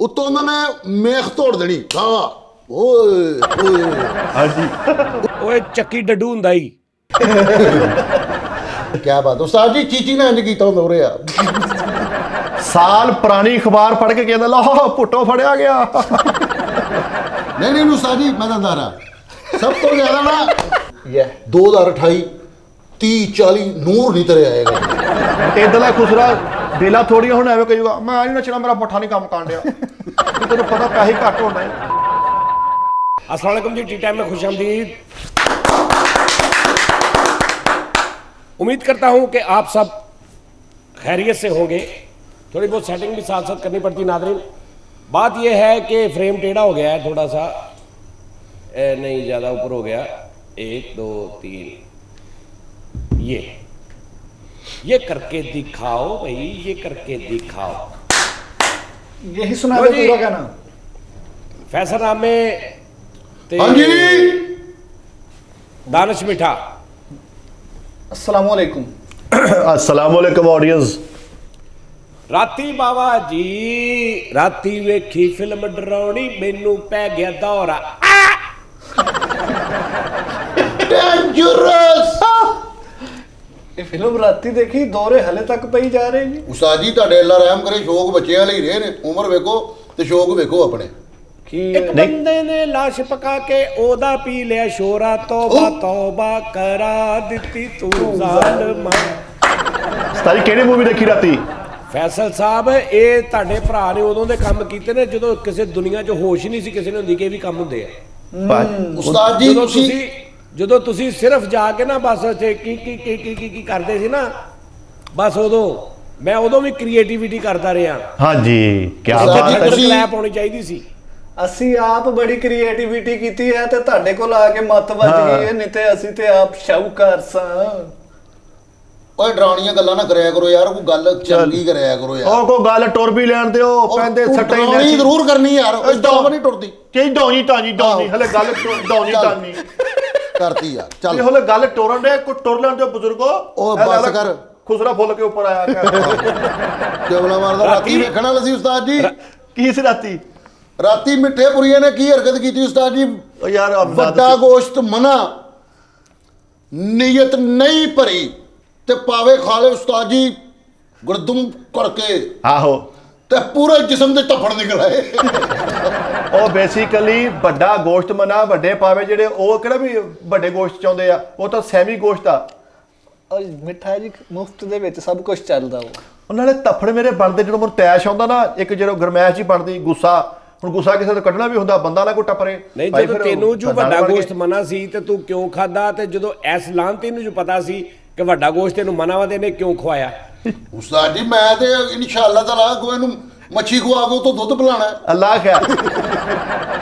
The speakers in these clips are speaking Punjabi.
ਉੱਤੋਂ ਉਹਨਾਂ ਨੇ ਮੇਖ ਤੋੜ ਦੇਣੀ ਓਏ ਓਏ ਹਾਂਜੀ ਓਏ ਚੱਕੀ ਡੱਡੂ ਹੁੰਦਾ ਹੀ। ਕੀ ਬਾਤ ਉਸਤਾਦ ਜੀ ਚੀਚੀ ਨੇ ਇੰਜ ਕੀਤਾ ਹੁੰਦਾ ਉਰੇ ਆ ਸਾਲ ਪੁਰਾਣੀ ਅਖਬਾਰ ਪੜ੍ਹ ਕੇ ਕਹਿੰਦਾ ਲਾ ਪੁੱਟੋ ਫੜਿਆ ਗਿਆ। ਨਹੀਂ ਉਸਤਾਦ ਜੀ ਮੈਂ ਦੱਸਦਾ ਰਹਾ ਸਭ ਤੋਂ ਜ਼ਿਆਦਾ ਨਾ 2028 30 40 ਨੂਰ ਨਹੀਂ ਤਰੇ ਆਏਗਾ ਇਦਾਂ ਦਾ ਖੁਸਰਾ ਬੇਲਾ ਥੋੜੀਆਂ ਹੁਣ ਐਵੇਂ ਕਹੂਗਾ ਮੈਂ ਨਹੀਂ ਨੱਚਣਾ ਮੇਰਾ ਪੁੱਠਾ ਨਹੀਂ ਕੰਮ ਕਰਨ ਡਿਆ ਤੈਨੂੰ ਪਤਾ ਪੈਸੇ ਘੱਟ ਹੋਣੇ। अस्सलाम वालेकुम जी, टी टाइम में खुशामदीद। उम्मीद करता हूं कि आप सब खैरियत से होंगे। थोड़ी बहुत सेटिंग भी साथ साथ करनी पड़ती नादरीन। बात यह है कि फ्रेम टेढ़ा हो गया है थोड़ा सा, नहीं ज़्यादा ऊपर हो गया, 1 2 3 ये करके दिखाओ भाई, ये करके दिखाओ। यही सुना दो पूरा गाना। फैसल नाम में हाँ जी दानिश मिठा। अस्सलाम वालेकुम। अस्सलाम वालेकुम ऑडियंस। राती बाबा जी राती वेखी फिल्म डरावनी मैनू पै गया दौरा। डेंजरस ये फिल्म राती देखी दौरे हले तक पई जा रहे जी। ਉਸਤਾਦ ਜੀ ਤੁਹਾਡੇ ਅੱਲਾ ਰਹਿਮ ਕਰੇ ਸ਼ੌਕ ਬੱਚਿਆਂ ਲਈ ਰਹੇ ਨੇ ਉਮਰ ਵੇਖੋ ਤੇ ਸ਼ੌਕ ਵੇਖੋ ਆਪਣੇ एक बंदे ने लाश पका के ओदा पी लिया शोरा, तौबा तौबा करा दिती तू जालिमा। ਸਤਾਰੀ ਕਿਹੜੀ ਮੂਵੀ ਦੇਖੀ ਰਾਤੀ? ਫੈਸਲ ਸਾਹਿਬ ਇਹ ਤੁਹਾਡੇ ਭਰਾ ਨੇ ਉਦੋਂ ਦੇ ਕੰਮ ਕੀਤੇ ਨੇ ਜਦੋਂ ਕਿਸੇ ਦੁਨੀਆ 'ਚ ਹੋਸ਼ ਨਹੀਂ ਸੀ ਕਿਸੇ ਨੂੰ ਹੁੰਦੀ ਕਿ ਇਹ ਵੀ ਕੰਮ ਹੁੰਦੇ ਆ। ਉਸਤਾਦ ਜੀ ਜਦੋਂ ਤੁਸੀਂ ਸਿਰਫ ਜਾ ਕੇ ਨਾ ਬਸ ਇੱਥੇ ਕੀ ਕਰਦੇ ਸੀ ਨਾ, ਬਸ ਮੈਂ ਉਦੋਂ ਵੀ ਕ੍ਰੀਏਟੀਵਿਟੀ ਕਰਦਾ ਰਿਹਾ। ਹਾਂਜੀ ਕੀ ਬਾਤ ਹੈ। ਕਲੈਪ ਹੋਣੀ ਚਾਹੀਦੀ ਸੀ। ਅਸੀਂ ਆਪ ਬੜੀ ਕ੍ਰੀਏਟੀਵਿਟੀ ਕੀਤੀ ਹੈ ਤੇ ਤੁਹਾਡੇ ਕੋਲ ਆ ਕੇ ਮੱਤ ਵੱਜ ਗਈ ਹੈ, ਨਹੀਂ ਤੇ ਅਸੀਂ ਤੇ ਆਪ ਸ਼ਾਹੂਕਾਰ ਸਾਂ। ਓਏ ਡਰਾਉਣੀਆਂ ਗੱਲਾਂ ਨਾ ਕਰਿਆ ਕਰੋ ਯਾਰ, ਕੋਈ ਗੱਲ ਚੰਗੀ ਕਰਿਆ ਕਰੋ ਯਾਰ। ਉਹ ਕੋਈ ਗੱਲ ਟੁਰ ਵੀ ਲੈਣ ਦਿਓ ਪੈਂਦੇ ਸੱਟੇ ਹੀ ਡਰਾਉਣੀ ਜ਼ਰੂਰ ਕਰਨੀ ਯਾਰ, ਉਸ ਤੋਂ ਨਹੀਂ ਟੁਰਦੀ ਕਿ ਡੌਣੀ ਟਾਣੀ ਹਲੇ ਗੱਲ ਡੌਣੀ ਟਾਣੀ ਕਰਤੀ ਯਾਰ। ਚੱਲ ਇਹ ਹਲੇ ਗੱਲ ਟੋਰਨ ਦੇ ਕੋਈ ਟੁਰ ਲੈਣ ਦਿਓ ਬਜ਼ੁਰਗੋ। ਉਹ ਬਸ ਕਰ ਖੁਸਰਾ ਫੁੱਲ ਕੇ ਉੱਪਰ ਆਇਆ ਜਬਲਾ ਮਾਰਦਾ। ਰਾਤੀ ਵੇਖਣ ਵਾਲਾ ਸੀ ਉਸਤਾਦ ਜੀ। ਕੀ ਸੀ ਰਾਤੀ? ਰਾਤੀ ਮਿੱਠੇ ਪੁਰੀਏ ਨੇ ਕੀ ਹਰਕਤ ਕੀਤੀ ਉਸਤਾਦ ਜੀ? ਉਹ ਯਾਰ ਵੱਡਾ ਗੋਸ਼ਤ ਮਨਾ, ਨੀਅਤ ਨਹੀਂ ਭਰੀ ਤੇ ਪਾਵੇ ਖਾਲੇ ਉਸਤਾਦ ਜੀ ਗੁਰਦੁਮ ਕਰਕੇ ਆਹੋ ਤੇ ਪੂਰੇ ਜਿਸਮ ਦੇ ਧੱਫੜ ਨਿਕਲ ਆਏ। ਉਹ ਬੇਸਿਕਲੀ ਵੱਡਾ ਗੋਸ਼ਤ ਮਨਾ ਵੱਡੇ ਪਾਵੇ ਜਿਹੜੇ ਉਹ ਕਿਹੜਾ ਵੀ ਵੱਡੇ ਗੋਸ਼ਤ ਚਾਹੁੰਦੇ ਆ, ਉਹ ਤਾਂ ਸੈਮੀ ਗੋਸ਼ਤ ਆ। ਔਰ ਮਿੱਠਾ ਜੀ ਮੁਫਤ ਦੇ ਵਿੱਚ ਸਭ ਕੁਝ ਚੱਲਦਾ ਉਹਨਾਂ ਨੇ ਤਫੜ ਮੇਰੇ ਬਣਦੇ ਜਦੋਂ ਮੈਨੂੰ ਤੈਸ਼ ਆਉਂਦਾ ਨਾ, ਇੱਕ ਜਦੋਂ ਗਰਮੈਸ਼ ਹੀ ਬਣਦੀ ਗੁੱਸਾ। ਹੁਣ ਗੁੱਸਾ ਕਿਸੇ ਤੋਂ ਕੱਢਣਾ ਵੀ ਹੁੰਦਾ, ਬੰਦਾ ਨਾ ਕੋਈ ਟੱਪਰੇ। ਨਹੀਂ ਜਦੋਂ ਤੈਨੂੰ ਜੋ ਵੱਡਾ ਗੋਸ਼ਤ ਮਨਾ ਸੀ ਤੇ ਤੂੰ ਕਿਉਂ ਖਾਦਾ, ਤੇ ਜਦੋਂ ਐਸ ਲਾਂਤੀ ਨੂੰ ਜੋ ਪਤਾ ਸੀ ਕਿ ਵੱਡਾ ਗੋਸ਼ਤ ਤੈਨੂੰ ਮਨਾ ਵਾ, ਨੇ ਕਿਉਂ ਖਵਾਇਆ? ਉਸਤਾਦ ਜੀ ਮੈਂ ਤੇ ਇਨਸ਼ਾਅੱਲਾ ਤਾਲਾ ਕੋਈ ਨੂੰ ਮੱਛੀ ਖਵਾ ਕੇ ਤੋਂ ਦੁੱਧ ਪਿਲਾਣਾ। ਅੱਲਾਹ ਖੈਰ।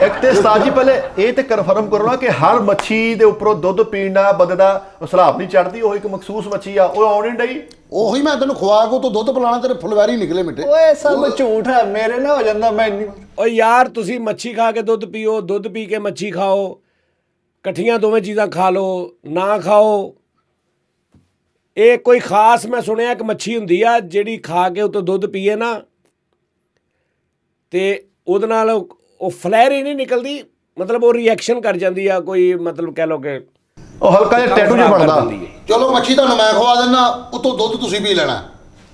ਇੱਕ ਤੇ ਉਸਤਾਦ ਜੀ ਪਹਿਲੇ ਇਹ ਤੇ ਕਨਫਰਮ ਕਰੋ ਨਾ ਕਿ ਹਰ ਮੱਛੀ ਦੇ ਉੱਪਰੋਂ ਦੁੱਧ ਪੀਣ ਨਾਲ ਬੰਦੇ ਦਾ ਸਲਾਬ ਨਹੀਂ ਚੜਦੀ। ਉਹ ਇੱਕ ਮਖਸੂਸ ਮੱਛੀ ਆ, ਉਹ ਆਉਣ ਨਹੀਂ ਡਈ। ਉਹੀ ਮੈਂ ਤੈਨੂੰ ਖਵਾ ਕੇ ਤੋਂ ਦੁੱਧ ਪਿਲਾਣਾ, ਤੇਰੇ ਫੁਲਵਾਰੀ ਨਿਕਲੇ ਮਿੱਠੇ। ਓਏ ਸਭ ਝੂਠ ਹੈ, ਮੇਰੇ ਨਾਲ ਹੋ ਜਾਂਦਾ। ਮੈਂ ਓ ਯਾਰ ਤੁਸੀਂ ਮੱਛੀ ਖਾ ਕੇ ਦੁੱਧ ਪੀਓ, ਦੁੱਧ ਪੀ ਕੇ ਮੱਛੀ ਖਾਓ, ਇਕੱਠੀਆਂ ਦੋਵੇਂ ਚੀਜ਼ਾਂ ਖਾ ਲਓ ਨਾ ਖਾਓ। ਇਹ ਕੋਈ ਖਾਸ ਮੈਂ ਸੁਣਿਆ ਇੱਕ ਮੱਛੀ ਹੁੰਦੀ ਆ ਜਿਹੜੀ ਖਾ ਕੇ ਉਤੋਂ ਦੁੱਧ ਪੀਏ ਨਾ ਤੇ ਉਹਦੇ ਨਾਲ ਉਹ ਫਲੈਰ ਹੀ ਨਹੀਂ ਨਿਕਲਦੀ, ਮਤਲਬ ਉਹ ਰਿਐਕਸ਼ਨ ਕਰ ਜਾਂਦੀ ਆ, ਕੋਈ ਮਤਲਬ ਕਹਿ ਲਓ ਕਿ ਉਹ ਹਲਕਾ ਜਿਹਾ ਟੈਟੂ ਜਿਹਾ ਬਣਦਾ। ਚਲੋ ਮੱਛੀ ਤੁਹਾਨੂੰ ਮੈਂ ਖਵਾ ਦਿੰਦਾ, ਉਤੋਂ ਦੁੱਧ ਤੁਸੀਂ ਪੀ ਲੈਣਾ।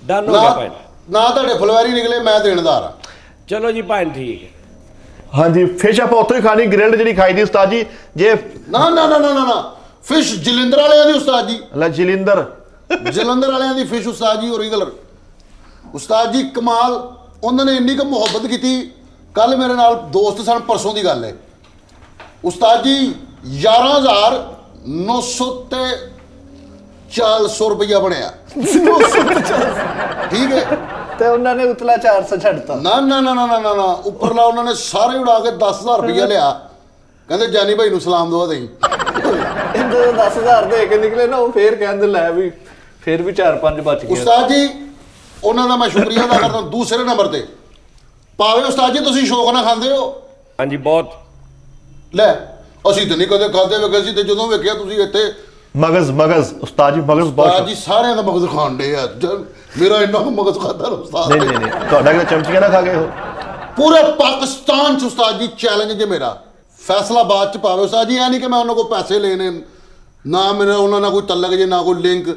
ਡਨ ਹੋ ਗਿਆ ਭਾਈ। ਨਾ ਤੁਹਾਡੇ ਫੁਲਵਾਰੀ ਨਿਕਲੇ, ਮੈਂ ਦੇਣਦਾਰ ਆ। ਚਲੋ ਜੀ ਭਾਈ ਠੀਕ ਹੈ। ਹਾਂਜੀ ਫਿਸ਼ ਆਪਾਂ ਉੱਥੋਂ ਹੀ ਖਾਣੀ, ਗ੍ਰਿਲਡ ਜਿਹੜੀ ਖਾਈ ਦੀ ਉਸਤਾਦ ਜੀ। ਜੇ ਨਾ ਫਿਸ਼ ਜਲਿੰਦਰ ਵਾਲਿਆਂ ਦੀ ਉਸਤਾਦ ਜੀ। ਅੱਲਾ ਜਲੰਧਰ ਵਾਲਿਆਂ ਦੀ ਫਿਸ਼ ਉਸਤਾਦ ਜੀ ਓਰੀਜਨਲ ਉਸਤਾਦ ਜੀ ਕਮਾਲ। ਉਹਨਾਂ ਨੇ ਇੰਨੀ ਕੁ ਮੁਹੱਬਤ ਕੀਤੀ। ਕੱਲ ਮੇਰੇ ਨਾਲ ਦੋਸਤ ਸਨ, ਪਰਸੋਂ ਦੀ ਗੱਲ ਹੈ ਉਸਤਾਦ ਜੀ 11,900 ਤੇ 400 ਰੁਪਇਆ ਬਣਿਆ। ਠੀਕ ਹੈ ਤੇ ਉਹਨਾਂ ਨੇ ਉਤਲਾ 400 ਛੱਡਤਾ। ਨਾ ਉੱਪਰਲਾ ਉਹਨਾਂ ਨੇ ਸਾਰੇ ਉਡਾ ਕੇ 10,000 ਰੁਪਇਆ ਲਿਆ। ਕਹਿੰਦੇ ਜਾਨੀ ਭਾਈ ਨੂੰ ਸਲਾਮ ਦੁਆ ਦੇਈ। ਇਹਨਾਂ 10,000 ਦੇ ਕੇ ਨਿਕਲੇ ਨਾ, ਉਹ ਫੇਰ ਕਹਿੰਦੇ ਲੈ ਵੀ ਫੇਰ ਵੀ 4-5 ਬਚ ਗਏ। ਉਸਤਾਦ ਜੀ ਉਹਨਾਂ ਦਾ ਮੈਂ ਸ਼ੁਕਰੀਆ ਅਦਾ ਕਰਦਾ। ਦੂਸਰੇ ਨੰਬਰ ਤੇ ਪਾਵੇ ਉਸਤਾਦ ਜੀ ਤੁਸੀਂ ਸ਼ੌਕ ਨਾਲ ਖਾਂਦੇ ਹੋ? ਹਾਂਜੀ ਬਹੁਤ। ਲੈ ਅਸੀਂ ਤਾਂ ਨਹੀਂ ਕਦੇ ਖਾਦੇ ਵੇਖੇ ਸੀ, ਤੇ ਜਦੋਂ ਵੇਖਿਆ ਤੁਸੀਂ ਇੱਥੇ ਮਗਜ਼ ਉਸਤਾਦ ਜੀ ਮਗਜ਼ ਬਹੁਤ। ਉਸਤਾਦ ਜੀ ਸਾਰਿਆਂ ਦਾ ਮਗਜ਼ ਖਾਣ ਡੇ ਆ। ਮੇਰਾ ਇੰਨਾ ਕੁ ਮਗਜ਼ ਖਾਦਾ ਉਸਤਾਦ। ਨਹੀਂ ਤੁਹਾਡਾ ਕਿਤੇ ਚਮਚੀਆਂ ਨਾ ਖਾ ਗਏ ਹੋ? ਪੂਰੇ ਪਾਕਿਸਤਾਨ ਚ ਉਸਤਾਦ ਜੀ ਚੈਲੰਜ ਜੇ ਮੇਰਾ, ਫੈਸਲਾ ਬਾਅਦ ਚ ਪਾਵੇ ਉਸਤਾਦ ਜੀ। ਇਹ ਨਹੀਂ ਕਿ ਮੈਂ ਉਹਨਾਂ ਕੋਲ ਪੈਸੇ ਲੈਣੇ, ਨਾ ਮੇਰਾ ਉਹਨਾਂ ਨਾਲ ਕੋਈ ਤਲਕ ਜੇ, ਨਾ ਕੋਈ ਲਿੰਕ,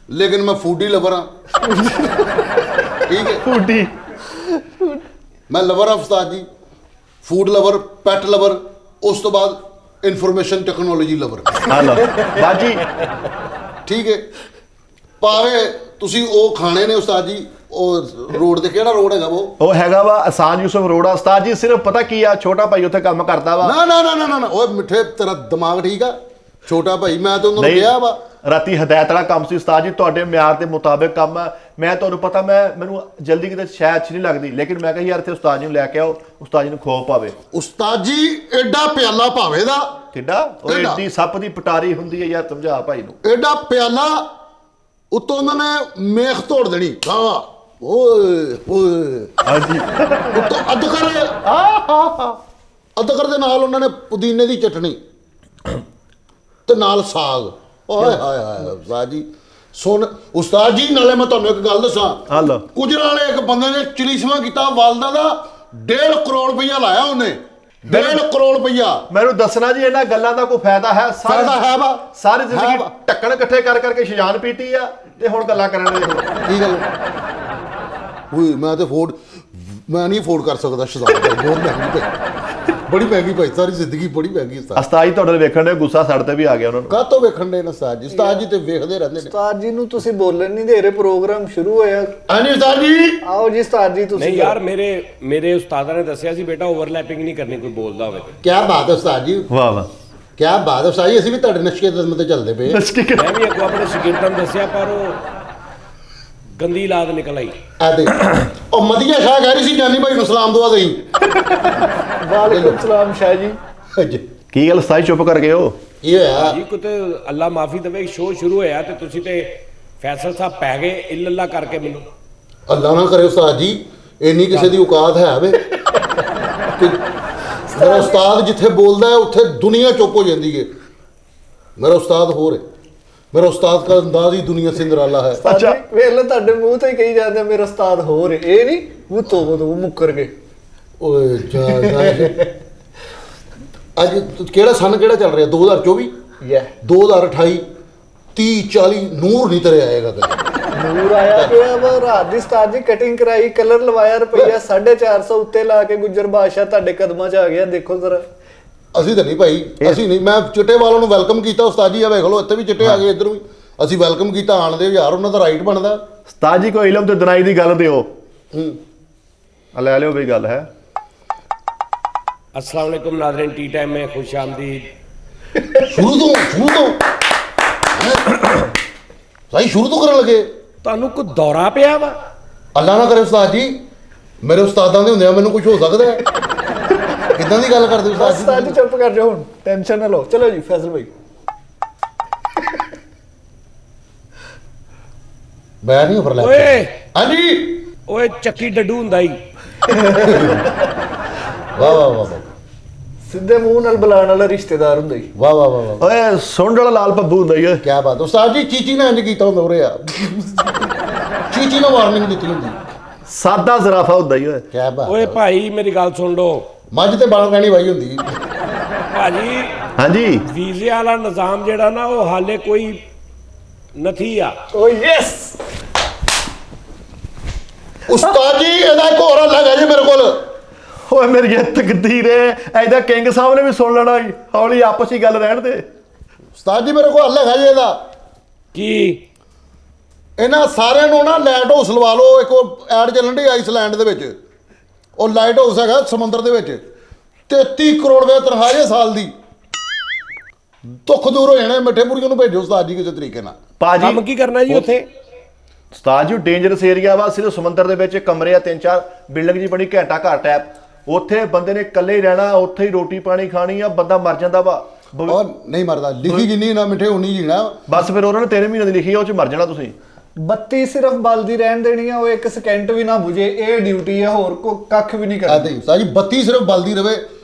ਲੇਕਿਨ ਮੈਂ ਫੂਡੀ ਲਵਰ ਹਾਂ। ਠੀਕ ਹੈ, ਫੂਡੀ ਮੈਂ ਲਵਰ ਹਾਂ ਉਸਤਾਦ ਜੀ, ਫੂਡ ਲਵਰ, ਪੈਟ ਲਵਰ, ਉਸ ਤੋਂ ਬਾਅਦ ਇਨਫੋਰਮੇਸ਼ਨ ਟੈਕਨੋਲੋਜੀ ਲਵਰ। ਹਲੋ ਬਾਜੀ ਠੀਕ ਹੈ, ਭਾਵੇਂ ਤੁਸੀਂ ਉਹ ਖਾਣੇ ਨੇ ਉਸਤਾਦ ਜੀ, ਉਹ ਰੋਡ ਤੇ ਕਿਹੜਾ ਰੋਡ ਹੈਗਾ ਉਹ ਹੈਗਾ ਵਾ ਆਸਾਨ ਯੂਸਫ ਰੋਡ ਆ ਉਸਤਾਦ ਜੀ। ਸਿਰਫ ਪਤਾ ਕੀ ਆ, ਛੋਟਾ ਭਾਈ ਉੱਥੇ ਕੰਮ ਕਰਦਾ ਵਾ। ਨਾ ਨਾ ਨਾ ਨਾ ਨਾ ਓਏ ਮਿੱਠੇ, ਤੇਰਾ ਦਿਮਾਗ ਠੀਕ ਆ? ਛੋਟਾ ਭਾਈ ਮੈਂ ਤੇ ਉਹਨਾਂ ਨੂੰ ਕਿਹਾ ਵਾ, ਰਾਤੀ ਹਦਾਇਤ ਵਾਲਾ ਕੰਮ ਸੀ ਉਸਤਾਦ ਜੀ, ਤੁਹਾਡੇ ਮਿਆਰ ਦੇ ਮੁਤਾਬਿਕ ਕੰਮ ਆ। ਮੈਂ ਤੁਹਾਨੂੰ ਪਤਾ ਮੈਨੂੰ ਜਲਦੀ ਕਿਤੇ ਸ਼ਾਇਦ ਅੱਛੀ ਨਹੀਂ ਲੱਗਦੀ, ਲੇਕਿਨ ਮੈਂ ਕਿਹਾ ਯਾਰ ਇੱਥੇ ਉਸਤਾਦ ਜੀ ਨੂੰ ਲੈ ਕੇ ਆਓ, ਉਸਤਾਦ ਜੀ ਨੂੰ ਖੋਪ ਪਾਵੇ। ਉਸਤਾਦ ਜੀ ਐਡਾ ਪਿਆਲਾ ਭਾਵੇ ਦਾ, ਕਿੱਡਾ ਉਹ ਕਿੱਡਾ? ਏਡੀ ਸੱਪ ਦੀ ਪਟਾਰੀ ਹੁੰਦੀ ਹੈ ਯਾਰ, ਸਮਝਾ ਭਾਈ ਨੂੰ। ਐਡਾ ਪਿਆਲਾ, ਉੱਤੋਂ ਉਹਨਾਂ ਨੇ ਮੇਖ ਤੋੜ ਦੇਣੀ, ਹਾਂ ਓਏ ਓਏ, ਹਾਂਜੀ ਉੱਤੋਂ ਅਦਰਕ ਦੇ ਨਾਲ ਉਹਨਾਂ ਨੇ ਪੁਦੀਨੇ ਦੀ ਚਟਣੀ ਤੇ ਨਾਲ ਸਾਗ। ਓਏ ਹਾਏ ਹਾਏ ਉਸਤਾਦ ਜੀ ਸੁਣ ਉਸਤਾਦ ਜੀ, ਨਾਲੇ ਮੈਂ ਤੁਹਾਨੂੰ ਇੱਕ ਗੱਲ ਦੱਸਾਂ, ਹਲੋ ਗੁਜਰਾਂ ਵਾਲੇ ਇੱਕ ਬੰਦੇ ਨੇ ਚਲੀਸਵਾ ਕੀਤਾ, ਵਾਲਦਾ ਦਾ 1.5 ਕਰੋੜ ਰੁਪਈਆ ਲਾਇਆ ਉਹਨੇ, 1.5 ਕਰੋੜ ਰੁਪਈਆ। ਮੈਨੂੰ ਦੱਸਣਾ ਜੀ ਇਹਨਾਂ ਗੱਲਾਂ ਦਾ ਕੋਈ ਫਾਇਦਾ ਹੈ? ਫਾਇਦਾ ਹੈ ਵਾ, ਸਾਰੀ ਹੈ ਜ਼ਿੰਦਗੀ ਵਾ। ਢੱਕਣ ਇਕੱਠੇ ਕਰ ਕਰਕੇ ਸ਼ਜਾਨ ਪੀਤੀ ਆ, ਤੇ ਹੁਣ ਗੱਲਾਂ ਕਰਨ ਦੇ। ਕੀ ਗੱਲ ਓਏ, ਮੈਂ ਤੇ ਫੋਰਡ, ਮੈਂ ਨਹੀਂ ਅਫੋਰਡ ਕਰ ਸਕਦਾ ਸ਼ਜ਼ਾਦ, ਬਹੁਤ ਮਹਿੰਗੀ ਪਈ, ਬੜੀ ਮਹਿੰਗੀ ਪਈ, ਸਾਰੀ ਜ਼ਿੰਦਗੀ ਬੜੀ ਮਹਿੰਗੀ। ਉਸਤਾਦ ਜੀ ਤੁਹਾਡੇ ਵੇਖਣ ਦੇ ਗੁੱਸਾ ਸਾਡੇ ਤੇ ਵੀ ਆ ਗਿਆ ਉਹਨਾਂ ਨੂੰ। ਕਾਹਤੋਂ ਵੇਖਣ ਦੇ ਨੇ ਉਸਤਾਦ ਜੀ? ਉਸਤਾਦ ਜੀ ਤੇ ਵੇਖਦੇ ਰਹਿੰਦੇ ਨੇ। ਉਸਤਾਦ ਜੀ ਨੂੰ ਤੁਸੀਂ ਬੋਲਣ ਨਹੀਂ ਦੇ ਰਹੇ, ਪ੍ਰੋਗਰਾਮ ਸ਼ੁਰੂ ਹੋਇਆ। ਹਾਂਜੀ ਉਸਤਾਦ ਜੀ। ਆਓ ਜੀ ਉਸਤਾਦ ਜੀ ਤੁਸੀਂ। ਨਹੀਂ ਯਾਰ, ਮੇਰੇ ਉਸਤਾਦਾਂ ਨੇ ਦੱਸਿਆ ਸੀ ਬੇਟਾ ਓਵਰਲੈਪਿੰਗ ਨਹੀਂ ਕਰਨੀ ਕੋਈ ਬੋਲਦਾ ਹੋਵੇ। ਕੀ ਬਾਤ ਹੈ ਉਸਤਾਦ ਜੀ, ਵਾਹ ਵਾਹ, ਕੀ ਬਾਤ ਹੈ ਉਸਤਾਦ ਜੀ। ਅਸੀਂ ਵੀ ਤੁਹਾਡੇ ਨਸ਼ਕੇ ਦੇ ਦਮ ਤੇ ਚੱਲਦੇ ਪਏ। ਮੈਂ ਵੀ ਅੱਗੋਂ ਆਪਣੇ ਸ਼ਾਗਿਰਦਾਂ ਨੂੰ ਦੱਸਿਆ, ਪਰ ਉਹ ਗੰਦੀ ਲਾਦ ਨਿਕਲ ਆਈ। ਆਦੇ ਉਹ ਮਦੀਆ ਸ਼ਾਹ ਕਹਿ ਰਹੀ ਸੀ ਜਾਨੀ ਭਾਈ ਨੂੰ ਸਲਾਮ ਦੁਆ ਦੇਈ। ਵਾਲੇਕੁਮ ਸਲਾਮ ਸ਼ਾਹ ਜੀ। ਕੀ ਗੱਲ ਉਸਤਾਦ ਜੀ ਚੁੱਪ ਕਰ ਗਏ ਹੋ? ਕੀ ਹੋਇਆ? ਜੀ ਕੁਝ ਅੱਲਾ ਮਾਫੀ ਦੇਵੇ, ਸ਼ੋਅ ਸ਼ੁਰੂ ਹੋਇਆ ਤੇ ਤੁਸੀਂ ਤੇ ਫੈਸਲ ਸਾਹਿਬ ਪੈ ਗਏ ਇল্লাল্লাਹ ਕਰਕੇ ਮੈਨੂੰ। ਅੱਲਾ ਨਾ ਕਰੇ ਉਸਤਾਦ ਜੀ, ਇੰਨੀ ਕਿਸੇ ਦੀ ਔਕਾਤ ਹੈ ਵੇ ਕਿ ਮੇਰਾ ਉਸਤਾਦ ਜਿੱਥੇ ਬੋਲਦਾ ਹੈ ਉੱਥੇ ਦੁਨੀਆ ਚੁੱਪ ਹੋ ਜਾਂਦੀ ਹੈ। ਮੇਰਾ ਉਸਤਾਦ ਹੋਰ ਹੈ, ਮੇਰਾ ਉਸਤਾਦ ਦਾ ਅੰਦਾਜ਼ ਹੀ ਦੁਨੀਆ ਸੇ ਨਿਰਾਲਾ ਹੈ। ਉਸਤਾਦ ਜੀ ਵੇਖ ਲਓ, ਤੁਹਾਡੇ ਮੂੰਹ ਤੋਂ ਹੀ ਕਹੀ ਜਾਂਦੇ ਮੇਰਾ ਉਸਤਾਦ ਹੋਰ ਹੈ, ਇਹ ਨਹੀਂ ਉਹ ਤੋਂ ਮੁੱਕਰ ਗਏ। ਓਏ ਜਾ ਅੱਜ ਕਿਹੜਾ ਸਨ ਕਿਹੜਾ ਚੱਲ ਰਿਹਾ? 2024 ਯਾ 2028 30 40 ਨੂਰ ਨਹੀਂ ਤੇਰੇ ਆਏਗਾ ਕਦੇ। ਨੂਰ ਆਇਆ ਪਿਆ ਵਾ। ਰਾਤ ਦੀ ਉਸਤਾਦ ਜੀ ਕਟਿੰਗ ਕਰਾਈ, ਕਲਰ ਲਵਾਇਆ, ਰੁਪਈਆ 450 ਉੱਤੇ ਲਾ ਕੇ ਗੁੱਜਰ ਬਾਦਸ਼ਾਹ ਤੁਹਾਡੇ ਕਦਮਾਂ 'ਚ ਆ ਗਿਆ। ਦੇਖੋ ਜ਼ਰਾ। ਅਸੀਂ ਤਾਂ ਨਹੀਂ ਭਾਈ, ਅਸੀਂ ਨਹੀਂ। ਮੈਂ ਚਿੱਟੇ ਵਾਲਾਂ ਨੂੰ ਵੈਲਕਮ ਕੀਤਾ ਉਸਤਾਦ ਜੀ, ਆ ਵੇਖ ਲਓ ਇੱਥੇ ਵੀ ਚਿੱਟੇ ਆ ਗਏ, ਇੱਧਰ ਵੀ ਅਸੀਂ ਵੈਲਕਮ ਕੀਤਾ। ਆਣ ਦੇ ਯਾਰ, ਉਹਨਾਂ ਦਾ ਰਾਈਟ ਬਣਦਾ। ਉਸਤਾਦ ਜੀ ਕੋਈ ਇਲਮ ਤੇ ਦਿਨਾਈ ਦੀ ਗੱਲ ਦਿਓ। ਹੂੰ ਲੈ ਲਿਓ ਬਈ ਗੱਲ ਹੈ। अस्सलाम वालेकुम नाज़रीन, टी टाइम में खुश आमदीद। ਸ਼ੁਰੂ ਤੋਂ ਸਹੀ ਸ਼ੁਰੂ ਤੋਂ ਕਰਨ ਲੱਗੇ। ਤੁਹਾਨੂੰ ਕੋਈ ਦੌਰਾ ਪਿਆ ਵਾ? ਅੱਲਾ ਨਾ ਕਰੇ ਉਸਤਾਦ ਜੀ, ਮੇਰੇ ਉਸਤਾਦਾਂ ਦੇ ਹੁੰਦਿਆਂ ਮੈਨੂੰ ਕੁਝ ਹੋ ਸਕਦਾ ਹੈ। ਕਿੱਦਾਂ ਦੀ ਗੱਲ ਕਰਦੇ ਉਸਤਾਦ ਉਸਤਾਦ ਜੀ ਜੀ? ਚੁੱਪ ਕਰ ਜਾਓ ਹੁਣ, ਟੈਨਸ਼ਨ ਨਾ ਲਓ। ਚਲੋ ਜੀ ਫੈਸਲ ਭਾਈ। ਮੈਂ ਨਹੀਂ ਉਪਰ ਲੈ ਓਏ ਹਾਂਜੀ ਓਏ ਚੱਕੀ ਡੱਡੂ ਹੁੰਦਾ ਹੀ। ਵਾਹ ਵਾਹ ਵਾਹ ਵਾਹ ਸਿੱਧੇ ਮੂੰਹ ਨਾਲ ਬੁਲਾਉਣ ਵਾਲਾ ਰਿਸ਼ਤੇਦਾਰ ਹੁੰਦਾ ਹੀ। ਵਾਹ ਵਾਹ ਵਾਹ ਵਾਹ, ਓਏ ਸੁੰਡ ਵਾਲਾ ਲਾਲ ਪੱਬੂ ਹੁੰਦਾ ਹੀ ਓਏ। ਕੀ ਬਾਤ। ਉਸਤਾਦ ਜੀ ਚੀਚੀ ਨੇ ਇੰਜ ਕੀਤਾ ਹੁੰਦਾ ਉਰੇ ਯਾਰ, ਚੀਚੀ ਨੇ ਵਾਰਨਿੰਗ ਦਿੱਤੀ ਹੁੰਦੀ। ਸਾਦਾ ਜ਼ਰਾਫਾ ਹੁੰਦਾ ਹੀ ਓਏ। ਕੀ ਬਾਤ। ਓਏ ਭਾਈ ਮੇਰੀ ਗੱਲ ਸੁਣ ਲਓ ਮੱਝ ਤੇ ਬਾਲਾਂ ਕਹਿਣੀ ਵਾਈ ਹੁੰਦੀ। ਭਾਜੀ, ਹਾਂਜੀ ਵੀਜ਼ੇ ਵਾਲਾ ਨਿਜ਼ਾਮ ਜਿਹੜਾ ਨਾ ਉਹ ਹਾਲੇ ਕੋਈ ਨਥੀ ਆ। ਓ ਯੈਸ। ਉਸਤਾਦ ਜੀ ਇਹਦਾ ਇੱਕ ਹੋਰ ਹੱਲ ਹੈਗਾ ਜੀ ਮੇਰੇ ਕੋਲ। ਓਏ ਮੇਰੀ ਤਕਦੀਰ ਹੈ, ਐਦਾ ਕਿੰਗ ਸਾਹਿਬ ਨੇ ਵੀ ਸੁਣ ਲੈਣਾ ਸੀ। ਹੌਲੀ ਆਪਸ ਹੀ ਗੱਲ ਰਹਿਣ ਦੇ। ਉਸਤਾਦ ਜੀ ਮੇਰੇ ਕੋਲ ਹੱਲ ਹੈਗਾ ਜੀ ਇਹਦਾ। ਕੀ? ਇਹਨਾਂ ਸਾਰਿਆਂ ਨੂੰ ਨਾ ਲਾਈਟ ਹਾਊਸ ਲਵਾ ਲਓ। ਇੱਕ ਐਡ ਚੱਲਣ ਦੀ ਆਈਸਲੈਂਡ ਦੇ ਵਿੱਚ, ਉਹ ਲਾਈਟ ਹਾਊਸ ਹੈਗਾ ਸਮੁੰਦਰ ਦੇ ਵਿੱਚ। 33 ਕਰੋੜ ਰੁਪਏ ਤਨਖਾਹ ਜੇ ਸਾਲ ਦੀ। ਦੁੱਖ ਦੂਰ ਹੋ ਜਾਣਾ। ਮਿੱਠੇ ਮੁਰਗੇ ਨੂੰ ਭੇਜੋ ਉਸਤਾਦ ਜੀ ਕਿਸੇ ਤਰੀਕੇ ਨਾਲ। ਪਾਜੀ ਕੰਮ ਕੀ ਕਰਨਾ ਜੀ ਉੱਥੇ? ਉਸਤਾਦ ਜੀ ਡੇਂਜਰਸ ਏਰੀਆ ਵਾ, ਸਿਰਫ ਸਮੁੰਦਰ ਦੇ ਵਿੱਚ ਕਮਰੇ ਆ 3-4, ਬਿਲਡਿੰਗ ਜੀ ਬਣੀ ਘੰਟਾ ਘਰ ਟੈਪ। ਉੱਥੇ ਬੰਦੇ ਨੇ ਇਕੱਲੇ ਹੀ ਰਹਿਣਾ, ਉੱਥੇ ਹੀ ਰੋਟੀ ਪਾਣੀ ਖਾਣੀ ਆ, ਬੰਦਾ ਮਰ ਜਾਂਦਾ ਵਾ। ਉਹ ਨਹੀਂ ਮਰਦਾ, ਲਿਖੀ ਜਿੰਨੀ ਨਾ ਮਿੱਠੇ ਉਨੀ ਜੀਣਾ। ਬਸ ਫਿਰ ਉਹਨਾਂ ਨੇ 3 ਮਹੀਨੇ ਦੀ ਲਿਖੀ ਆ, ਉਹ ਚ ਮਰ ਜਾਣਾ ਤੁਸੀਂ। ਬੱਤੀ ਸਿਰਫ ਬਲਦੀ ਰਹਿਣ ਦੇਣੀ ਆ, ਉਹ ਇੱਕ ਸਕਿੰਟ ਵੀ ਨਾ ਬੁਝੇ, ਇਹ ਡਿਊਟੀ ਆ, ਹੋਰ ਕੱਖ ਵੀ ਨਹੀਂ ਕਰਨਾ। ਆਦੇ ਉਸਤਾਦ ਜੀ ਬੱਤੀ ਸਿਰਫ ਬਲਦੀ ਰਵੇ।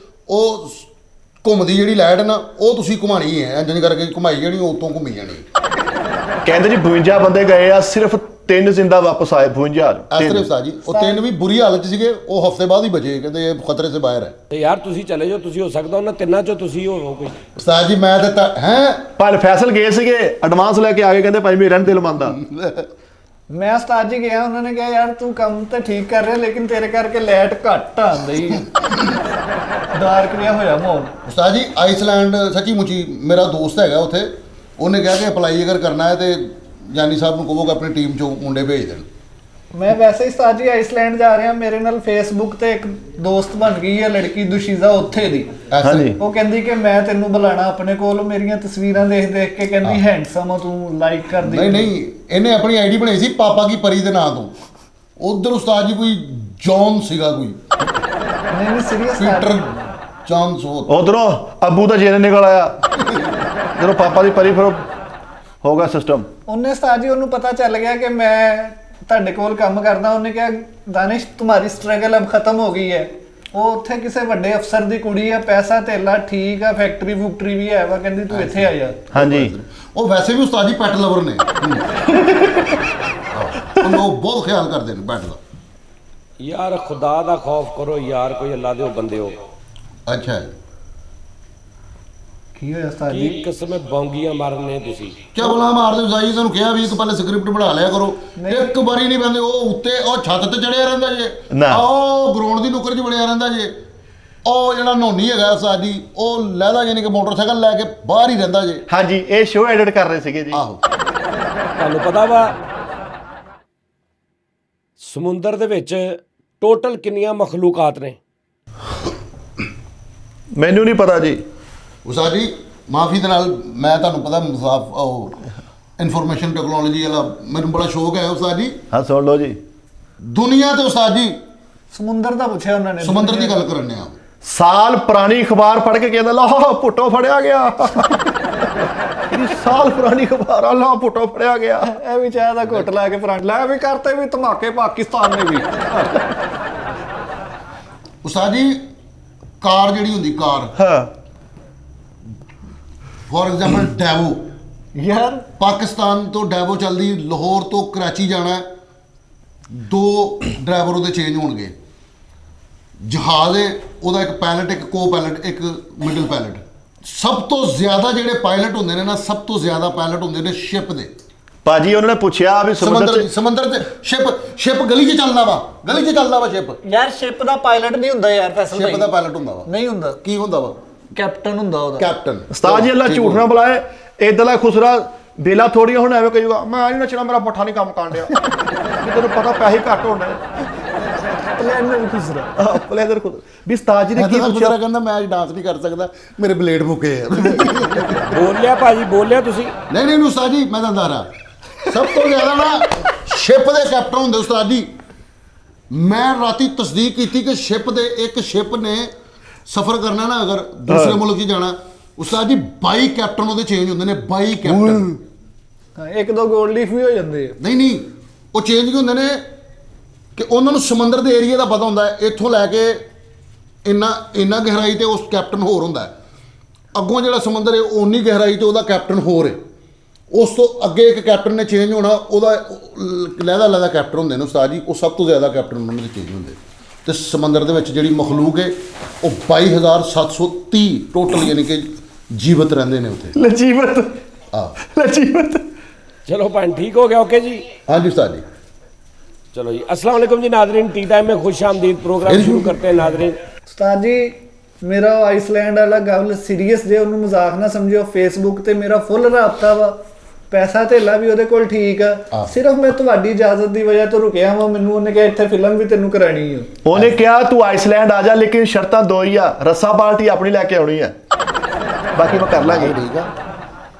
ਉਹ ਘੁੰਮਦੀ ਜਿਹੜੀ ਲਾਈਟ ਨਾ, ਉਹ ਤੁਸੀਂ ਘੁਮਾਣੀ ਹੈ ਇੰਜ ਨਹੀਂ ਕਰਕੇ ਘੁਮਾਈ ਜਾਣੀ, ਉਤੋਂ ਘੁੰਮੀ ਜਾਣੀ। ਕਹਿੰਦੇ ਜੀ 52 ਬੰਦੇ ਗਏ ਆ, ਸਿਰਫ 3 ਜ਼ਿੰਦਾ ਵਾਪਸ ਆਏ 52 ਇਸ ਤਰ੍ਹਾਂ ਉਸਤਾਦ ਜੀ ਉਹ 3 ਵੀ ਬੁਰੀ ਹਾਲਤ 'ਚ ਸੀਗੇ, ਉਹ ਹਫਤੇ ਬਾਅਦ ਹੀ ਬਚੇ, ਕਹਿੰਦੇ ਇਹ ਖਤਰੇ ਸੇ ਬਾਹਰ ਹੈ। ਤੇ ਯਾਰ ਤੁਸੀਂ ਚਲੇ ਜਾਓ, ਤੁਸੀਂ ਹੋ ਸਕਦਾ ਉਹਨਾਂ ਤਿੰਨਾਂ ਚੋਂ ਤੁਸੀਂ ਹੋਵੋ ਕੋਈ। ਉਸਤਾਦ ਜੀ ਮੈਂ ਤਾਂ ਹੈ ਪਰ ਫੈਸਲ ਗਏ ਸੀਗੇ, ਐਡਵਾਂਸ ਲੈ ਕੇ ਆ ਗਏ, ਕਹਿੰਦੇ ਭਾਈ ਮੇਰਾ ਨੀ ਦਿਲ ਮੰਨਦਾ। ਮੈਂ ਉਸਤਾਦ ਜੀ ਗਿਆ, ਉਹਨਾਂ ਨੇ ਕਿਹਾ ਯਾਰ ਤੂੰ ਕੰਮ ਤਾਂ ਠੀਕ ਕਰ ਰਿਹਾ ਲੇਕਿਨ ਤੇਰੇ ਕਰਕੇ ਲਾਈਟ ਘੱਟ ਆਉਂਦੀ ਹੈ। ਡਾਰਕ ਜਿਹਾ ਹੋਇਆ ਮਾਹੌਲ। ਉਸਤਾਦ ਜੀ ਆਈਸਲੈਂਡ ਸੱਚੀ ਮੁੱਚੀ ਮੇਰਾ ਦੋਸਤ ਹੈਗਾ ਉੱਥੇ, ਉਹਨੇ ਕਿਹਾ ਕਿ ਅਪਲਾਈ ਅਗਰ ਕਰਨਾ ਹੈ ਤੇ ਜਾਨੀ ਸਾਹਿਬ ਨੂੰ ਕਹੋਗੇ ਆਪਣੀ ਟੀਮ 'ਚੋਂ ਮੁੰਡੇ ਭੇਜ ਦੇਣ। ਮੈਂ ਵੈਸੇ ਹੀ ਉਸਤਾਦ ਜੀ ਆਈਸਲੈਂਡ ਜਾ ਰਿਹਾ, ਮੇਰੇ ਨਾਲ ਫੇਸਬੁੱਕ ਤੇ ਇੱਕ ਦੋਸਤ ਬਣ ਗਈ ਹੈ ਲੜਕੀ ਦੁਸ਼ੀਜ਼ਾ ਉੱਥੇ ਦੀ। ਹਾਂਜੀ। ਉਹ ਕਹਿੰਦੀ ਕਿ ਮੈਂ ਤੈਨੂੰ ਬੁਲਾਣਾ ਆਪਣੇ ਕੋਲ, ਮੇਰੀਆਂ ਤਸਵੀਰਾਂ ਦੇਖ ਦੇਖ ਕੇ ਕਹਿੰਦੀ ਹੈਂਡਸਮ ਆ ਤੂੰ, ਲਾਈਕ ਕਰਦੀ। ਨਹੀਂ ਇਹਨੇ ਆਪਣੀ ਆਈਡੀ ਬਣਾਈ ਸੀ ਪਾਪਾ ਕੀ ਪਰੀ ਦੇ ਨਾਂ ਤੋਂ। ਉਧਰ ਉਸਤਾਦ ਜੀ ਕੋਈ ਜੌਨ ਸੀਗਾ, ਕੋਈ ਨਹੀਂ ਸੀਰੀਅਸ ਪੀਟਰ ਜੌਨਸ ਉਧਰੋਂ ਅੱਬੂ ਦਾ ਜੇਨ ਨਿਕਲ ਆਇਆ, ਜਦੋਂ ਪਾਪਾ ਦੀ ਪਰੀ ਫਿਰ ਹੋ ਗਿਆ ਸਿਸਟਮ। ਉਹਨੇ ਉਸਤਾਦ ਜੀ ਉਹਨੂੰ ਪਤਾ ਚੱਲ ਗਿਆ ਕਿ ਮੈਂ ਤੁਹਾਡੇ ਕੋਲ ਕੰਮ ਕਰਦਾ, ਉਹਨੇ ਕਿਹਾ ਦਾਨਿਸ਼ तुम्हारी स्ट्रगल अब खत्म हो गई है। ਉਹ ਉੱਥੇ ਕਿਸੇ ਵੱਡੇ ਅਫਸਰ ਦੀ ਕੁੜੀ ਆ, ਪੈਸਾ ਧੇਲਾ ਠੀਕ ਆ, ਫੈਕਟਰੀ ਫੂਕਟਰੀ ਵੀ ਹੈ ਵਾ, ਕਹਿੰਦੀ ਤੂੰ ਇੱਥੇ ਆ ਜਾ। ਹਾਂਜੀ ਉਹ ਵੈਸੇ ਵੀ ਉਸਤਾਦ ਜੀ ਪੈਟ ਲਵਰ ਨੇ, ਉਹ ਲੋਕ ਬਹੁਤ ਖਿਆਲ ਕਰਦੇ ਨੇ ਪੈਟ ਦਾ। ਯਾਰ ਖੁਦਾ ਦਾ ਖੌਫ ਕਰੋ ਯਾਰ, ਕੋਈ ਅੱਲਾ ਦੇ ਬੰਦੇ ਹੋ। ਅੱਛਾ ਕੀ ਹੋਇਆ ਉਸਤਾਦ ਕੀ ਜੀ? ਕਿਸਮ ਬੌਂਗੀਆਂ ਮਾਰਨੇ ਤੁਸੀਂ। ਕਿਆ ਬੋਲਾ ਮਾਰਦੇ ਉਸਤਾਦ ਜੀ, ਤੁਹਾਨੂੰ ਕਿਹਾ ਵੀ ਇੱਕ ਪਹਿਲੇ ਸਕ੍ਰਿਪਟ ਬਣਾ ਲਿਆ ਕਰੋ। ਇੱਕ ਵਾਰੀ ਨਹੀਂ ਬੰਦੇ, ਉਹ ਉੱਤੇ ਉਹ ਛੱਤ ਤੇ ਚੜਿਆ ਰਹਿੰਦਾ ਜੇ, ਨਾ। ਉਹ ਗਰਾਊਂਡ ਦੀ ਨੁੱਕਰ 'ਚ ਵੜਿਆ ਰਹਿੰਦਾ ਜੇ। ਉਹ ਜਿਹੜਾ ਨੋਨੀ ਹੈਗਾ ਉਸਤਾਦ ਜੀ, ਉਹ ਲਹਿਦਾ ਜਾਨੀ ਕਿ ਮੋਟਰਸਾਈਕਲ ਲੈ ਕੇ ਬਾਹਰ ਹੀ ਰਹਿੰਦਾ ਜੇ। ਹਾਂਜੀ, ਇਹ ਸ਼ੋਅ ਐਡਿਟ ਕਰ ਰਹੇ ਸੀਗੇ ਜੀ। ਆਹੋ ਤੁਹਾਨੂੰ ਪਤਾ ਵਾ ਸਮੁੰਦਰ ਦੇ ਵਿੱਚ ਟੋਟਲ ਕਿੰਨੀਆਂ ਮਖਲੂਕਾਤ ਨੇ? ਮੈਨੂੰ ਨਹੀਂ ਪਤਾ ਜੀ। ਉਸਤਾਦ ਜੀ ਮਾਫੀ ਦੇ ਨਾਲ, ਮੈਂ ਤੁਹਾਨੂੰ ਪਤਾ ਮੁਸਾਫ ਉਹ ਇਨਫੋਰਮੇਸ਼ਨ ਟੈਕਨੋਲੋਜੀ ਵਾਲਾ ਮੈਨੂੰ ਬੜਾ ਸ਼ੌਕ ਹੈ ਉਸਤਾਦ ਜੀ। ਹਾਂ ਸੁਣ ਲਓ ਜੀ, ਦੁਨੀਆ ਤੇ ਉਸਤਾਦ ਜੀ ਸਮੁੰਦਰ ਦਾ ਪੁੱਛਿਆ ਉਹਨਾਂ ਨੇ। ਸਮੁੰਦਰ ਦੀ ਗੱਲ ਕਰਨੇ ਆ। ਸਾਲ ਪੁਰਾਣੀ ਅਖਬਾਰ ਪੜ੍ਹ ਕੇ ਕਹਿੰਦਾ ਲਾ ਪੁੱਟੋ ਫੜਿਆ ਗਿਆ। ਇਹ ਸਾਲ ਪੁਰਾਣੀ ਅਖਬਾਰ ਆ, ਲਾ ਪੁੱਟੋ ਫੜਿਆ ਗਿਆ। ਇਹ ਵੀ ਚਾਹ ਦਾ ਘੁੱਟ ਲਾ ਕੇ ਫਰੰਟ ਲੈ ਵੀ ਕਰਤੇ ਵੀ ਧਮਾਕੇ ਪਾਕਿਸਤਾਨ ਨੇ ਵੀ। ਉਸਤਾਦ ਜੀ ਕਾਰ ਜਿਹੜੀ ਹੁੰਦੀ ਕਾਰ, ਹਾਂ ਫੋਰ ਐਗਜ਼ਾਮਪਲ ਡੈਵੋ, ਯਾਰ ਪਾਕਿਸਤਾਨ ਤੋਂ ਡੈਵੋ ਚੱਲਦੀ ਲਾਹੌਰ ਤੋਂ ਕਰਾਚੀ ਜਾਣਾ, 2 ਡਰਾਈਵਰ ਉਹਦੇ ਚੇਂਜ ਹੋਣਗੇ। ਜਹਾਜ਼ ਹੈ ਉਹਦਾ ਇੱਕ ਪਾਇਲਟ, ਇੱਕ ਕੋ ਪਾਇਲਟ, ਇੱਕ ਮਿਡਲ ਪਾਇਲਟ। ਸਭ ਤੋਂ ਜ਼ਿਆਦਾ ਜਿਹੜੇ ਪਾਇਲਟ ਹੁੰਦੇ ਨੇ ਨਾ, ਸਭ ਤੋਂ ਜ਼ਿਆਦਾ ਪਾਇਲਟ ਹੁੰਦੇ ਨੇ ਸ਼ਿਪ ਦੇ। ਭਾਜੀ ਉਹਨਾਂ ਨੇ ਪੁੱਛਿਆ ਵੀ ਸਮੁੰਦਰ ਤੇ ਸ਼ਿਪ ਗਲੀ 'ਚ ਚੱਲਦਾ ਵਾ, ਗਲੀ 'ਚ ਚੱਲਦਾ ਵਾ ਸ਼ਿਪ। ਯਾਰ ਸ਼ਿਪ ਦਾ ਪਾਇਲਟ ਨਹੀਂ ਹੁੰਦਾ ਯਾਰ, ਫੈਸਲ ਸ਼ਿਪ ਦਾ ਪਾਇਲਟ ਹੁੰਦਾ ਵਾ। ਨਹੀਂ ਹੁੰਦਾ, ਕੀ ਹੁੰਦਾ ਵਾ? ਕੈਪਟਨ ਹੁੰਦਾ ਉਹਦਾ। ਕੈਪਟਨ। ਉਸਤਾਦ ਜੀ ਅੱਲਾ ਝੂਠ ਨਾ ਬੁਲਾਏ, ਇਦਾਂ ਖੁਸਰਾ ਬੇਲਾ ਥੋੜੀਆਂ ਹੁਣ ਐਵੇਂ ਕਹੂਗਾ ਮੈਂ ਨਹੀਂ ਨੱਚਣਾ, ਮੇਰਾ ਪੱਠਾ ਨਹੀਂ ਕੰਮ ਕਰਨ ਡਿਆ। ਤੈਨੂੰ ਪਤਾ ਪੈਸੇ ਘੱਟ ਹੋਣੇ। ਪਲੈਨਰ ਖੁਸਰਾ ਪਲੇਜ਼ਰ ਖੁਦ ਵੀ ਉਸਤਾਦ ਜੀ ਨੇ ਕੀ ਪੁੱਛਿਆ, ਕਹਿੰਦਾ ਮੈਂ ਅੱਜ ਡਾਂਸ ਨਹੀਂ ਕਰ ਸਕਦਾ, ਮੇਰੇ ਬਲੇਡ ਮੁੱਕੇ ਆ। ਬੋਲਿਆ ਭਾਜੀ, ਬੋਲਿਆ ਤੁਸੀਂ। ਨਹੀਂ ਉਸਤਾਦ ਜੀ ਮੈਂ ਤਾਂ ਦੱਸਦਾ, ਸਭ ਤੋਂ ਜ਼ਿਆਦਾ ਨਾ ਸ਼ਿਪ ਦੇ ਕੈਪਟਨ ਹੁੰਦੇ ਉਸਤਾਦ ਜੀ। ਮੈਂ ਰਾਤੀ ਤਸਦੀਕ ਕੀਤੀ ਕਿ ਇੱਕ ਸ਼ਿਪ ਨੇ ਸਫ਼ਰ ਕਰਨਾ ਨਾ, ਅਗਰ ਦੂਸਰੇ ਮੁਲਕ 'ਚ ਜਾਣਾ, ਉਸਤਾਦ ਜੀ 22 ਕੈਪਟਨ ਉਹਦੇ ਚੇਂਜ ਹੁੰਦੇ ਨੇ। 22 ਕੈਪਟਨ। ਇੱਕ ਦੋ ਗੋਲਡ ਲੀਫ ਵੀ ਹੋ ਜਾਂਦੇ ਆ। ਨਹੀਂ ਉਹ ਚੇਂਜ ਹੁੰਦੇ ਨੇ ਕਿ ਉਹਨਾਂ ਨੂੰ ਸਮੁੰਦਰ ਦੇ ਏਰੀਆ ਦਾ ਪਤਾ ਹੁੰਦਾ ਹੈ, ਇੱਥੋਂ ਲੈ ਕੇ ਇੰਨਾ ਗਹਿਰਾਈ ਤੇ ਉਸ ਕੈਪਟਨ ਹੋਰ ਹੁੰਦਾ ਹੈ, ਅੱਗੋਂ ਜਿਹੜਾ ਸਮੁੰਦਰ ਹੈ ਓਨੀ ਗਹਿਰਾਈ ਤੇ ਉਹਦਾ ਕੈਪਟਨ ਹੋਰ ਹੈ, ਉਸ ਤੋਂ ਅੱਗੇ ਇੱਕ ਕੈਪਟਨ ਨੇ ਚੇਂਜ ਹੋਣਾ, ਉਹਦਾ ਲਹਿਦਾ ਕੈਪਟਨ ਹੁੰਦੇ ਨੇ ਉਸਤਾਦ ਜੀ। ਉਹ ਸਭ ਤੋਂ ਜ਼ਿਆਦਾ ਕੈਪਟਨ ਉਹਨਾਂ ਦੇ ਚੇਂਜ ਹੁੰਦੇ। ਤੇ ਸਮੁੰਦਰ ਦੇ ਵਿੱਚ ਜਿਹੜੀ ਮਖਲੂਕ ਹੈ ਉਹ 22,730 ਟੋਟਲ ਯਾਨੀ ਕਿ ਜੀਵਤ ਰਹਿੰਦੇ ਨੇ ਉੱਥੇ। ਲਜੀਵਤ। चलो भाई ठीक हो गया, ओके जी। हाँ जी उस्ताद जी। चलो जी, अस्सलाम वालेकुम जी नाजरीन, टी टाइम में खुश आमदीद प्रोग्राम शुरू करते हैं नाजरीन। ਉਸਤਾਦ ਜੀ ਮੇਰਾ ਆਈਸਲੈਂਡ ਵਾਲਾ ਗੱਲ ਸੀਰੀਅਸ ਜੇ, ਉਹਨੂੰ ਮਜ਼ਾਕ ਨਾ ਸਮਝਿਓ। ਫੇਸਬੁੱਕ ਤੇ ਮੇਰਾ ਫੁੱਲ ਰਾਬਤਾ ਵਾ, ਪੈਸਾ ਧੇਲਾ ਵੀ ਉਹਦੇ ਕੋਲ ਠੀਕ ਆ। ਸਿਰਫ ਮੈਂ ਤੁਹਾਡੀ ਇਜਾਜ਼ਤ ਦੀ ਵਜ੍ਹਾ ਤੋਂ ਰੁਕਿਆ ਵਾਂ। ਮੈਨੂੰ ਉਹਨੇ ਕਿਹਾ ਇੱਥੇ ਫਿਲਮ ਵੀ ਤੈਨੂੰ ਕਰਾਣੀ ਆ। ਉਹਨੇ ਕਿਹਾ ਤੂੰ ਆਈਸਲੈਂਡ ਆ ਜਾ, ਲੇਕਿਨ ਸ਼ਰਤਾਂ 2 ਹੀ ਆ, ਰੱਸਾ ਬਾਲਟੀ ਆਪਣੀ ਲੈ ਕੇ ਆਉਣੀ ਆ, ਬਾਕੀ ਮੈਂ ਕਰ ਲਾਂਗੇ। ठीक है।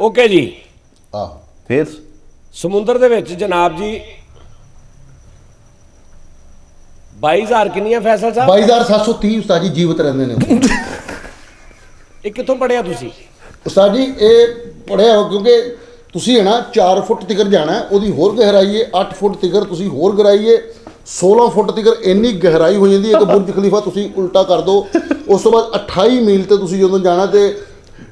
ओके जी। ਫਿਰ ਸਮੁੰਦਰ ਦੇ ਵਿੱਚ ਜਨਾਬ ਜੀ 22,000 ਕਿੰਨੀਆਂ ਫੈਸਲ ਸਾਹਿਬ? 22,730 ਉਸਤਾਦ ਜੀ ਜੀਵਤ ਰਹਿੰਦੇ ਨੇ। ਇਹ ਕਿੱਥੋਂ ਪੜਿਆ ਤੁਸੀਂ? ਉਸਤਾਦ ਜੀ ਇਹ ਪੜਿਆ ਹੋ, ਕਿਉਂਕਿ ਤੁਸੀਂ ਹੈ ਨਾ 4 ਫੁੱਟ ਤੀਕਰ ਜਾਣਾ, ਉਹਦੀ ਹੋਰ ਗਹਿਰਾਈ ਹੈ 8 ਫੁੱਟ ਤੀਕਰ, ਤੁਸੀਂ ਹੋਰ ਗਹਿਰਾਈ ਹੈ 16 ਫੁੱਟ ਤੀਕਰ। ਇੰਨੀ ਗਹਿਰਾਈ ਹੋ ਜਾਂਦੀ ਹੈ ਕਿ ਬੁਰਜ ਖਲੀਫਾ ਤੁਸੀਂ ਉਲਟਾ ਕਰ ਦਿਓ। ਉਸ ਤੋਂ ਬਾਅਦ 28 ਮੀਲ ਤੇ ਤੁਸੀਂ ਜਦੋਂ ਜਾਣਾ ਤੇ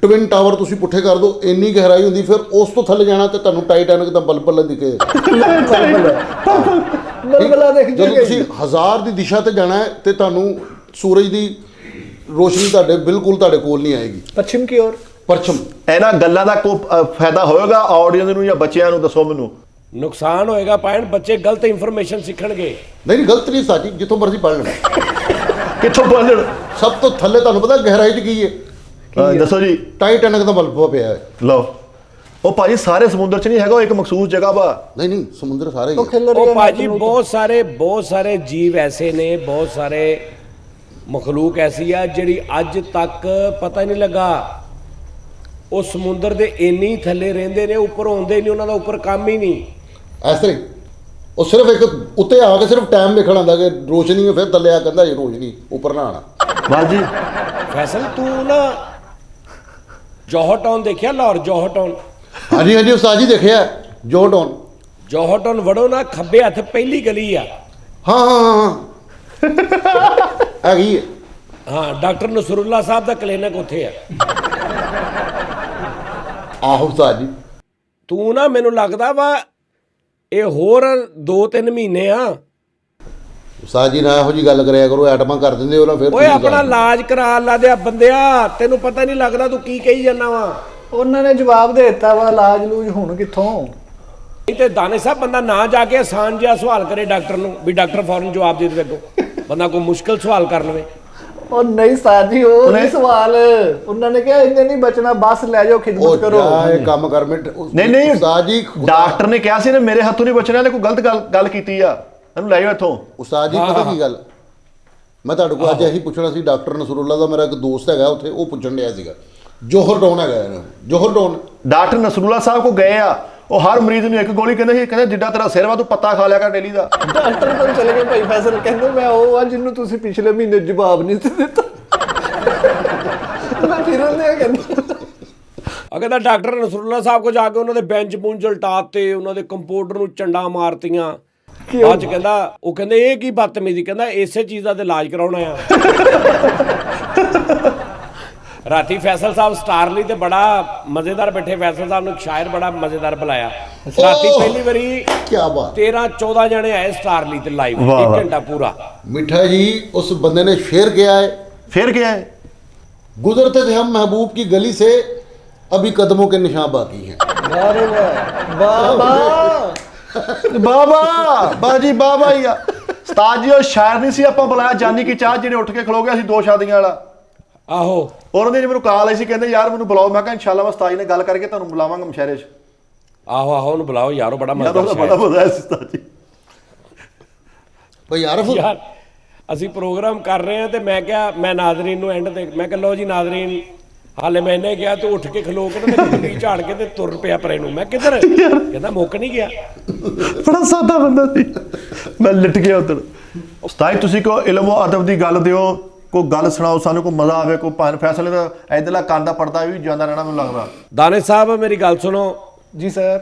ਟਵਿਨ ਟਾਵਰ ਤੁਸੀਂ ਪੁੱਠੇ ਕਰ ਦਿਓ, ਇੰਨੀ ਗਹਿਰਾਈ ਹੁੰਦੀ, ਫਿਰ ਉਸ ਤੋਂ ਥੱਲੇ ਜਾਣਾ ਤੇ ਤੁਹਾਨੂੰ ਟਾਈਟੈਨਿਕ ਦਾ ਬਲਬਲਾ ਦਿਖੇ। ਬਲਬਲਾ ਦੇਖ ਜਦੋਂ ਤੁਸੀਂ 1000 ਦੀ ਦਿਸ਼ਾ ਤੇ ਜਾਣਾ ਹੈ ਤੇ ਤੁਹਾਨੂੰ ਸੂਰਜ ਦੀ ਰੋਸ਼ਨੀ ਤੁਹਾਡੇ ਬਿਲਕੁਲ ਤੁਹਾਡੇ ਕੋਲ ਨਹੀਂ ਆਏਗੀ। ਪੱਛਮ ਕੀ ਔਰ ਪਰਛਮ। ਇਹਨਾਂ ਗੱਲਾਂ ਦਾ ਕੋਈ ਫਾਇਦਾ ਹੋਏਗਾ ਆਡੀਅנס ਨੂੰ ਜਾਂ ਬੱਚਿਆਂ ਨੂੰ? ਦੱਸੋ ਮੈਨੂੰ। ਨੁਕਸਾਨ ਹੋਏਗਾ ਪਾਇਣ, ਬੱਚੇ ਗਲਤ ਇਨਫੋਰਮੇਸ਼ਨ ਸਿੱਖਣਗੇ। ਨਹੀਂ ਗਲਤ ਨਹੀਂ ਸਾਜੀ, ਜਿੱਥੋਂ ਮਰਜ਼ੀ ਪੜ੍ਹ ਲੈਣਾ। ਕਿੱਥੋਂ ਪੜ੍ਹਨ? ਸਭ ਤੋਂ ਥੱਲੇ ਤੁਹਾਨੂੰ ਪਤਾ ਗਹਿਰਾਈ 'ਚ ਕੀ ਹੈ? ਦੱਸੋ ਜੀ। ਟਾਈਟੈਨਿਕ ਦਾ ਬਲਬਾ ਪਿਆ ਹੈ। ਲਓ, ਉਹ ਭਾਜੀ ਸਾਰੇ ਸਮੁੰਦਰ 'ਚ ਨਹੀਂ ਹੈਗਾ, ਉਹ ਇੱਕ ਮਖਸੂਸ ਜਗ੍ਹਾ ਵਾ। ਨਹੀਂ ਸਮੁੰਦਰ ਸਾਰੇ ਹੀ ਉਹ ਹੈ। ਖਿਲ ਉਹ ਭਾਜੀ ਬਹੁਤ ਸਾਰੇ ਜੀਵ ਐਸੇ ਨੇ, ਬਹੁਤ ਸਾਰੇ ਮਖਲੂਕ ਐਸੀ ਆ ਜਿਹੜੀ ਅੱਜ ਤੱਕ ਪਤਾ ਨਹੀਂ ਲੱਗਾ ਉਹ ਸਮੁੰਦਰ ਦੇ ਇੰਨੀ ਥੱਲੇ ਰਹਿੰਦੇ ਨੇ, ਉੱਪਰ ਆਉਂਦੇ ਨਹੀਂ, ਉਹਨਾਂ ਦਾ ਉੱਪਰ ਕੰਮ ਹੀ ਨਹੀਂ। ਇਸ ਤਰ੍ਹਾਂ ਹੀ। ਉਹ ਸਿਰਫ ਇੱਕ ਉੱਤੇ ਆ ਕੇ ਸਿਰਫ ਟਾਈਮ ਵੇਖਣ ਆਉਂਦਾ ਕਿ ਰੋਸ਼ਨੀ ਹੈ, ਫਿਰ ਥੱਲੇ ਆ ਕਹਿੰਦਾ ਇਹ ਰੋਸ਼ਨੀ, ਉੱਪਰ ਨਾ ਆਣਾ। ਬਸ ਜੀ। ਫੈਸਲ ਤੂੰ ਨਾ ਜੋਹਰ ਟਾਊਨ ਦੇਖਿਆ? ਲਾਹੌਰ ਜੋਹਰ ਟਾਊਨ। ਹਾਂਜੀ ਉਸਤਾਦ ਜੀ ਦੇਖਿਆ ਜੋਰਡਨ। ਜੋਹਰ ਟਾਊਨ ਵੜੋ ਨਾ, ਖੱਬੇ ਹੱਥ ਪਹਿਲੀ ਗਲੀ ਆ। ਹਾਂ ਹੈਗੀ ਹੈ। ਹਾਂ, ਡਾਕਟਰ ਨਸਰੁੱਲਾ ਸਾਹਿਬ ਦਾ ਕਲੀਨਿਕ ਉੱਥੇ ਆ। ਆਹੋ ਉਸਤਾਦ ਜੀ। ਤੂੰ ਨਾ, ਮੈਨੂੰ ਲੱਗਦਾ ਵਾ ਇਹ ਹੋਰ 2-3 ਮਹੀਨੇ ਆ। ਉਸਤਾਦ ਜੀ ਨਾ ਇਹੋ ਜੀ ਗੱਲ ਕਰਿਆ ਕਰੋ, ਐਟਮਾਂ ਕਰ ਦਿੰਦੇ ਹੋ ਨਾ ਫਿਰ। ਓਏ ਆਪਣਾ ਇਲਾਜ ਕਰਾ ਲਾ ਦੇ ਬੰਦਿਆ, ਤੈਨੂੰ ਪਤਾ ਨਹੀਂ ਲੱਗਦਾ ਤੂੰ ਕੀ ਕਹੀ ਜਾਂਦਾ ਵਾ। ਉਹਨਾਂ ਨੇ ਜਵਾਬ ਦੇ ਦਿੱਤਾ ਵਾ, ਇਲਾਜ ਲੂਜ ਹੁਣ ਕਿੱਥੋਂ। ਇਹ ਤੇ ਦਾਨੇ ਸਾਹਿਬ ਬੰਦਾ ਨਾ ਜਾ ਕੇ ਆਸਾਨ ਜਿਹਾ ਸਵਾਲ ਕਰੇ ਡਾਕਟਰ ਨੂੰ, ਵੀ ਡਾਕਟਰ ਫੌਰਨ ਜਵਾਬ ਦੇ ਦੇਵੇ। ਅੱਗੋਂ ਬੰਦਾ ਕੋਈ ਮੁਸ਼ਕਲ ਸਵਾਲ ਕਰ ਲਵੇ। ਉਹ ਨਹੀਂ ਸਾਜੀ, ਉਹ ਨਹੀਂ ਸਵਾਲ। ਉਹਨਾਂ ਨੇ ਕਿਹਾ ਇੰਨੇ ਨਹੀਂ ਬਚਣਾ, ਬਸ ਲੈ ਜਾਓ, ਖਿਦਮਤ ਕਰੋ। ਇਹ ਕੰਮ ਕਰ ਮਿੰਟ। ਨਹੀਂ ਉਸਤਾਦ ਜੀ, ਡਾਕਟਰ ਨੇ ਕਿਹਾ ਸੀ ਨਾ ਮੇਰੇ ਹੱਥੋਂ ਨਹੀਂ ਬਚਣਾ, ਇਹਨੇ ਕੋਈ ਗਲਤ ਗੱਲ ਕੀਤੀ ਆ, ਇਹਨੂੰ ਲੈ ਜਾਓ ਇੱਥੋਂ। ਉਸਤਾਦ ਜੀ ਪਤਾ ਕੀ ਗੱਲ, ਮੈਂ ਤੁਹਾਡੇ ਕੋਲ ਅੱਜ ਇਹੀ ਪੁੱਛਣਾ ਸੀ। ਡਾਕਟਰ ਨਸਰੁੱਲਾ ਦਾ ਮੇਰਾ ਇੱਕ ਦੋਸਤ ਹੈਗਾ ਉੱਥੇ, ਉਹ ਪੁੱਛਣ ਡਿਆ ਸੀਗਾ। ਜੋਹਰ ਟਾਊਨ ਹੈਗਾ, ਜੋਹਰ ਟਾਊਨ। ਡਾਕਟਰ ਨਸਰੁੱਲਾ ਸਾਹਿਬ ਕੋ ਗਏ ਆ, ਉਹ ਹਰ ਮਰੀਜ਼ ਨੂੰ ਇੱਕ ਗੋਲੀ ਕਹਿੰਦੇ ਜਿੱਦਾਂ ਤੇਰਾ ਸਿਰ ਵਾ ਤੂੰ ਪੱਤਾ ਖਾ ਲਿਆ ਕਰ ਡੇਲੀ ਦਾ। ਡਾਕਟਰ ਕੋਲ ਚਲੇ ਗਏ ਭਾਈ ਫੈਸਲ, ਕਹਿੰਦੇ ਮੈਂ ਉਹ ਆ ਜਿਹਨੂੰ ਤੁਸੀਂ ਪਿਛਲੇ ਮਹੀਨੇ ਜਵਾਬ ਨਹੀਂ ਸੀ ਦਿੱਤਾ। ਮੈਂ ਫਿਰ ਉਹਨੇ ਕਹਿੰਦਾ ਅਗਰ ਡਾਕਟਰ ਨਸਰੁੱਲਾ ਸਾਹਿਬ ਕੋ ਜਾ ਕੇ ਉਹਨਾਂ ਦੇ ਬੈਂਚ ਬੂੰਚ ਉਲਟਾਤੇ, ਉਹਨਾਂ ਦੇ ਕੰਪਿਊਟਰ ਨੂੰ ਚੰਡਾ ਮਾਰਤੀਆਂ। ਬਾਅਦ ਚ ਕਹਿੰਦਾ, ਉਹ ਕਹਿੰਦੇ ਇਹ ਕੀ ਬਦਤਮੀਜ਼ੀ, ਕਹਿੰਦਾ ਇਸੇ ਚੀਜ਼ ਦਾ ਤੇ ਇਲਾਜ ਕਰਾਉਣਾ ਆ। ਰਾਤੀ ਫੈਸਲ ਸਾਹਿਬ ਸਟਾਰਲੀ ਤੇ ਬੜਾ ਮਜ਼ੇਦਾਰ ਬੈਠੇ। ਫੈਸਲ ਸਾਹਿਬ ਨੂੰ ਸ਼ਾਇਰ ਬੜਾ ਮਜ਼ੇਦਾਰ ਬੁਲਾਇਆ ਰਾਤੀ। ਪਹਿਲੀ ਵਾਰੀ ਕੀ ਬਾਤ। 13-14 ਜਣੇ ਆਏ ਸਟਾਰਲੀ ਤੇ ਲਾਈਵ, 1 ਘੰਟਾ ਪੂਰਾ। मिठा जी उस बंदे ने शेर किया है, ਫਿਰ क्या है? गुजरते थे हम महबूब की गली से, अभी कदमों के निशान बाकी हैं। ਬਾਬਾ ਬਾਬਾ ਬਾਜੀ ਬਾਬਾ ਹੀ ਆ ਉਸਤਾਦ ਜੀ। ਉਹ ਸ਼ਾਇਰ ਨਹੀਂ ਸੀ ਆਪਾਂ ਬੁਲਾਇਆ, ਜਾਨੀ ਕੀ ਚਾਹ ਜਿਹੜੇ ਉੱਠ ਕੇ ਖਲੋ ਗਿਆ ਸੀ 2 ਸ਼ਾਦੀਆਂ ਵਾਲਾ। ਆਹੋ, ਉਹਨਾਂ ਨੇ ਮੈਨੂੰ ਕਾਲ ਆਈ ਸੀ, ਕਹਿੰਦੇ ਯਾਰ ਮੈਨੂੰ ਬੁਲਾਓ। ਮੈਂ ਕਿਹਾ ਇਨਸ਼ਾਅੱਲਾ ਮੈਂ ਉਸਤਾਦ ਜੀ ਨਾਲ ਗੱਲ ਕਰਕੇ ਤੁਹਾਨੂੰ ਬੁਲਾਵਾਂਗਾ ਮੁਸ਼ਾਇਰੇ 'ਚ। ਆਹੋ ਉਹਨੂੰ ਬੁਲਾਓ ਯਾਰ, ਉਹ ਬੜਾ ਯਾਰ ਉਹਦਾ ਮਜ਼ੇਦਾਰ ਬੜਾ ਮਜ਼ਾ ਆਇਆ ਸੀ ਉਸਤਾਦ ਜੀ। भाई यार ਯਾਰ ਅਸੀਂ ਪ੍ਰੋਗਰਾਮ ਕਰ ਰਹੇ ਹਾਂ ਤੇ ਮੈਂ ਕਿਹਾ, ਮੈਂ ਨਾਜ਼ਰੀਨ ਨੂੰ ਐਂਡ ਤੇ ਮੈਂ ਕਿਹਾ ਲਓ ਜੀ ਨਾਜ਼ਰੀਨ, ਹਾਲੇ ਮੈਂ ਇਹਨੇ ਕਿਹਾ ਤੂੰ ਉੱਠ ਕੇ ਖਲੋ ਕੇ ਤੇ ਕੁੰਡੀ ਝਾੜ ਕੇ ਤੇ ਤੁਰ ਪਿਆ ਪਰੇ ਨੂੰ। ਮੈਂ ਕਿੱਧਰ? ਕਹਿੰਦਾ ਮੁੱਕ ਨਹੀਂ ਗਿਆ। ਬੜਾ ਸਾਦਾ ਬੰਦਾ ਸੀ, ਮੈਂ ਲਿਟ ਗਿਆ ਉੱਧਰ। ਉਸਤਾਦ ਤੁਸੀਂ ਕੋ ਇਲਮ ਅਦਬ ਦੀ ਗੱਲ ਦਿਓ, ਕੋਈ ਗੱਲ ਸੁਣਾਓ ਸਾਨੂੰ, ਕੋਈ ਮਜ਼ਾ ਆਵੇ। ਕੋਈ ਭਾਨ ਫੈਸਲੇ ਦਾ ਇਧਰਲਾ ਕੰਨ ਦਾ ਪਰਦਾ ਵੀ ਜਾਂਦਾ ਰਹਿਣਾ ਮੈਨੂੰ ਲੱਗਦਾ। ਦਾਨੇ ਸਾਹਿਬ ਮੇਰੀ ਗੱਲ ਸੁਣੋ। ਜੀ ਸਰ।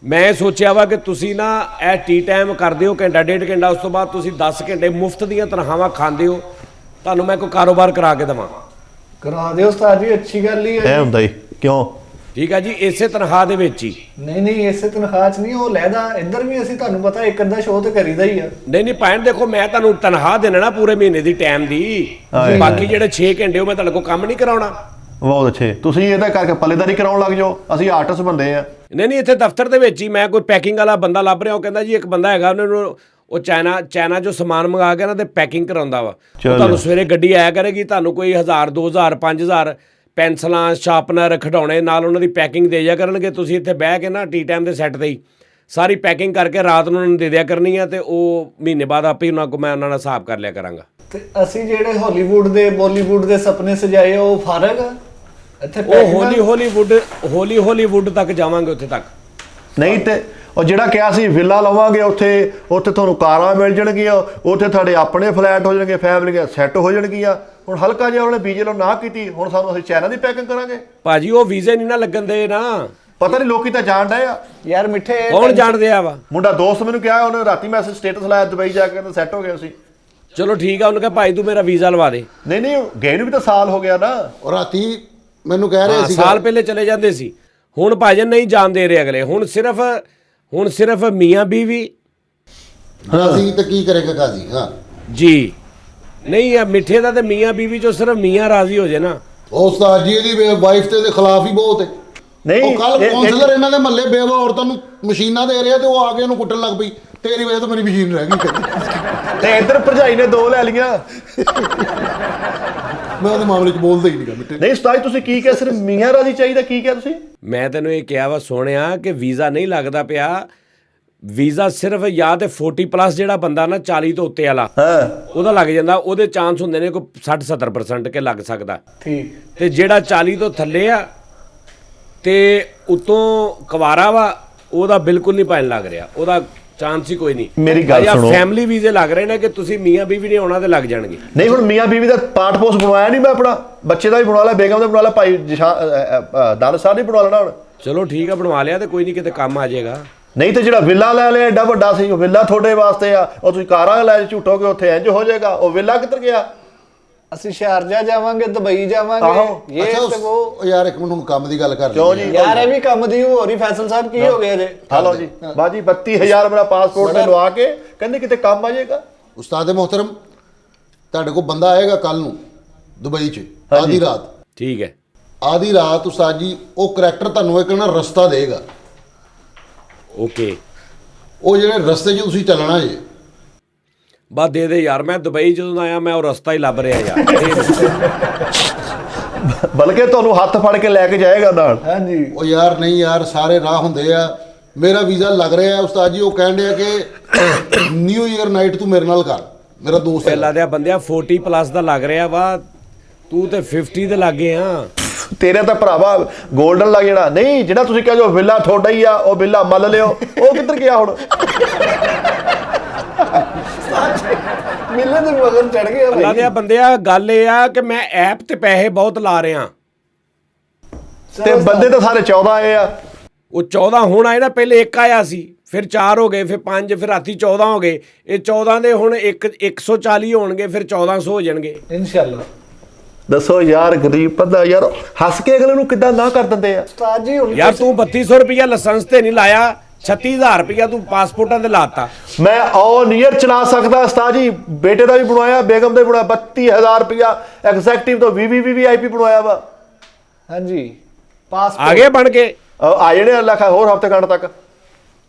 ਮੈਂ ਸੋਚਿਆ ਵਾ ਕਿ ਤੁਸੀਂ ਨਾ ਇਹ ਟੀ ਟਾਈਮ ਕਰਦੇ ਹੋ ਘੰਟਾ 1.5 ਘੰਟਾ, ਉਸ ਤੋਂ ਬਾਅਦ ਤੁਸੀਂ 10 ਘੰਟੇ ਮੁਫਤ ਦੀਆਂ ਤਨਖਾਹਾਂ ਖਾਂਦੇ ਹੋ। ਤੁਹਾਨੂੰ ਮੈਂ ਕੋਈ ਕਾਰੋਬਾਰ ਕਰਾ ਕੇ ਦੇਵਾਂ। ਕਰਾ ਦਿਓ ਉਸਤਾਦ ਜੀ, ਅੱਛੀ ਗੱਲ ਹੀ ਹੈ। ਇਹ ਹੁੰਦਾ ਹੀ ਕਿਉਂ? ਠੀਕ ਹੈ ਜੀ, ਇਸੇ ਤਨਖਾਹ ਦੇ ਵਿੱਚ ਹੀ। ਨਹੀਂ ਇਸੇ ਤਨਖਾਹ 'ਚ ਨਹੀਂ, ਉਹ ਲੈਦਾ ਇੱਧਰ ਵੀ ਅਸੀਂ ਤੁਹਾਨੂੰ ਪਤਾ ਇੱਕ ਅੱਧਾ ਸ਼ੋਅ ਤੇ ਕਰੀਦਾ ਹੀ ਆ। ਨਹੀਂ ਭੈਣ ਦੇਖੋ, ਮੈਂ ਤੁਹਾਨੂੰ ਤਨਖਾਹ ਦੇਣਾ ਨਾ ਪੂਰੇ ਮਹੀਨੇ ਦੀ ਟਾਈਮ ਦੀ। ਬਾਕੀ ਜਿਹੜੇ 6 ਘੰਟੇ ਉਹ ਮੈਂ ਤੁਹਾਡੇ ਕੋਲ ਕੰਮ ਨਹੀਂ ਕਰਾਉਣਾ। ਬਹੁਤ ਅੱਛੇ, ਤੁਸੀਂ ਇਹਦਾ ਕਰਕੇ ਪੱਲੇਦਾਰੀ ਕਰਾਉਣ ਲੱਗ ਜਾਓ। ਅਸੀਂ ਆਰਟਿਸਟ ਬੰਦੇ ਆ। ਨਹੀਂ ਇੱਥੇ ਦਫ਼ਤਰ ਦੇ ਵਿੱਚ ਹੀ ਮੈਂ ਕੋਈ ਪੈਕਿੰਗ ਵਾਲਾ ਬੰਦਾ ਲੱਭ ਰਿਹਾ। ਉਹ ਕਹਿੰਦਾ ਜੀ ਇੱਕ ਬੰਦਾ ਹੈਗਾ, ਉਹਨਾਂ ਨੂੰ ਉਹ ਚਾਈਨਾ ਜੋ ਸਮਾਨ ਮੰਗਾ ਕੇ ਨਾ ਤੇ ਪੈਕਿੰਗ ਕਰਾਉਂਦਾ ਵਾ। ਉਹ ਤੁਹਾਨੂੰ ਸਵੇਰੇ ਗੱਡੀ ਆਇਆ ਕਰੇਗੀ, ਤੁਹਾਨੂੰ ਕੋਈ 1000 2000 5000 ਪੈਨਸਲਾਂ ਸ਼ਾਰਪਨਰ ਖਿਡੌਣੇ ਨਾਲ ਉਹਨਾਂ ਦੀ ਪੈਕਿੰਗ ਦੇ ਜਾ ਕਰਨਗੇ। ਤੁਸੀਂ ਇੱਥੇ ਬਹਿ ਕੇ ਨਾ ਟੀ ਟਾਈਮ ਦੇ ਸੈੱਟ ਤੇ ਹੀ ਸਾਰੀ ਪੈਕਿੰਗ ਕਰਕੇ ਰਾਤ ਨੂੰ ਉਹਨਾਂ ਨੂੰ ਦੇ ਦਿਆ ਕਰਨੀ ਆ, ਤੇ ਉਹ ਮਹੀਨੇ ਬਾਅਦ ਆਪੇ ਉਹਨਾਂ ਕੋਲ ਮੈਂ ਉਹਨਾਂ ਦਾ ਹਿਸਾਬ ਕਰ ਲਿਆ ਕਰਾਂਗਾ। ਤੇ ਅਸੀਂ ਜਿਹੜੇ ਹਾਲੀਵੁੱਡ ਦੇ ਬਾਲੀਵੁੱਡ ਦੇ ਸੁਪਨੇ ਸਜਾਏ ਉਹ ਫਾਰਗ ਆ ਇੱਥੇ। ਉਹ ਹੋਲੀਵੁੱਡ ਤੱਕ ਜਾਵਾਂਗੇ, ਉੱਥੇ ਤੱਕ ਨਹੀਂ ਤੇ ਉਹ ਜਿਹੜਾ ਕਿਹਾ ਸੀ ਵਿਲਾ ਲਵਾਂਗੇ ਉੱਥੇ ਤੁਹਾਨੂੰ ਕਾਰਾਂ ਮਿਲ ਜਾਣਗੀਆਂ, ਉੱਥੇ ਤੁਹਾਡੇ ਆਪਣੇ ਫਲੈਟ ਹੋ ਜਾਣਗੇ, ਫੈਮਲੀਆਂ ਸੈੱਟ ਹੋ ਜਾਣਗੀਆਂ। ਹੁਣ ਹਲਕਾ ਜਿਹਾ ਉਹਨੇ ਵੀਜ਼ੇ ਨੂੰ ਨਾ ਕੀਤੀ, ਹੁਣ ਸਾਨੂੰ ਅਸੀਂ ਚਾਈਨਾ ਦੀ ਪੈਕਿੰਗ ਕਰਾਂਗੇ। ਭਾਜੀ ਉਹ ਵੀਜ਼ੇ ਨਹੀਂ ਨਾ ਲੱਗਣ ਦੇ ਨਾ। ਪਤਾ ਨਹੀਂ ਲੋਕੀ ਤਾਂ ਜਾਣ ਡਏ ਆ ਯਾਰ ਮਿੱਠੇ। ਕੌਣ ਜਾਣਦੇ ਆ ਵਾ? ਮੁੰਡਾ ਦੋਸਤ ਮੈਨੂੰ ਕਿਹਾ, ਉਹਨੇ ਰਾਤੀ ਮੈਸੇਜ ਸਟੇਟਸ ਲਾਇਆ ਦੁਬਈ ਜਾ ਕੇ, ਕਹਿੰਦਾ ਸੈੱਟ ਹੋ ਗਿਆ ਸੀ। ਚਲੋ ਠੀਕ ਆ, ਉਹਨੇ ਕਿਹਾ ਭਾਈ ਤੂੰ ਮੇਰਾ ਵੀਜ਼ਾ ਲਵਾ ਦੇ। ਨਹੀਂ ਗਏ ਨੂੰ ਵੀ ਤਾਂ ਸਾਲ ਹੋ ਗਿਆ ਨਾ। और राती ਮੈਨੂੰ ਕਹਿ ਰਹੇ ਸੀ ਸਾਲ ਪਹਿਲੇ ਚਲੇ ਜਾਂਦੇ ਸੀ, ਹੁਣ ਭਾਜਨ ਨਹੀਂ ਜਾਣ ਦੇ ਰਹੇ ਅਗਲੇ। ਹੁਣ ਸਿਰਫ ਮੀਆਂ ਬੀਵੀ ਅਸੀਂ ਤਾਂ ਕੀ ਕਰੇਗਾ ਕਾਜ਼ੀ। ਹਾਂ ਜੀ, ਨਹੀਂ ਆ ਮਿੱਠੇ ਦਾ ਤੇ ਮੀਆਂ ਬੀਵੀ ਚੋਂ ਸਿਰਫ ਮੀਆਂ ਰਾਜ਼ੀ ਹੋ ਜੇ ਨਾ। ਉਹ ਉਸਤਾਦ ਜੀ ਇਹਦੀ ਵਾਈਫ ਤੇ ਦੇ ਖਿਲਾਫ ਹੀ ਬਹੁਤ ਹੈ। ਨਹੀਂ, ਉਹ ਕੱਲ ਇਹ- ਕਾਉਂਸਲਰ ਇਹਨਾਂ ਦੇ ਮਹੱਲੇ ਬੇਵਾ ਔਰਤਾਂ ਨੂੰ ਮਸ਼ੀਨਾਂ ਦੇ ਰਿਹਾ ਤੇ ਉਹ ਆ ਕੇ ਉਹਨੂੰ ਕੁੱਟਣ ਲੱਗ ਪਈ, ਤੇਰੀ ਵਜ੍ਹਾ ਤੋਂ ਮੇਰੀ ਮਸ਼ੀਨ ਰਹਿ ਗਈ। ਤੇ ਇੱਧਰ ਭਰਜਾਈ ਨੇ 2 ਲੈ ਲਈਆਂ। ਮੈਂ ਉਹਦੇ ਮਾਮਲੇ 'ਚ ਬੋਲਦਾ ਹੀ ਨਹੀਂਗਾ ਮਿੱਟੇ। ਨਹੀਂ ਉਸਤਾਦ ਤੁਸੀਂ ਕੀ ਕਿਹਾ, ਸਿਰਫ ਮੀਆਂ ਰਾਜੀ ਚਾਹੀਦਾ, ਕੀ ਕਿਹਾ ਤੁਸੀਂ? ਮੈਂ ਤੈਨੂੰ ਇਹ ਕਿਹਾ ਵਾ ਸੋਹਣਿਆ ਕਿ ਵੀਜ਼ਾ ਨਹੀਂ ਲੱਗਦਾ ਪਿਆ। ਵੀਜ਼ਾ ਸਿਰਫ ਜਾਂ ਤੇ 40+ ਜਿਹੜਾ ਬੰਦਾ ਨਾ 40 ਤੋਂ ਉੱਤੇ ਵਾਲਾ ਹਾਂ ਉਹਦਾ ਲੱਗ ਜਾਂਦਾ, ਉਹਦੇ ਚਾਂਸ ਹੁੰਦੇ ਨੇ ਕੋਈ 60-70% ਕੇ ਲੱਗ ਸਕਦਾ। ਠੀਕ। ਤੇ ਜਿਹੜਾ 40 ਤੋਂ ਥੱਲੇ ਆ ਤੇ ਉਤੋਂ ਕੁਵਾਰਾ ਵਾ, ਉਹਦਾ ਬਿਲਕੁਲ ਨਹੀਂ ਪੈਣ ਲੱਗ ਰਿਹਾ, ਉਹਦਾ ਚਾਂਸ ਹੀ ਕੋਈ ਨਹੀਂ। ਮੇਰੀ ਗੱਲ ਸੁਣੋ। ਫੈਮਿਲੀ ਵੀਜ਼ੇ ਲੱਗ ਰਹੇ ਨੇ ਕਿ ਤੁਸੀਂ ਮੀਆਂ ਬੀਵੀ ਨਹੀਂ ਆਉਣਾ ਤੇ ਲੱਗ ਜਾਣਗੇ। ਨਹੀਂ ਹੁਣ ਮੀਆਂ ਬੀਵੀ ਦਾ ਪਾਰਟ ਪੋਸਟ ਬਣਵਾਇਆ ਨਹੀਂ ਮੈਂ ਆਪਣਾ, ਬੱਚੇ ਦਾ ਵੀ ਬਣਵਾ ਲਿਆ, ਬੇਗਮ ਦਾ ਬਣਾ ਲਿਆ, ਭਾਈ ਦਾਨ ਸਾਹਿਬ ਨਹੀਂ ਬਣਵਾ ਲੈਣਾ ਹੁਣ। ਚਲੋ ਠੀਕ ਆ, ਬਣਵਾ ਲਿਆ ਤੇ ਕੋਈ ਨਹੀਂ, ਕਿਤੇ ਕੰਮ ਆ ਜਾਏਗਾ। ਨਹੀਂ ਤੇ ਜਿਹੜਾ ਵਿਲਾ ਲੈ ਲਿਆ ਏਡਾ ਵੱਡਾ ਸੀ, ਉਹ ਵਿਲਾ ਤੁਹਾਡੇ ਵਾਸਤੇ ਆ, ਉਹ ਤੁਸੀਂ ਕਾਰਾਂ ਲੈ ਝੂਠੋਗੇ ਉੱਥੇ ਇੰਜ ਹੋ ਜਾਏਗਾ। ਉਹ ਵਿਲਾ ਕਿੱਧਰ ਗਿਆ? ਅਸੀਂ ਸ਼ਾਰਜਾ ਜਾਵਾਂਗੇ, ਦੁਬਈ ਜਾਵਾਂਗੇ, ਆਹੋ। ਇਹ ਅੱਛਾ ਤੇ ਉਹ। ਉਹ ਯਾਰ ਇੱਕ ਮਿੰਟ ਨੂੰ ਕੰਮ ਦੀ ਗੱਲ ਕਰ ਕਿਉਂ ਲਈ। ਜੀ? ਯਾਰ ਇਹ ਵੀ ਕੰਮ ਦੀ ਹੋਰ ਹੀ। ਫੈਸਲ ਸਾਹਿਬ ਕੀ ਹੋ ਗਿਆ ਜੇ? ਹਲੋ ਜੀ ਬਾਜੀ 32000 ਮੇਰਾ ਪਾਸਪੋਰਟ ਤੇ ਲਵਾ ਕੇ ਕਹਿੰਦੇ ਕਿਤੇ ਕੰਮ ਆ ਜਾਏਗਾ। ਉਸਤਾਦ ਮੁਹਤਰਮ, ਤੁਹਾਡੇ ਕੋਲ ਬੰਦਾ ਆਏਗਾ ਕੱਲ ਨੂੰ ਦੁਬਈ 'ਚ ਆधी ਰਾਤ। ਠੀਕ ਹੈ। ਆधी ਰਾਤ ਉਸਤਾਦ ਜੀ ਉਹ ਕਰੈਕਟਰ ਤੁਹਾਨੂੰ ਇੱਕ ਨਾ ਰਸਤਾ ਦੇਗਾ। ਓਕੇ, ਉਹ ਜਿਹੜੇ ਰਸਤੇ 'ਚ ਤੁਸੀਂ ਚੱਲਣਾ ਜੇ, ਬਸ ਦੇ ਯਾਰ। ਮੈਂ ਦੁਬਈ ਜਦੋਂ ਆਇਆ ਮੈਂ ਉਹ ਰਸਤਾ ਹੀ ਲੱਭ ਰਿਹਾ ਯਾਰ। ਬਲਕਿ ਤੁਹਾਨੂੰ ਹੱਥ ਫੜ ਕੇ ਲੈ ਕੇ ਜਾਏਗਾ ਨਾਲ। ਹਾਂਜੀ। ਉਹ ਯਾਰ ਨਹੀਂ ਯਾਰ, ਸਾਰੇ ਰਾਹ ਹੁੰਦੇ ਆ। ਮੇਰਾ ਵੀਜ਼ਾ ਲੱਗ ਰਿਹਾ ਹੈ ਉਸਤਾਦ ਜੀ, ਉਹ ਕਹਿਣ ਡਿਆ ਕਿ ਨਿਊ ਈਅਰ ਨਾਈਟ ਤੂੰ ਮੇਰੇ ਨਾਲ ਕਰ। ਮੇਰਾ ਦੋਸਤ ਹੈ। ਪਹਿਲਾਂ ਦੇ ਬੰਦਿਆ 40+ ਦਾ ਲੱਗ ਰਿਹਾ ਵਾ, ਤੂੰ ਤੇ 50 ਦੇ ਲੱਗੇ ਆ। ਤੇਰੇ ਤਾਂ ਭਰਾਵਾ 골ਡਨ ਲੱਗ ਜਾਣਾ। ਨਹੀਂ ਜਿਹੜਾ ਤੁਸੀਂ ਕਿਹਾ ਜੋ ਵਿਲਾ ਤੁਹਾਡਾ ਹੀ ਆ, ਉਹ ਵਿਲਾ ਮੱਲ ਲਿਓ। ਉਹ ਕਿੱਧਰ ਗਿਆ ਹੁਣ? ਮਿਲੇ ਤੇ ਮਗਰ ਚੜ ਗਿਆ ਅੱਲਾ ਦੇ ਬੰਦਿਆ, ਗੱਲ ਇਹ ਆ ਕਿ ਮੈਂ ਐਪ ਤੇ ਪੈਸੇ ਬਹੁਤ ਲਾ ਰਿਹਾ। ਤੇ ਬੰਦੇ ਤਾਂ ਸਾਰੇ 14 ਆਏ ਆ। ਉਹ 14 ਹੁਣ ਆਏ ਨਾ, ਪਹਿਲੇ 1 ਆਇਆ ਸੀ, ਫਿਰ 4 ਹੋ ਗਏ, ਫਿਰ 5, ਫਿਰ ਰਾਤੀ 14 ਹੋ ਗਏ। ਇਹ 14 ਦੇ ਹੁਣ 140 ਹੋਣਗੇ, ਫਿਰ 1400 ਹੋ ਜਾਣਗੇ ਇਨਸ਼ਾਅੱਲਾ। ਦੱਸੋ ਯਾਰ ਗਰੀਬ ਬੰਦਾ ਯਾਰ ਹੱਸ ਕੇ ਅਗਲੇ ਨੂੰ ਕਿੱਦਾਂ ਨਾ ਕਰ ਦਿੰਦੇ ਆ। ਉਸਤਾਦ ਜੀ ਹੁਣ ਯਾਰ ਤੂੰ 3200 ਰੁਪਇਆ ਲਾਇਸੈਂਸ ਤੇ ਨਹੀਂ ਲਾਇਆ, 36000 ਰੁਪਇਆ ਤੂੰ ਪਾਸਪੋਰਟਾਂ ਤੇ ਲਾਤਾ। ਮੈਂ ਆਲ ਈਅਰ ਚਲਾ ਸਕਦਾ ਉਸਤਾਦ ਜੀ, ਬੇਟੇ ਦਾ ਵੀ ਬਣਵਾਇਆ, ਬੇਗਮ ਦਾ ਵੀ ਬਣਾਇਆ। 32000 ਰੁਪਇਆ ਐਗਜ਼ੈਕਟਿਵ ਤੋਂ ਵੀਆਈਪੀ ਬਣਵਾਇਆ ਵਾ। ਹਾਂਜੀ ਆ ਪਾਸਪੋਰਟ ਗਏ ਬਣ ਕੇ। ਆ ਜਿਹੜੇ ਅੱਲਾ ਖਾ ਹੋਰ ਹਫਤੇ ਘੰਟ ਤੱਕ।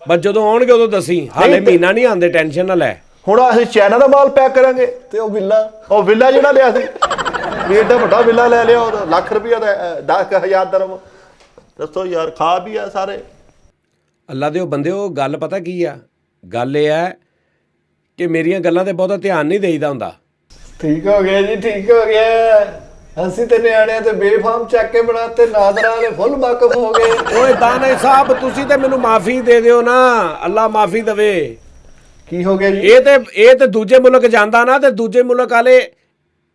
ਬਸ ਜਦੋਂ ਆਉਣਗੇ ਉਦੋਂ ਦੱਸੀ, ਹਾਲੇ ਨਹੀਂ ਤੇ- ਮਹੀਨਾ ਨਹੀਂ ਆਉਂਦੇ, ਟੈਨਸ਼ਨ ਨਾ ਲੈ। ਹੁਣ ਅਸੀਂ ਚਾਈਨਾ ਦਾ ਮਾਲ ਪੈਕ ਕਰਾਂਗੇ। ਤੇ ਉਹ ਬਿੱਲਾ ਉਹ ਵਿਲਾ ਜਿਹੜਾ ਲਿਆ ਸੀ, ਵੀ ਏਡਾ ਵੱਡਾ ਵਿਲਾ ਲੈ ਲਿਆ, ਉਹਦਾ ਲੱਖ ਰੁਪਇਆ ਦਾ 10,000 ਦਰਮ। ਦੱਸੋ ਯਾਰ ਖਾ ਵੀ ਆ ਸਾਰੇ। ਅੱਲਾ ਦੇ ਉਹ ਬੰਦੇ, ਉਹ ਗੱਲ ਪਤਾ ਕੀ ਆ? ਗੱਲ ਇਹ ਹੈ ਕਿ ਮੇਰੀਆਂ ਗੱਲਾਂ ਤੇ ਬਹੁਤਾ ਧਿਆਨ ਨਹੀਂ ਦੇਈਦਾ ਹੁੰਦਾ। ਠੀਕ ਹੋ ਗਿਆ ਜੀ, ਠੀਕ ਹੋ ਗਿਆ। ਅਸੀਂ ਤੇ ਨਿਆਣਿਆਂ ਤੇ ਬੇਫਾਮ ਚੱਕ ਕੇ ਬਣਾਤੇ, ਨਾਦਰਾਂ ਦੇ ਫੁੱਲ ਵਾਕਫ ਹੋ ਗਏ। ਓਏ ਦਾਨੇ ਸਾਹਿਬ, ਤੁਸੀਂ ਤੇ ਮੈਨੂੰ ਮਾਫੀ ਦੇ ਦਿਓ ਨਾ, ਅੱਲਾ ਮਾਫੀ ਦੇਵੇ। ਕੀ ਹੋ ਗਿਆ ਜੀ? ਇਹ ਤੇ ਦੂਜੇ ਮੁਲਕ ਜਾਂਦਾ ਨਾ, ਤੇ ਦੂਜੇ ਮੁਲਕ ਵਾਲੇ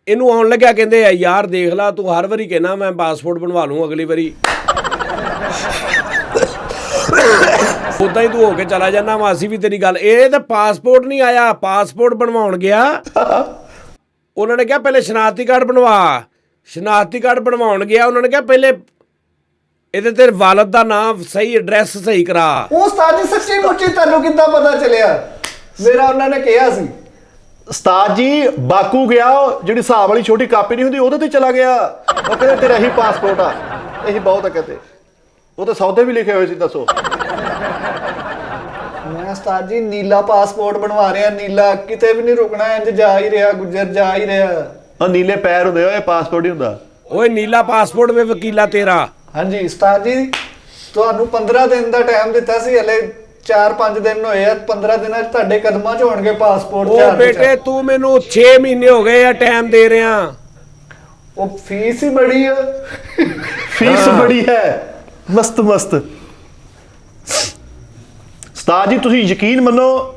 ਇਹਨੂੰ ਆਉਣ ਲੱਗਿਆ ਕਹਿੰਦੇ ਆ ਯਾਰ ਦੇਖ ਲਾ ਤੂੰ ਹਰ ਵਾਰੀ ਕਹਿਣਾ ਮੈਂ ਪਾਸਪੋਰਟ ਬਣਵਾ ਲੂੰ ਅਗਲੀ ਵਾਰੀ, ਉਦਾਂ ਹੀ ਤੂੰ ਹੋ ਕੇ ਚਲਾ ਜਾਣਾ ਵਾ। ਅਸੀਂ ਵੀ ਤੇਰੀ ਗੱਲ, ਇਹ ਤਾਂ ਪਾਸਪੋਰਟ ਨਹੀਂ ਆਇਆ, ਪਾਸਪੋਰਟ ਬਣਵਾਉਣ ਗਿਆ। ਉਹਨਾਂ ਨੇ ਕਿਹਾ ਪਹਿਲੇ ਸ਼ਨਾਖਤੀ ਕਾਰਡ ਬਣਵਾ। ਸ਼ਨਾਖਤੀ ਕਾਰਡ ਬਣਵਾਉਣ ਗਿਆ, ਉਹਨਾਂ ਨੇ ਕਿਹਾ ਪਹਿਲੇ ਇਹਦੇ ਤੇ ਵਾਲਦ ਦਾ ਨਾਮ ਸਹੀ, ਐਡਰੈਸ ਸਹੀ ਕਰਾ। ਉਹ ਉਸਤਾਦ ਜੀ ਸੱਚੀ ਮੁੱਚੀ ਤੁਹਾਨੂੰ ਕਿੱਦਾਂ ਪਤਾ ਚੱਲਿਆ? ਮੇਰਾ ਉਹਨਾਂ ਨੇ ਕਿਹਾ ਸੀ। ਉਸਤਾਦ ਜੀ ਬਾਕੂ ਗਿਆ, ਉਹ ਜਿਹੜੀ ਹਿਸਾਬ ਵਾਲੀ ਛੋਟੀ ਕਾਪੀ ਨਹੀਂ ਹੁੰਦੀ ਉਹਦੇ ਤੇ ਚਲਾ ਗਿਆ। ਉਹ ਕਹਿੰਦੇ ਤੇਰਾ ਇਹੀ ਪਾਸਪੋਰਟ ਆ, ਇਹੀ ਬਹੁਤ ਆ। ਕਹਿੰਦੇ ਉਹ ਤਾਂ ਸੌਦੇ ਵੀ ਲਿਖੇ ਹੋਏ ਸੀ। ਦੱਸੋ ਮੈਂ ਉਸਤਾਦ ਜੀ ਨੀਲਾ ਪਾਸਪੋਰਟ ਬਣਵਾ ਰਿਹਾ, ਨੀਲਾ, ਕਿਤੇ ਵੀ ਨਹੀਂ ਰੁਕਣਾ, ਇੰਜ ਜਾ ਹੀ ਰਿਹਾ, ਗੁਜ਼ਰ ਜਾ ਹੀ ਰਿਹਾ। ਉਹ ਨੀਲੇ ਪੈਰ ਹੁੰਦੇ ਆ, ਇਹ ਪਾਸਪੋਰਟ ਹੀ ਹੁੰਦਾ। ਓਏ ਨੀਲਾ ਪਾਸਪੋਰਟ ਵੇ ਵਕੀਲਾ ਤੇਰਾ। ਹਾਂਜੀ ਉਸਤਾਦ ਜੀ, ਤੁਹਾਨੂੰ 15 ਦਿਨ ਦਾ ਟਾਈਮ ਦਿੱਤਾ ਸੀ, ਹਲੇ 4-5 ਦਿਨ ਹੋਏ ਆ। 15 ਦਿਨਾਂ 'ਚ ਤੁਹਾਡੇ ਕਦਮਾਂ 'ਚ ਹੋਣਗੇ ਪਾਸਪੋਰਟ। ਉਹ ਬੇਟੇ ਤੂੰ ਮੈਨੂੰ 6 ਮਹੀਨੇ ਹੋ ਗਏ ਆ ਟਾਈਮ ਦੇ ਰਿਹਾ। ਉਹ ਫੀਸ ਹੀ ਬੜੀ ਆ। ਫੀਸ ਬੜੀ ਹੈ। ਮਸਤ ਉਸਤਾਦ ਜੀ ਤੁਸੀਂ ਯਕੀਨ ਮੰਨੋ,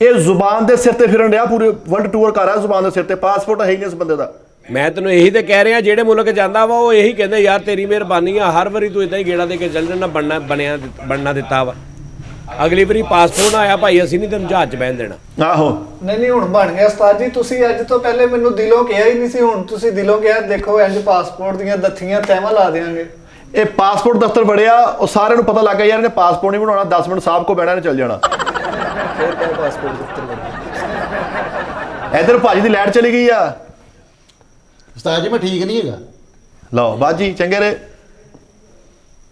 ਇਹ ਜ਼ੁਬਾਨ ਦੇ ਸਿਰ ਤੇ ਫਿਰਨ ਰਿਹਾ, ਪੂਰੇ ਵਰਲਡ ਟੂਰ ਕਰ ਰਿਹਾ ਜ਼ੁਬਾਨ ਦੇ ਸਿਰ ਤੇ। ਪਾਸਪੋਰਟ ਹੈ ਹੀ ਨਹੀਂ ਇਸ ਬੰਦੇ ਦਾ। ਮੈਂ ਤੈਨੂੰ ਇਹੀ ਤੇ ਕਹਿ ਰਿਹਾ, ਜਿਹੜੇ ਮੁਲਕ ਜਾਂਦਾ ਵਾ ਉਹ ਇਹੀ ਕਹਿੰਦੇ ਯਾਰ ਤੇਰੀ ਮਿਹਰਬਾਨੀ ਆ, ਹਰ ਵਾਰੀ ਤੂੰ ਇਦਾਂ ਹੀ ਗੇੜਾ ਦੇ ਕੇ ਚੱਲ ਜਾਣਾ, ਬਣਨਾ ਦਿੱਤਾ ਵਾ। ਅਗਲੀ ਵਾਰੀ ਪਾਸਪੋਰਟ ਆਇਆ ਭਾਈ ਅਸੀਂ ਨਹੀਂ ਤੈਨੂੰ ਜਹਾਜ਼ 'ਚ ਬਹਿਣ ਦੇਣਾ। ਆਹੋ ਨਹੀਂ ਹੁਣ ਬਣ ਗਿਆ ਉਸਤਾਦ ਜੀ। ਤੁਸੀਂ ਅੱਜ ਤੋਂ ਪਹਿਲੇ ਮੈਨੂੰ ਦਿਲੋਂ ਕਿਹਾ ਹੀ ਨਹੀਂ ਸੀ, ਹੁਣ ਤੁਸੀਂ ਦਿਲੋਂ ਕਿਹਾ। ਦੇਖੋ ਇੰਜ ਪਾਸਪੋਰਟ ਦੀਆਂ ਦੱਥੀਆਂ ਤੈਵਾਂ ਲਾ ਦੇਾਂਗੇ। ਇਹ ਪਾਸਪੋਰਟ ਦਫ਼ਤਰ ਬੜਿਆ, ਉਹ ਸਾਰਿਆਂ ਨੂੰ ਪਤਾ ਲੱਗ ਗਿਆ ਯਾਰ ਇਹਨੇ ਪਾਸਪੋਰਟ ਨਹੀਂ ਬਣਾਉਣਾ, 10 ਮਿੰਟ ਸਾਹਿਬ ਕੋ ਬਹਿਣਾ ਨੇ ਚੱਲ ਜਾਣਾ। ਫਿਰ ਕਿਆ ਪਾਸਪੋਰਟ ਦਫ਼ਤਰ ਬਣ ਗਿਆ। ਇਧਰ ਭਾਜੀ ਦੀ ਲਾਈਟ ਚਲੀ ਗਈ ਆ। ਉਸਤਾਦ ਜੀ ਮੈਂ ਠੀਕ ਨਹੀਂ ਹੈਗਾ। ਲਓ ਬਾਜੀ ਚੰਗੇ ਰੇ।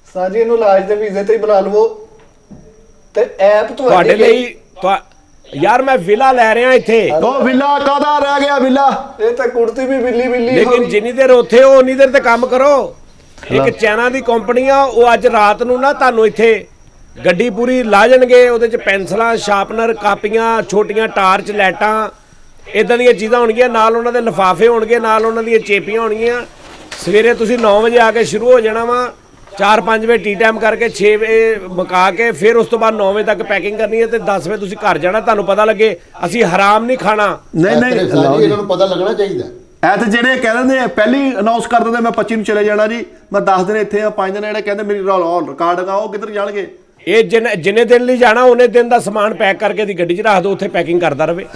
ਉਸਤਾਦ ਜੀ ਇਹਨੂੰ ਇਲਾਜ ਦੇ ਵੀਜ਼ੇ ਤੇ ਹੀ ਬੁਲਾ ਲਵੋ ਤੇ ਐਪ ਤੁਹਾਡੇ ਲਈ ਯਾਰ ਮੈਂ ਵਿਲਾ ਲੈ ਰਿਹਾ ਇੱਥੇ, ਉਹ ਵਿਲਾ ਕਾਦਾ ਰਹਿ ਗਿਆ ਵਿਲਾ? ਇਹ ਤਾਂ ਕੁੜਤੀ ਵੀ ਬਿੱਲੀ ਬਿੱਲੀ ਲੇਕਿਨ ਜਿੰਨੀ ਦੇਰ ਉੱਥੇ ਹੋ ਉਨੀ ਦੇਰ ਤੇ ਕੰਮ ਕਰੋ। ਇੱਕ ਚਾਈਨਾ ਦੀ ਕੰਪਨੀ ਆ, ਉਹ ਅੱਜ ਰਾਤ ਨੂੰ ਨਾ ਤੁਹਾਨੂੰ ਇੱਥੇ ਗੱਡੀ ਪੂਰੀ ਲਾ ਜਾਣਗੇ। ਉਹਦੇ 'ਚ ਪੈਨਸਲਾਂ, ਸ਼ਾਰਪਨਰ, ਕਾਪੀਆਂ, ਛੋਟੀਆਂ ਟਾਰਚ, ਲਾਈਟਾਂ, ਇਦਾਂ ਦੀਆਂ ਚੀਜ਼ਾਂ ਹੋਣਗੀਆਂ। ਨਾਲ ਉਹਨਾਂ ਦੇ ਲਿਫਾਫੇ ਹੋਣਗੇ, ਨਾਲ ਉਹਨਾਂ ਦੀਆਂ ਚੇਪੀਆਂ ਹੋਣਗੀਆਂ। ਸਵੇਰੇ ਤੁਸੀਂ 9 ਵਜੇ ਆ ਕੇ ਸ਼ੁਰੂ ਹੋ ਜਾਣਾ ਵਾ, 4-5 ਵਜੇ ਟੀ ਟਾਈਮ ਕਰਕੇ 6 ਵਜੇ ਮੁਕਾ ਕੇ ਫਿਰ ਉਸ ਤੋਂ ਬਾਅਦ 9 ਵਜੇ ਤੱਕ ਪੈਕਿੰਗ ਕਰਨੀ ਹੈ ਤੇ 10 ਵਜੇ ਤੁਸੀਂ ਘਰ ਜਾਣਾ। ਤੁਹਾਨੂੰ ਪਤਾ ਲੱਗੇ ਅਸੀਂ ਹਰਾਮ ਨਹੀਂ ਖਾਣਾ। ਨਹੀਂ ਉਸਤਾਦ ਜੀ ਇਹਨਾਂ ਨੂੰ ਪਤਾ ਲੱਗਣਾ ਚਾਹੀਦਾ। ਐ ਤੇ ਜਿਹੜੇ ਕਹਿੰਦੇ ਨੇ ਪਹਿਲੀ ਅਨਾਉਂਸ ਕਰ ਦਿੰਦੇ ਮੈਂ 25 ਨੂੰ ਚਲੇ ਜਾਣਾ ਜੀ, ਮੈਂ 10 ਦਿਨ ਇੱਥੇ ਆ, 5 ਦਿਨ ਜਿਹੜੇ ਕਹਿੰਦੇ ਮੇਰੀ ਰਿਕਾਰਡ ਆ, ਉਹ ਕਿੱਧਰ ਜਾਣਗੇ? ਇਹ ਜਿੰਨੇ ਦਿਨ ਲਈ ਜਾਣਾ ਉਹਨੇ ਦਿਨ ਦਾ ਸਮਾਨ ਪੈਕ ਕਰਕੇ ਦੀ ਗੱਡੀ 'ਚ ਰੱਖ ਦਿਓ, ਉੱਥੇ ਪੈਕਿੰਗ ਕਰਦਾ ਰਵੇ।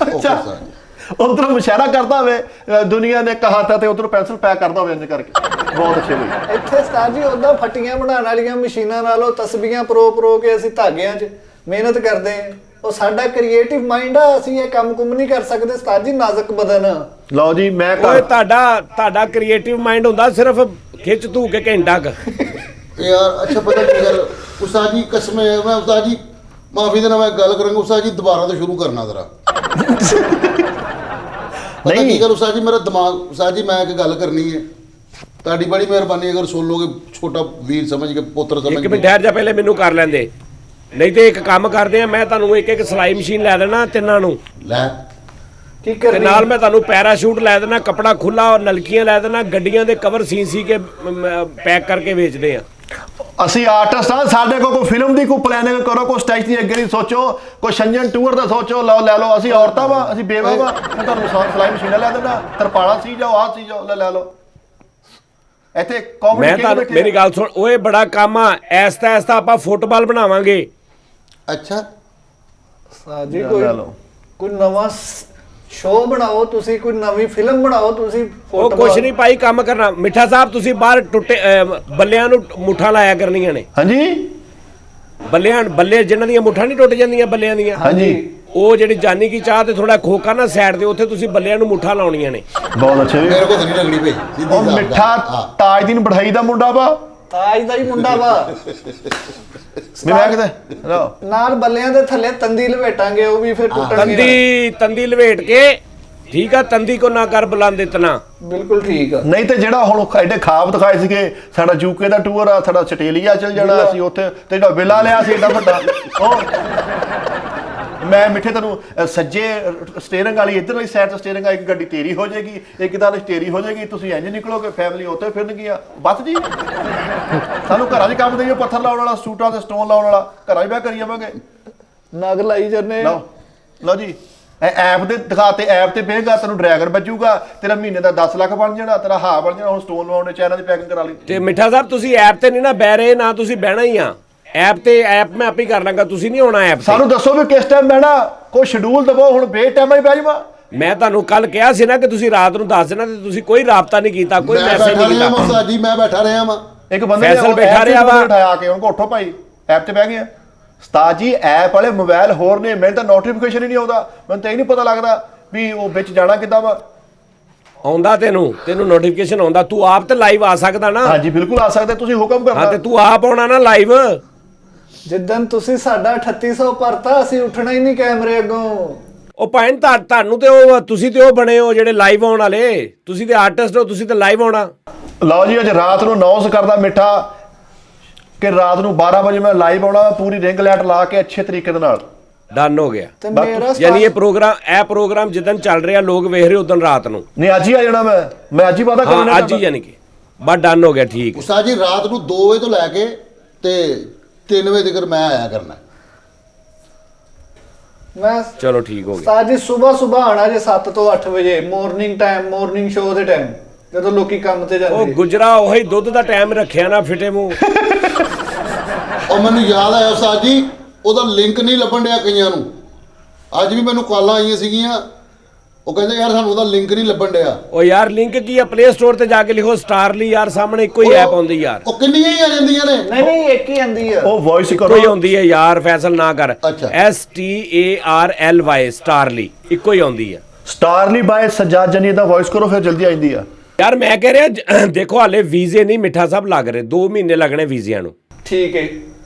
ਉਧਰੋਂ ਮੁਸ਼ਾਰਾ ਕਰਦਾ ਹੋਵੇ ਦੁਨੀਆ ਨੇ ਕਹਾ ਤਾਂ ਤੇ ਉਧਰੋਂ ਪੈਨਸਲ ਪੈਕ ਕਰਦਾ ਹੋਵੇ ਇੰਜ ਕਰਕੇ। ਬਹੁਤ ਅੱਛੇ ਬਈ। ਇੱਥੇ ਉਸਤਾਦ ਜੀ ਉਦਾਂ ਫੱਟੀਆਂ ਬਣਾਉਣ ਵਾਲੀਆਂ ਮਸ਼ੀਨਾਂ ਨਾਲੋਂ ਤਸਬੀਹਾਂ ਪਰੋ ਕੇ ਅਸੀਂ ਧਾਗਿਆਂ 'ਚ ਮਿਹਨਤ ਕਰਦੇ ਹਾਂ। ਉਹ ਸਾਡਾ ਕ੍ਰੀਏਟਿਵ ਮਾਈਂਡ ਆ, ਅਸੀਂ ਇਹ ਕੰਮ ਨਹੀਂ ਕਰ ਸਕਦੇ ਉਸਤਾਦ ਜੀ। ਨਾਜ਼ੁਕ ਬਦਨ। ਲਓ ਜੀ ਮੈਂ ਓਏ ਤੁਹਾਡਾ ਕ੍ਰੀਏਟਿਵ ਮਾਈਂਡ ਹੁੰਦਾ ਸਿਰਫ ਖਿੱਚ ਧੂ ਕੇ ਘੰਟਾ ਕ। ਯਾਰ ਅੱਛਾ ਪਤਾ ਕੀ ਗੱਲ ਉਸਤਾਦ ਜੀ, ਕਸਮ ਹੈ ਮੈਂ ਉਸਤਾਦ ਜੀ ਮਾਫੀ ਦੇਣਾ ਮੈਂ ਗੱਲ ਕਰਾਂਗਾ ਉਸਤਾਦ ਜੀ, ਦੁਬਾਰਾ ਤੋਂ ਸ਼ੁਰੂ ਕਰਨਾ ਜ਼ਰਾ। ਪਤਾ ਕੀ ਗੱਲ ਉਸਤਾਦ ਜੀ, ਮੇਰਾ ਦਿਮਾਗ ਉਸਤਾਦ ਜੀ ਮੈਂ ਇੱਕ ਗੱਲ ਕਰਨੀ ਹੈ, ਤੁਹਾਡੀ ਬੜੀ ਮਿਹਰਬਾਨੀ ਅਗਰ ਸੁਣ ਲੋਗੇ, ਛੋਟਾ ਵੀਰ ਸਮਝ ਕੇ, ਪੁੱਤਰ ਸਮਝ ਇੱਕ ਕੇ। ਮਿੰਟ ਠਹਿਰ ਜਾ, ਪਹਿਲੇ ਮੈਨੂੰ ਕਰ ਲੈਂਦੇ। ਨਹੀਂ ਤੇ ਇੱਕ ਕੰਮ ਕਰਦੇ ਆ, ਮੈਂ ਤੁਹਾਨੂੰ ਇੱਕ ਸਿਲਾਈ ਮਸ਼ੀਨ ਲੈ ਦੇਣਾ ਤਿੰਨਾਂ ਨੂੰ, ਲੈ ਕੀ ਤੇ ਕਰਨੀ? ਨਾਲ ਮੈਂ ਤੁਹਾਨੂੰ ਪੈਰਾਸ਼ੂਟ ਲੈ ਦੇਣਾ, ਕੱਪੜਾ ਖੁੱਲਾ ਔਰ ਨਲਕੀਆਂ ਲੈ ਦੇਣਾ। ਗੱਡੀਆਂ ਦੇ ਕਵਰ ਸੀ ਕੇ ਪੈਕ ਕਰਕੇ ਵੇਚਦੇ ਆ। ਅਸੀਂ ਆਰਟਿਸਟ ਆ, ਸਾਡੇ ਕੋਲ ਕੋਈ ਫਿਲਮ ਦੀ ਕੋਈ ਪਲੈਨਿੰਗ ਕਰੋ, ਕੋਈ ਸਟੇਜ ਦੀ ਅੱਗੇ ਦੀ ਸੋਚੋ, ਕੋਈ ਸ਼ੰਜਨ ਟੂਰ ਦਾ ਸੋਚੋ, ਲਓ ਲੈ ਲਓ। ਅਸੀਂ ਔਰਤਾਂ ਵਾ, ਅਸੀਂ ਬੇਵਾ ਵਾ, ਮੈਂ ਤੁਹਾਨੂੰ ਸਿਲਾਈ ਮਸ਼ੀਨਾਂ ਲੈ ਦੇਣਾ, ਤਰਪਾਲਾ ਸੀ ਜਾਓ, ਆਹ ਸੀ ਜਾਓ, ਲੈ ਲਓ। ਇੱਥੇ ਮੈਂ ਤੁਹਾਨੂੰ ਮੇਰੀ ਗੱਲ ਸੁਣ, ਓਏ ਬੜਾ ਕੰਮ ਆ। ਐਸਤਾ ਆਪਾਂ ਫੁੱਟਬਾਲ ਬਣਾਵਾਂਗੇ। ਅੱਛਾ ਉਸਤਾਦ ਜੀ ਕੋਈ ਨਵਾਂ ਸ਼ੋਅ ਬਣਾਓ ਤੁਸੀਂ, ਕੋਈ ਨਵੀਂ ਫਿਲਮ ਬਣਾਓ ਤੁਸੀਂ। ਉਹ ਕੁਛ ਨਹੀਂ ਭਾਈ ਕੰਮ ਕਰਨਾ। ਮਿੱਠਾ ਸਾਹਿਬ ਤੁਸੀਂ ਬਾਹਰ ਟੁੱਟੇ ਬੱਲਿਆਂ ਨੂੰ ਮੁੱਠਾਂ ਲਾਇਆ ਕਰਨੀਆਂ ਨੇ। ਹਾਂਜੀ ਬੱਲੇ ਜਿਨ੍ਹਾਂ ਦੀਆਂ ਮੁੱਠਾਂ ਨਹੀਂ ਟੁੱਟ ਜਾਂਦੀਆਂ ਬੱਲਿਆਂ ਦੀਆਂ, ਹਾਂਜੀ, ਉਹ ਜਿਹੜੀ ਜਾਨੀ ਕੀ ਚਾਹ ਤੇ ਥੋੜਾ ਖੋਕਾ ਨਾ ਸਾਈਡ ਤੇ, ਉੱਥੇ ਤੁਸੀਂ ਬੱਲਿਆਂ ਨੂੰ ਮੁੱਠਾਂ ਲਾਉਣੀਆਂ ਨੇ। ਬਹੁਤ ਅੱਛੇ। ਮੇਰੇ ਕੋਲ ਤਾਂ ਨਹੀਂ ਲੱਗਣੀ ਭਾਈ। ਉਹ ਮਿੱਠਾ ਤਾਜਦੀਨ ਬੜਾਈ ਦਾ ਮੁੰਡਾ ਵਾ, ਤਾਜ ਦਾ ਹੀ ਮੁੰਡਾ ਵਾ। ਮੈਂ ਕਿਤੇ ਨਾਲ ਬੱਲਿਆਂ ਦੇ ਥੱਲੇ ਤੰਦੀ ਲਵੇਟਾਂਗੇ, ਉਹ ਵੀ ਫਿਰ ਟੁੱਟਣਗੇ। ਤੰਦੀ ਲਵੇਟ ਕੇ, ਠੀਕ ਆ। ਤੰਦੀ ਕੋ ਨਾ ਕਰ ਬੁਲਾਉਂਦੇ ਤਨਾ। ਬਿਲਕੁਲ ਠੀਕ ਆ। ਨਹੀਂ ਤੇ ਜਿਹੜਾ ਹੁਣ ਐਡੇ ਖਾਬ ਦਿਖਾਏ ਸੀਗੇ, ਸਾਡਾ ਯੂਕੇ ਦਾ ਟੂਰ ਆ, ਸਾਡਾ ਆਸਟ੍ਰੇਲੀਆ ਚਲ ਜਾਣਾ ਅਸੀਂ ਉੱਥੇ, ਤੇ ਜਿਹੜਾ ਵਿਲਾ ਲਿਆ ਸੀ ਏਡਾ ਵੱਡਾ, ਉਹ ਮੈਂ ਮਿੱਠੇ ਤੈਨੂੰ ਸੱਜੇ ਸਟੀਅਰਿੰਗ ਵਾਲੀ ਇੱਧਰ ਵਾਲੀ ਸਾਈਡ ਤੋਂ ਸਟੀਅਰਿੰਗ ਆ, ਇੱਕ ਗੱਡੀ ਤੇਰੀ ਹੋ ਜਾਏਗੀ, ਇੱਕ ਤਾਂ ਤੇਰੀ ਹੋ ਜਾਏਗੀ, ਤੁਸੀਂ ਇੰਜ ਨਿਕਲੋਗੇ, ਫੈਮਿਲੀ ਉੱਥੇ ਫਿਰਨਗੀਆਂ। ਬਸ ਜੀ ਸਾਨੂੰ ਘਰਾਂ 'ਚ ਕੰਮ ਦੇਈਓ, ਪੱਥਰ ਲਾਉਣ ਵਾਲਾ, ਸੂਟਾਂ ਤੇ ਸਟੋਨ ਲਾਉਣ ਵਾਲਾ, ਘਰਾਂ 'ਚ ਬਹਿ ਕਰੀ ਜਾਵਾਂਗੇ। ਨਗ ਲਾਈ ਜੰਨੇ। ਲਓ ਜੀ ਐਪ ਦੇ ਦਿਖਾਤੇ, ਐਪ ਤੇ ਪਏਗਾ ਤੈਨੂੰ ਡਰੈਗਨ ਵੱਜੂਗਾ, ਤੇਰਾ ਮਹੀਨੇ ਦਾ 10 ਲੱਖ ਬਣ ਜਾਣਾ, ਤੇਰਾ ਹਾਂ ਬਣ ਜਾਣਾ। ਹੁਣ ਸਟੋਨ ਲਾਉਣ ਦੇ ਚਾਈਨਾ ਦੀ ਪੈਕਿੰਗ ਕਰਾ ਲਈ। ਤੇ ਮਿੱਠਾ ਸਾਹਿਬ ਤੁਸੀਂ ਐਪ ਤੇ ਨਹੀਂ ਨਾ ਬਹਿ ਰਹੇ, ਨਾ ਤੁਸੀਂ ਬਹਿਣਾ ਹੀ ਆ ਐਪ ਤੇ। ਐਪ ਮੈਂ ਆਪੇ ਕਰ ਲਾਂਗਾ, ਤੁਸੀਂ ਨਹੀਂ ਆਉਣਾ ਐਪ ਤੇ। ਸਾਨੂੰ ਦੱਸੋ ਵੀ ਕਿਸ ਟਾਈਮ ਬਹਿਣਾ, ਕੋਈ ਸ਼ਡਿਊਲ ਦਵੋ। ਹੁਣ ਬੇਟਾਈਮ ਹੀ ਬਹਿ ਜਾਵਾਂ। ਮੈਂ ਤੁਹਾਨੂੰ ਕੱਲ ਕਿਹਾ ਸੀ ਨਾ ਕਿ ਤੁਸੀਂ ਰਾਤ ਨੂੰ ਦੱਸ ਦੇਣਾ, ਤੇ ਤੁਸੀਂ ਕੋਈ ਰਾਬਤਾ ਨਹੀਂ ਕੀਤਾ, ਕੋਈ ਮੈਸੇਜ ਨਹੀਂ ਕੀਤਾ। ਉਸਤਾਦ ਜੀ ਮੈਂ ਬੈਠਾ ਰਿਹਾ ਵਾਂ, ਇੱਕ ਬੰਦੇ ਫੈਸਲ ਬੈਠਾ ਰਿਹਾ ਵਾ, ਉਠਾਇਆ ਕੇ ਉਹਨੂੰ ਉੱਠੋ ਭਾਈ, ਐਪ ਤੇ ਬਹਿ ਗਏ। ਉਸਤਾਦ ਜੀ ਐਪ ਵਾਲੇ ਮੋਬਾਈਲ ਹੋਰ ਨੇ, ਮੈਨੂੰ ਤਾਂ ਨੋਟੀਫਿਕੇਸ਼ਨ ਹੀ ਨਹੀਂ ਆਉਂਦਾ, ਮੈਨੂੰ ਤਾਂ ਇਹ ਨਹੀਂ ਪਤਾ ਲੱਗਦਾ ਵੀ ਉਹ ਵਿੱਚ ਜਾਣਾ ਕਿੱਦਾਂ ਵਾ। ਆਉਂਦਾ ਤੈਨੂੰ ਨੋਟੀਫਿਕੇਸ਼ਨ ਆਉਂਦਾ। ਤੂੰ ਆਪ ਤੇ ਲਾਈਵ ਆ ਸਕਦਾ ਨਾ। ਹਾਂਜੀ ਬਿਲਕੁਲ ਆ ਸਕਦਾ, ਤੁਸੀਂ ਹੁਕਮ ਕਰਨਾ। ਹਾਂ ਤੇ ਤੂੰ ਆਪ ਆਉਣਾ ਨਾ ਲਾਈਵ। ਜਿੱਦਣ ਤੁਸੀਂ ਸਾਡਾ 3800 ਭਰਤਾ, ਅਸੀਂ ਉੱਠਣਾ ਹੀ ਨਹੀਂ ਕੈਮਰੇ ਅੱਗੋਂ। ਉਹ ਭੈਣ ਤੁਹਾਨੂੰ ਤੇ ਉਹ ਤੁਸੀਂ ਤੇ ਉਹ ਬਣੇ ਹੋ ਜਿਹੜੇ ਲਾਈਵ ਆਉਣ ਵਾਲੇ। ਤੁਸੀਂ ਤੇ ਆਰਟਿਸਟ ਹੋ, ਤੁਸੀਂ ਤੇ ਲਾਈਵ ਆਉਣਾ। ਲਓ ਜੀ ਅੱਜ ਰਾਤ ਨੂੰ ਅਨਾਉਂਸ ਕਰਦਾ ਮਿੱਠਾ ਕਿ ਰਾਤ ਨੂੰ 12 ਵਜੇ ਮੈਂ ਲਾਈਵ ਆਉਣਾ, ਪੂਰੀ ਰਿੰਗ ਲਾਈਟ ਲਾ ਕੇ ਅੱਛੇ ਤਰੀਕੇ ਦੇ ਨਾਲ। ਡਨ ਹੋ ਗਿਆ। ਤੇ ਮੇਰਾ ਯਾਨੀ ਇਹ ਪ੍ਰੋਗਰਾਮ ਜਿੱਦਣ ਚੱਲ ਰਿਹਾ, ਲੋਕ ਵੇਖ ਰਹੇ ਉਦੋਂ ਰਾਤ ਨੂੰ। ਨਹੀਂ ਅੱਜ ਹੀ ਆ ਜਾਣਾ, ਮੈਂ ਅੱਜ ਹੀ ਵਾਦਾ ਕਰਨਾ। ਹਾਂ ਅੱਜ ਹੀ ਯਾਨੀ ਕਿ ਬਸ ਡਨ ਹੋ ਗਿਆ। ਠੀਕ ਉਸਤਾਦ ਜੀ ਰਾਤ ਨੂੰ 2 ਵਜੇ ਤੋਂ ਲੈ ਕੇ ਤੇ 3 ਵਜੇ ਤੱਕ ਮੈਂ ਆਇਆ ਕਰਨਾ। ਮੈਂ ਚਲੋ ਠੀਕ ਹੋ ਗਿਆ। ਉਸਤਾਦ ਜੀ ਸਵੇਰ ਆਣਾ ਜੇ 7 ਤੋਂ 8 ਵਜੇ, ਮਾਰਨਿੰਗ ਟਾਈਮ, ਮਾਰਨਿੰਗ ਸ਼ੋਅ ਦੇ ਟਾਈਮ, ਜਦੋਂ ਲੋਕੀ ਕੰਮ ਤੇ ਜਾਂਦੇ। ਉਹ ਗੁਜਰਾ ਉਹੀ ਦੁੱਧ ਦਾ ਟਾਈਮ ਰੱਖਿਆ ਨਾ ਫਿੱਟੇ ਮੂੰਹ। ਉਹ ਮੈਨੂੰ ਯਾਦ ਆਇਆ ਉਸਤਾਦ ਜੀ, ਉਹਦਾ ਲਿੰਕ ਨਹੀਂ ਲੱਭਣ ਡਿਆ ਕਈਆਂ ਨੂੰ। ਅੱਜ ਵੀ ਮੈਨੂੰ ਕਾਲਾਂ ਆਈਆਂ ਸੀਗੀਆਂ, ਉਹ ਕਹਿੰਦੇ ਯਾਰ ਸਾਨੂੰ ਉਹਦਾ ਲਿੰਕ ਨਹੀਂ ਲੱਭਣ ਡਿਆ। ਉਹ ਯਾਰ ਲਿੰਕ ਕੀ ਆ, ਪਲੇ ਸਟੋਰ ਤੇ ਜਾ ਕੇ ਲਿਖੋ ਸਟਾਰਲੀ, ਯਾਰ ਸਾਹਮਣੇ ਇੱਕੋ ਹੀ ਐਪ ਆਉਂਦੀ ਯਾਰ। ਉਹ ਕਿੰਨੀਆਂ ਹੀ ਆ ਜਾਂਦੀਆਂ ਨੇ। ਨਹੀਂ ਇੱਕ ਹੀ ਆਂਦੀ ਆ, ਉਹ ਵੌਇਸ ਇੱਕੋ ਕਰੋ। ਹੀ ਆਉਂਦੀ ਹੈ ਯਾਰ, ਫੈਸਲ ਨਾ ਕਰ। ਅੱਛਾ। STARLY ਸਟਾਰਲੀ ਇੱਕੋ ਹੀ ਆਉਂਦੀ ਆ। ਸਟਾਰਲੀ ਬਾਏ ਸਜਾਦ ਜਨੀ ਦਾ ਵੌਇਸ ਕਰੋ, ਫਿਰ ਜਲਦੀ ਆਈਂਦੀ ਆ। ਯਾਰ ਮੈਂ ਕਹਿ ਰਿਹਾ ਦੇਖੋ ਹਾਲੇ ਵੀਜ਼ੇ ਨਹੀਂ ਮਿੱਠਾ ਸਾਹਿਬ ਲੱਗ ਰਹੇ, 2 ਮਹੀਨੇ ਲੱਗਣੇ ਵੀਜ਼ਿਆਂ ਨੂੰ। ਠੀਕ ਹੈ।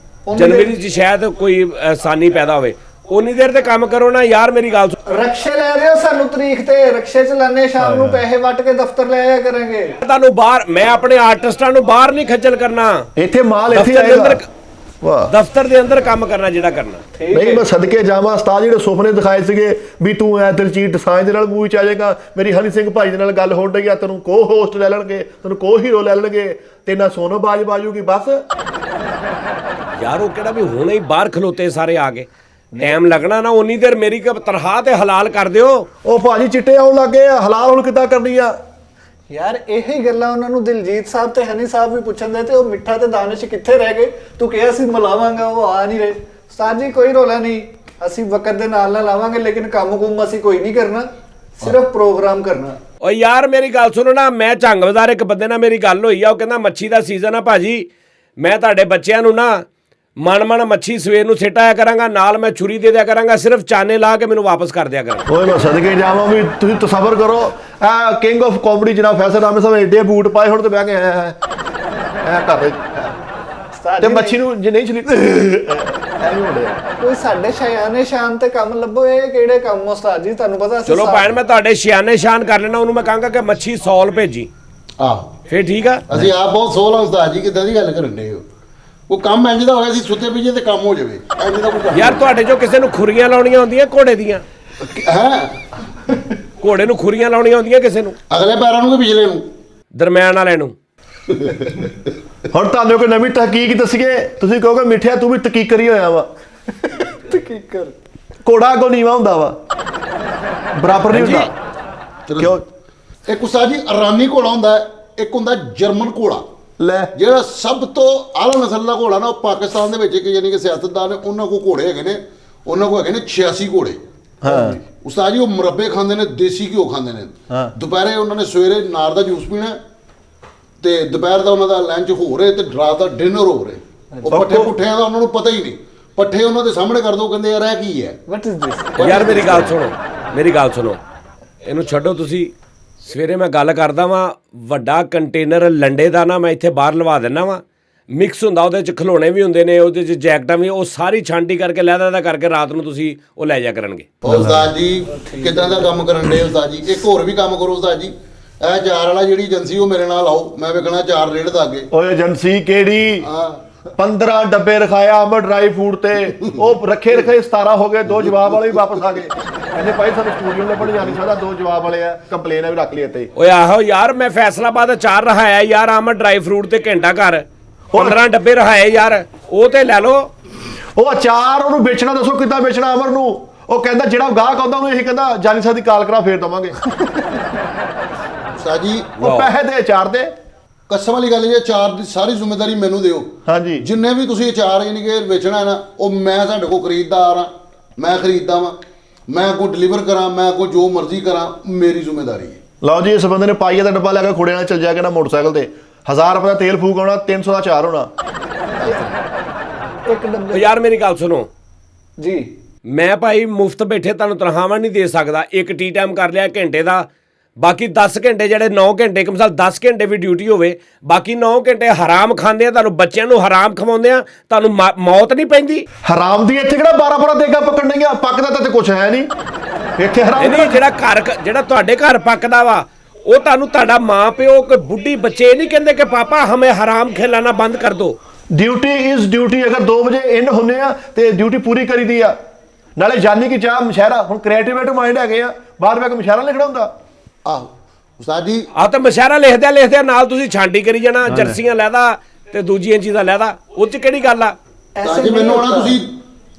ਜਨਵਰੀ 'ਚ ਸ਼ਾਇਦ ਕੋਈ ਆਸਾਨੀ ਪੈਦਾ ਹੋਵੇ, ਉਨੀ ਦੇਰ ਤੇ ਕੰਮ ਕਰੋ ਨਾ ਯਾਰ। ਮੇਰੀ ਗੱਲ ਸੁਣ, ਰਕਸ਼ੇ ਲੈ ਰਹੇ ਹੋ ਸਾਨੂੰ ਤਰੀਕ ਤੇ, ਰਕਸ਼ੇ ਚਲਾਣੇ, ਸ਼ਾਮ ਨੂੰ ਪੈਸੇ ਵੱਟ ਕੇ ਦਫ਼ਤਰ ਲੈ ਆਇਆ ਕਰਾਂਗੇ। ਤੁਹਾਨੂੰ ਬਾਹਰ, ਮੈਂ ਆਪਣੇ ਆਰਟਿਸਟਾਂ ਨੂੰ ਬਾਹਰ ਨਹੀਂ ਖੱਜਲ ਕਰਨਾ, ਇੱਥੇ ਮਾਲ ਇੱਥੇ ਦਫ਼ਤਰ ਦੇ ਆਏਗਾ। ਅੰਦਰ, ਵਾਹ, ਦਫ਼ਤਰ ਦੇ ਅੰਦਰ ਕੰਮ ਕਰਨਾ ਜਿਹੜਾ ਕਰਨਾ। ਨਹੀਂ ਮੈਂ ਸਦਕੇ ਜਾਵਾਂ। ਉਸਤਾਦ ਜਿਹੜੇ ਸੁਪਨੇ ਦਿਖਾਏ ਸੀਗੇ ਵੀ ਤੂੰ ਐ ਦਿਲਜੀਤ ਦੋਸਾਂਝ ਦੇ ਨਾਲ ਮੂਵੀ ਚ ਆ ਜਾਏਗਾ, ਮੇਰੀ ਹਨੀ ਸਿੰਘ ਭਾਈ ਦੇ ਨਾਲ ਗੱਲ ਹੋ ਰਹੀ ਆ, ਤੈਨੂੰ ਕੋ ਹੋਸਟ ਲੈ ਲੈਣਗੇ, ਤੈਨੂੰ ਕੋ ਹੀਰੋ ਲੈ ਲੈਣਗੇ, ਤੇ ਨਾ ਸੋਨੋ ਬਾਜ ਬਾਜੂਗੀ ਬਸ। ਯਾਰ ਉਹ ਕਿਹੜਾ ਵੀ ਹੁਣੇ ਹੀ ਬਾਹਰ ਖਲੋਤੇ ਸਾਰੇ ਆ ਕੇ, ਟਾਈਮ ਲੱਗਣਾ ਨਾ। ਉਨੀ ਦੇਰ ਮੇਰੀ ਤਨਖਾਹ ਤੇ ਹਲਾਲ ਕਰ ਦਿਓ। ਉਹ ਭਾਜੀ ਚਿੱਟੇ ਆਉਣ ਲੱਗੇ ਆ, ਹਲਾਲ ਹੁਣ ਕਿੱਦਾਂ ਕਰਨੀ ਆ? ਯਾਰ ਇਹੀ ਗੱਲਾਂ ਉਹਨਾਂ ਨੂੰ ਦਿਲਜੀਤ ਸਾਹਿਬ ਤੇ ਹਨੀ ਸਾਹਿਬ ਵੀ ਪੁੱਛਣ ਦੇ, ਤੇ ਉਹ ਮਿੱਠਾ ਤੇ ਦਾਨਿਸ਼ ਕਿੱਥੇ ਰਹਿ ਗਏ? ਤੂੰ ਕਿਹਾ ਸੀ ਮਿਲਾਵਾਂਗਾ, ਉਹ ਆ ਨਹੀਂ ਰਹੇ। ਉਸਤਾਦ ਜੀ ਕੋਈ ਰੋਲਾ ਨਹੀਂ, ਅਸੀਂ ਵਕਤ ਦੇ ਨਾਲ ਨਾਲ ਆਵਾਂਗੇ, ਲੇਕਿਨ ਕੰਮ ਕੁੰਮ ਅਸੀਂ ਕੋਈ ਨਹੀਂ ਕਰਨਾ, ਸਿਰਫ ਪ੍ਰੋਗਰਾਮ ਕਰਨਾ। ਓ ਯਾਰ ਮੇਰੀ ਗੱਲ ਸੁਣੋ ਨਾ, ਮੈਂ ਝੰਗ ਬਾਜ਼ਾਰ ਇੱਕ ਬੰਦੇ ਨਾਲ ਮੇਰੀ ਗੱਲ ਹੋਈ ਆ, ਉਹ ਕਹਿੰਦਾ ਮੱਛੀ ਦਾ ਸੀਜ਼ਨ ਆ ਭਾਜੀ, ਮੈਂ ਤੁਹਾਡੇ ਬੱਚਿਆਂ ਨੂੰ ਨਾ ਮਨ ਮੱਛੀ ਸਵੇਰ ਨੂੰ ਸਿੱਟ ਆਇਆ ਕਰਾਂਗਾ, ਨਾਲ ਮੈਂ ਛੁਰੀ ਦੇ ਦਿਆ ਕਰਾਂਗਾ, ਸਿਰਫ ਚਾਨੇ ਲਾ ਕੇ ਮੈਨੂੰ ਵਾਪਸ ਕਰ ਦਿਆ ਕਰਾਂਗਾ। ਓਏ ਮੈਂ ਸਦਕੇ ਜਾਵਾਂ ਵੀ ਤੁਸੀਂ ਤਸੱਵਰ ਕਰੋ, ਆ ਕਿੰਗ ਆਫ ਕਾਮੇਡੀ ਜਨਾਬ ਫੈਸਲ ਰਾਮੇ ਸਾਹਿਬ ਏਡੇ ਬੂਟ ਪਾਏ ਹੁਣ ਤੇ ਬਹਿ ਕੇ ਐ ਕਰ ਰਹੇ ਉਸਤਾਦ ਤੇ ਜੀ ਮੱਛੀ ਨੂੰ ਜੇ ਨਹੀਂ ਚਲੀ ਐ ਨਹੀਂ ਹੁੰਦੇ। ਕੋਈ ਸਾਡੇ ਸ਼ਾਇਆਨੇ ਸ਼ਾਨ ਤੇ ਕੰਮ ਲੱਭੋ। ਇਹ ਕਿਹੜੇ ਕੰਮ ਉਸਤਾਦ ਜੀ? ਤੁਹਾਨੂੰ ਪਤਾ ਅਸੀਂ ਚਲੋ ਭੈਣ ਮੈਂ ਤੁਹਾਡੇ ਸ਼ਿਆਨੇ ਸ਼ਾਨ ਕਰ ਲੈਣਾ, ਉਹਨੂੰ ਮੈਂ ਕਹਾਂਗਾ ਕਿ ਮੱਛੀ 100 ਭੇਜੀ, ਆਹੋ ਫੇਰ ਠੀਕ ਆ। ਅਸੀਂ ਆਪ ਬਹੁਤ ਸੋਹਲ ਆ ਉਸਤਾਦ ਜੀ, ਕਿੱਦਾਂ ਦੀ ਗੱਲ ਕਰਨ ਡੇ ਹੋ? ਉਹ ਕੰਮ ਇੰਜ ਦਾ ਹੋਇਆ ਸੀ, ਸੁੱਤੇ ਪੀਜੇ ਤੇ ਕੰਮ ਹੋ ਜਾਵੇ, ਇੰਜ ਦਾ ਕੋਈ ਕੰਮ ਯਾਰ ਤੁਹਾਡੇ ਚੋਂ ਕਿਸੇ ਨੂੰ ਖੁਰੀਆਂ ਲਾਉਣੀਆਂ ਹੁੰਦੀਆਂ ਘੋੜੇ ਦੀਆਂ? ਹੈ। ਘੋੜੇ ਨੂੰ ਖੁਰੀਆਂ ਲਾਉਣੀਆਂ ਹੁੰਦੀਆਂ ਕਿਸੇ ਨੂੰ? ਅਗਲੇ ਪੈਰਾਂ ਨੂੰ ਕਿ ਪਿਛਲੇ ਨੂੰ? ਦਰਮਿਆਨ ਵਾਲੇ ਨੂੰ। ਹੁਣ ਤੁਹਾਨੂੰ ਕੋਈ ਨਵੀਂ ਤਹਕੀਕ ਦੱਸੀਏ, ਤੁਸੀਂ ਕਹੋਗੇ ਮਿੱਠਿਆ ਤੂੰ ਵੀ ਤਹਕੀਕ ਕਰੀ ਹੋਇਆ ਵਾ। ਤਕੀਕਰ ਘੋੜਾ ਅੱਗੋਂ ਨੀਵਾਂ ਹੁੰਦਾ ਵਾ, ਬਰਾਬਰ ਨਹੀਂ ਹੁੰਦਾ। ਕਿਉਂ? ਇੱਕ ਉਸਤਾਦ ਜੀ ਅਰਾਨੀ ਘੋੜਾ ਹੁੰਦਾ ਹੈ, ਇੱਕ ਹੁੰਦਾ ਜਰਮਨ ਘੋੜਾ। ਲੈ ਜਿਹੜਾ ਸਭ ਤੋਂ ਆਲਾ ਨਸਲ ਦਾ ਘੋੜਾ ਨਾ, ਉਹ ਪਾਕਿਸਤਾਨ ਦੇ ਵਿੱਚ ਇੱਕ ਯਾਨੀ ਕਿ ਸਿਆਸਤਦਾਨ ਨੇ, ਉਹਨਾਂ ਕੋਲ ਘੋੜੇ ਹੈਗੇ ਨੇ, ਉਹਨਾਂ ਕੋਲ ਹੈਗੇ ਨੇ 86 ਘੋੜੇ। ਹਾਂ ਉਸਤਾਦ ਜੀ ਉਹ ਮੁਰੱਬੇ ਖਾਂਦੇ ਨੇ, ਦੇਸੀ ਘਿਓ ਖਾਂਦੇ ਨੇ। ਹਾਂ। ਦੁਪਹਿਰੇ ਉਹਨਾਂ ਨੇ ਸਵੇਰੇ ਨਾਰ ਦਾ ਜੂਸ ਪੀਣਾ, ਤੇ ਦੁਪਹਿਰ ਦਾ ਉਹਨਾਂ ਦਾ ਲੰਚ ਹੋ ਰਿਹਾ, ਤੇ ਰਾਤ ਦਾ ਡਿਨਰ ਹੋ ਰਿਹਾ। ਉਹ ਪੱਠੇ ਪੁੱਠਿਆਂ ਦਾ ਉਹਨਾਂ ਨੂੰ ਪਤਾ ਹੀ ਨਹੀਂ, ਪੱਠੇ ਉਹਨਾਂ ਦੇ ਸਾਹਮਣੇ ਕਰ ਦੋ, ਕਹਿੰਦੇ ਯਾਰ ਇਹ ਕੀ ਹੈ? What is this? ਯਾਰ ਮੇਰੀ ਗੱਲ ਸੁਣੋ, ਮੇਰੀ ਗੱਲ ਸੁਣੋ, ਇਹਨੂੰ ਛੱਡੋ ਤੁਸੀਂ। ਸਵੇਰੇ ਮੈਂ ਗੱਲ ਕਰਦਾ ਵਾਂ, ਵੱਡਾ ਕੰਟੇਨਰ ਲੰਡੇ ਦਾ ਨਾ ਮੈਂ ਇੱਥੇ ਬਾਹਰ ਲਵਾ ਦਿੰਦਾ ਵਾਂ, ਮਿਕਸ ਹੁੰਦਾ, ਉਹਦੇ ਚ ਖਿਡੌਣੇ ਵੀ ਹੁੰਦੇ ਨੇ, ਉਹਦੇ ਚ ਜੈਕਟਾਂ ਵੀ, ਉਹ ਸਾਰੀ ਛਾਂਟੀ ਕਰਕੇ ਲੈਦਾ ਦਾ ਕਰਕੇ ਰਾਤ ਨੂੰ ਤੁਸੀਂ ਉਹ ਲੈ ਜਾ ਕਰਨਗੇ। ਉਸਤਾਦ ਜੀ ਕਿਦਾਂ ਦਾ ਕੰਮ ਕਰਨ ਦੇ ਉਸਤਾਦ ਜੀ? ਇੱਕ ਹੋਰ ਵੀ ਕੰਮ ਕਰੋ ਉਸਤਾਦ ਜੀ, ਇਹ ਚਾਰ ਵਾਲਾ ਜਿਹੜੀ ਏਜੰਸੀ ਉਹ ਮੇਰੇ ਨਾਲ ਆਓ, ਮੈਂ ਵੇਖਣਾ ਚਾਰ ਰੇਡ ਦਾ ਅੱਗੇ। ਓਏ ਏਜੰਸੀ ਕਿਹੜੀ? ਹਾਂ 15 ਡੱਬੇ ਰਖਾਇਆ ਅਮਰ ਡਰਾਈ ਫੂਡ ਤੇ, ਉਹ ਰੱਖੇ 17 ਹੋ ਗਏ, 2 ਜਵਾਬ ਵਾਲੇ ਵੀ ਵਾਪਸ ਆ ਗਏ। ਕਹਿੰਦੇ ਭਾਈ ਸਾਨੂੰ ਸਟੂਡੀਓ ਲੱਭਣ ਜਾ ਨਹੀਂ ਸਕਦਾ, 2 ਜਵਾਬ ਵਾਲੇ ਆ, ਕੰਪਲੇਨ ਆ ਵੀ ਰੱਖ ਲਈ ਇੱਥੇ। ਓਏ ਆਹੋ ਯਾਰ, ਮੈਂ ਫੈਸਲਾਬਾਦ ਅਚਾਰ ਰਹਾਇਆ ਯਾਰ, ਆਮਦ ਡਰਾਈ ਫਰੂਟ ਤੇ ਘੰਟਾ ਘਰ 15 ਡੱਬੇ ਰਹਾਏ ਯਾਰ, ਉਹ ਤੇ ਲੈ ਲਓ। ਉਹ ਅਚਾਰ ਉਹਨੂੰ ਵੇਚਣਾ ਦੱਸੋ ਕਿੱਦਾਂ ਵੇਚਣਾ ਅਮਰ ਨੂੰ? ਉਹ ਕਹਿੰਦਾ ਜਿਹੜਾ ਗਾਹਕ ਆਉਂਦਾ ਉਹਨੂੰ ਇਹੀ ਕਹਿੰਦਾ ਜਾਨੀ ਸਾਹਿਬ ਦੀ ਕਾਲ ਕਰਾ ਫੇਰ ਦਵਾਂਗੇ। ਉਸਤਾਦ ਜੀ ਉਹ ਪੈਸੇ ਦੇ ਅਚਾਰ ਦੇ। ਕਸਮ ਵਾਲੀ ਗੱਲ ਇਹ, ਅਚਾਰ ਦੀ ਸਾਰੀ ਜ਼ਿੰਮੇਵਾਰੀ ਮੈਨੂੰ ਦਿਓ। ਹਾਂਜੀ ਜਿੰਨੇ ਵੀ ਤੁਸੀਂ ਅਚਾਰ ਯਾਨੀ ਕਿ ਵੇਚਣਾ ਹੈ ਨਾ, ਉਹ ਮੈਂ ਸਾਡੇ ਕੋਲ ਖਰੀਦਦਾਰ ਆ, ਮੈਂ ਖਰੀਦਦਾ ਵਾਂ, ਮੈਂ ਕੋਈ ਡਿਲੀਵਰ ਕਰਾਂ, ਮੈਂ ਕੋਈ ਜੋ ਮਰਜ਼ੀ ਕਰਾਂ, ਮੇਰੀ ਜ਼ਿੰਮੇਵਾਰੀ ਹੈ। ਲਓ ਜੀ, ਇਸ ਬੰਦੇ ਨੇ ਪਾਈਆ ਦਾ ਡੱਬਾ ਲੈ ਕੇ ਖੋੜੇ ਨਾਲ ਚੱਲ ਜਾਏਗਾ ਨਾ ਮੋਟਰਸਾਈਕਲ ਤੇ, 1000 ਰੁਪਏ ਦਾ ਤੇਲ ਫੂਕ ਆਉਣਾ, 300 ਦਾ ਅਚਾਰ ਹੋਣਾ। ਇੱਕ ਡੱਬੇ ਯਾਰ ਮੇਰੀ ਗੱਲ ਸੁਣੋ ਜੀ, ਮੈਂ ਭਾਈ ਮੁਫਤ ਬੈਠੇ ਤੁਹਾਨੂੰ ਤਨਖਾਹਾਂ ਨਹੀਂ ਦੇ ਸਕਦਾ। ਇੱਕ ਟੀ ਟਾਈਮ ਕਰ ਲਿਆ ਘੰਟੇ ਦਾ, ਬਾਕੀ 10 ਘੰਟੇ ਜਿਹੜੇ 9 ਘੰਟੇ ਕਿ ਮਿਸਾਲ 10 ਘੰਟੇ ਵੀ ਡਿਊਟੀ ਹੋਵੇ, ਬਾਕੀ 9 ਘੰਟੇ ਹਰਾਮ ਖਾਂਦੇ ਆ, ਤੁਹਾਨੂੰ ਬੱਚਿਆਂ ਨੂੰ ਹਰਾਮ ਖਵਾਉਂਦੇ ਆ, ਤੁਹਾਨੂੰ ਮੌਤ ਨਹੀਂ ਪੈਂਦੀ? ਹਰਾਮ ਦੀ ਇੱਥੇ ਕਿਹੜਾ 12 ਦੇਗਾ ਪਕੜਨੀਆਂ? ਪੱਕਦਾ ਤਾਂ ਕੁਝ ਹੈ ਨਹੀਂ ਇੱਥੇ ਹਰਾਮ। ਨਹੀਂ ਜਿਹੜਾ ਤੁਹਾਡੇ ਘਰ ਪੱਕਦਾ ਵਾ, ਉਹ ਤੁਹਾਨੂੰ ਤੁਹਾਡਾ ਮਾਂ ਪਿਓ ਕੋਈ ਬੁੱਢੀ ਬੱਚੇ ਨਹੀਂ ਕਹਿੰਦੇ ਕਿ ਪਾਪਾ ਹਮੇ ਹਰਾਮ ਖਿਲਾਣਾ ਬੰਦ ਕਰ ਦੋ। Duty is duty. ਅਗਰ 2 ਵਜੇ ਇਨ ਹੁੰਨੇ ਆ ਤੇ ਡਿਊਟੀ ਪੂਰੀ ਕਰੀਦੀ ਆ। ਨਾਲੇ ਜਾਨੀ ਕਿ ਚਾਹ ਮਸ਼ਾਇਰਾ, ਹੁਣ ਕ੍ਰੀਏਟਿਵ ਮਾਈਂਡ ਹੈਗੇ ਆ, ਬਾਹਰ ਬੈ ਕੇ ਮਸ਼ਾਇਰਾ ਲਿਖਣਾ ਹੁੰਦਾ। ਆਹੋ ਉਸਤਾਦ ਜੀ, ਆਹ ਤਾਂ ਮਸ਼ਾਇਰਾ ਲਿਖਦਿਆਂ ਨਾਲ ਤੁਸੀਂ ਛਾਂਟੀ ਕਰੀ ਜਾਣਾ, ਜਰਸੀਆਂ ਲੈਦਾ ਤੇ ਦੂਜੀਆਂ ਚੀਜ਼ਾਂ ਲੈਦਾ, ਉਹ ਚ ਕਿਹੜੀ ਗੱਲ ਆ? ਉਸਤਾਦ ਜੀ ਮੈਨੂੰ ਆਣਾ ਤੁਸੀਂ